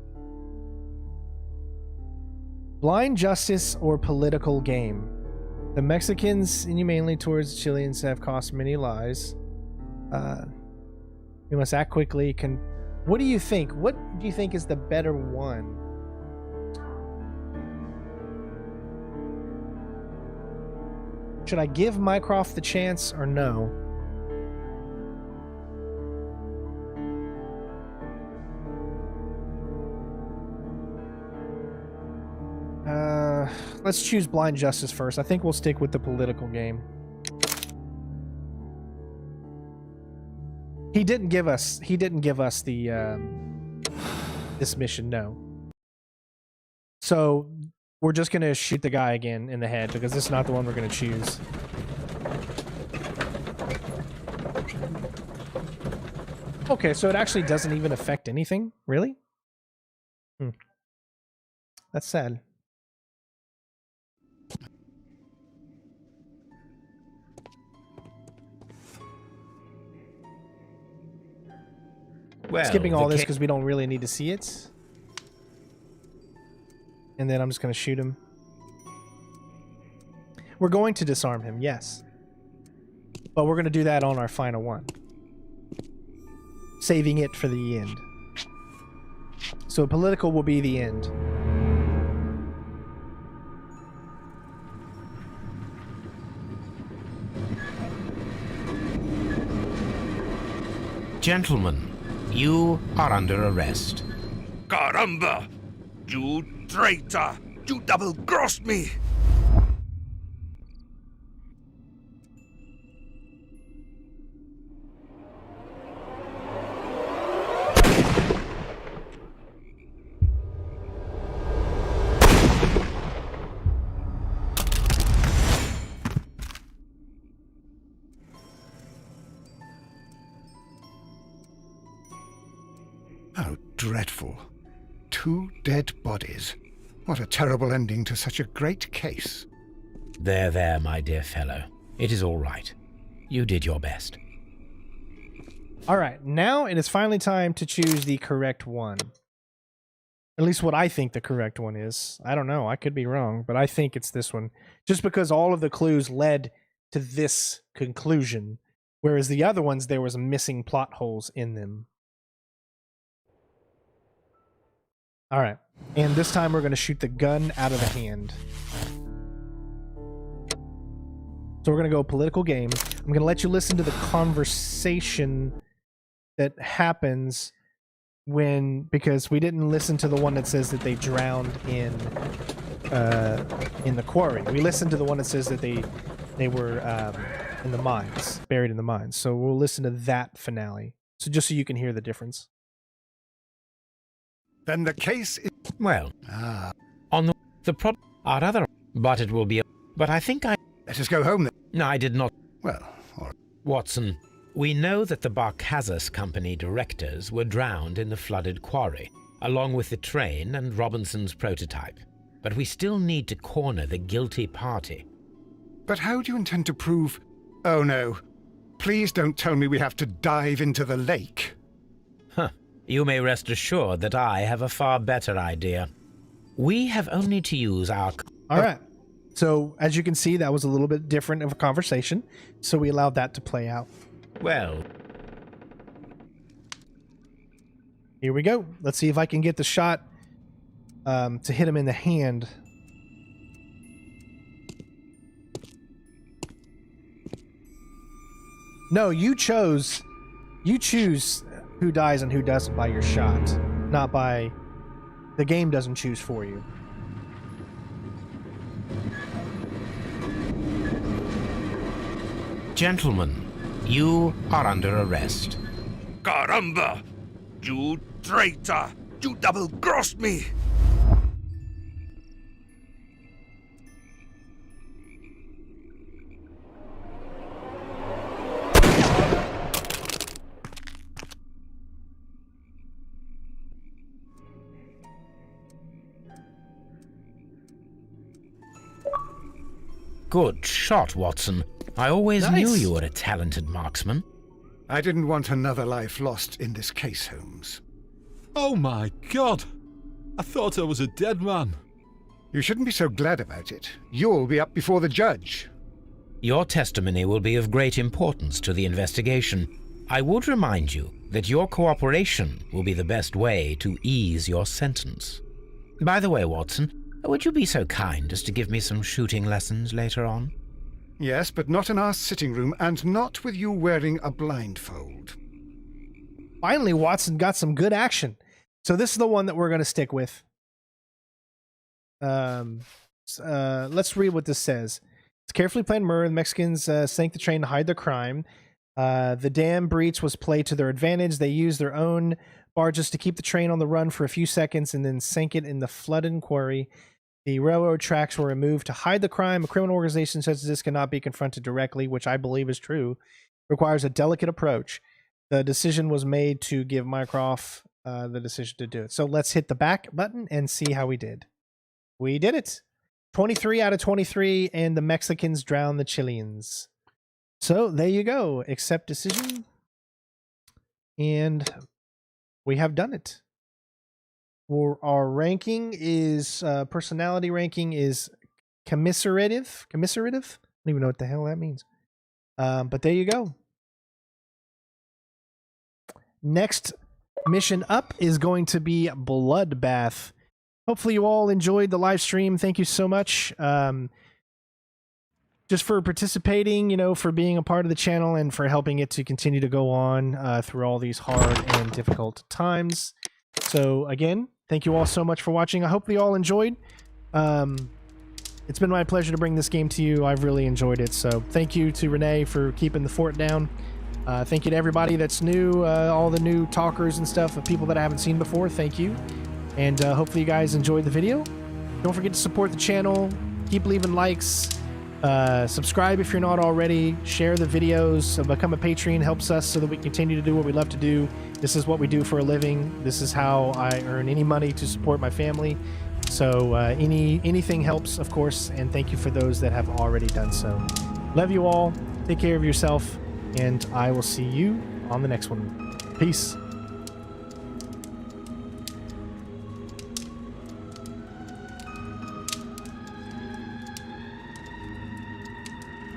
Blind justice or political game? The Mexicans, inhumanely towards the Chileans, have cost many lives. We must act quickly. What do you think? What do you think is the better one? Should I give Mycroft the chance or no? Let's choose blind justice first. I think we'll stick with the political game. He didn't give us the this mission, no. So we're just gonna shoot the guy again in the head because this is not the one we're gonna choose. Okay, so it actually doesn't even affect anything? Really? That's sad. Well, skipping all this because we don't really need to see it. And then I'm just going to shoot him. We're going to disarm him, yes. But we're going to do that on our final one. Saving it for the end. So political will be the end. Gentlemen, you are under arrest. Caramba! You traitor! You double-crossed me! dreadful. 2 dead bodies. What a terrible ending to such a great case. There, there, my dear fellow. It is all right. You did your best. All right, now it is finally time to choose the correct one. At least what I think the correct one is. I don't know, I could be wrong, but I think it's this one. Just because all of the clues led to this conclusion, whereas the other ones, there was missing plot holes in them. All right, and this time we're going to shoot the gun out of the hand. So we're going to go political game. I'm going to let you listen to the conversation that happens when, because we didn't listen to the one that says that they drowned in the quarry. We listened to the one that says that they were in the mines, buried in the mines. So we'll listen to that finale. So just so you can hear the difference. Then the case is... Well, on the problem are other, but it will be. But I think I. Let us go home then. No, I did not. Well, all right. Watson, we know that the Barkazas Company directors were drowned in the flooded quarry, along with the train and Robinson's prototype. But we still need to corner the guilty party. But how do you intend to prove... Oh no. Please don't tell me we have to dive into the lake. Huh. You may rest assured that I have a far better idea. We have only to use our... All right. So, as you can see, that was a little bit different of a conversation, so we allowed that to play out. Well... Here we go. Let's see if I can get the shot to hit him in the hand. No, you choose who dies and who doesn't by your shot, not by... The game doesn't choose for you. Gentlemen, you are under arrest. Caramba! You traitor! You double-crossed me! Good shot, Watson. I always Nice. knew you were a talented marksman. I didn't want another life lost in this case, Holmes. Oh my God! I thought I was a dead man. You shouldn't be so glad about it. You'll be up before the judge. Your testimony will be of great importance to the investigation. I would remind you that your cooperation will be the best way to ease your sentence. By the way, Watson, would you be so kind as to give me some shooting lessons later on? Yes, but not in our sitting room, and not with you wearing a blindfold. Finally, Watson got some good action. So this is the one that we're going to stick with. Let's read what this says. It's carefully planned murder. The Mexicans sank the train to hide their crime. The dam breach was played to their advantage. They used their own barges to keep the train on the run for a few seconds and then sank it in the flooded quarry. The railroad tracks were removed to hide the crime. A criminal organization such as this cannot be confronted directly, which I believe is true. Requires a delicate approach. The decision was made to give Mycroft the decision to do it. So let's hit the back button and see how we did. We did it. 23 out of 23, and the Mexicans drowned the Chileans. So there you go. Accept decision. And we have done it. Our ranking is, personality ranking is commiserative. I don't even know what the hell that means. But there you go. Next mission up is going to be Bloodbath. Hopefully you all enjoyed the live stream. Thank you so much. Just for participating, for being a part of the channel and for helping it to continue to go on through all these hard and difficult times. So again, thank you all so much for watching. I hope you all enjoyed. It's been my pleasure to bring this game to you. I've really enjoyed it. So thank you to Renee for keeping the fort down. Thank you to everybody that's new, all the new talkers and stuff, of people that I haven't seen before. Thank you. And hopefully you guys enjoyed the video. Don't forget to support the channel. Keep leaving likes. Subscribe if you're not already. Share the videos. Become a Patreon. Helps us so that we continue to do what we love to do. This is what we do for a living. This is how I earn any money to support my family. So anything helps, of course. And thank you for those that have already done so. Love you all. Take care of yourself. And I will see you on the next one. Peace.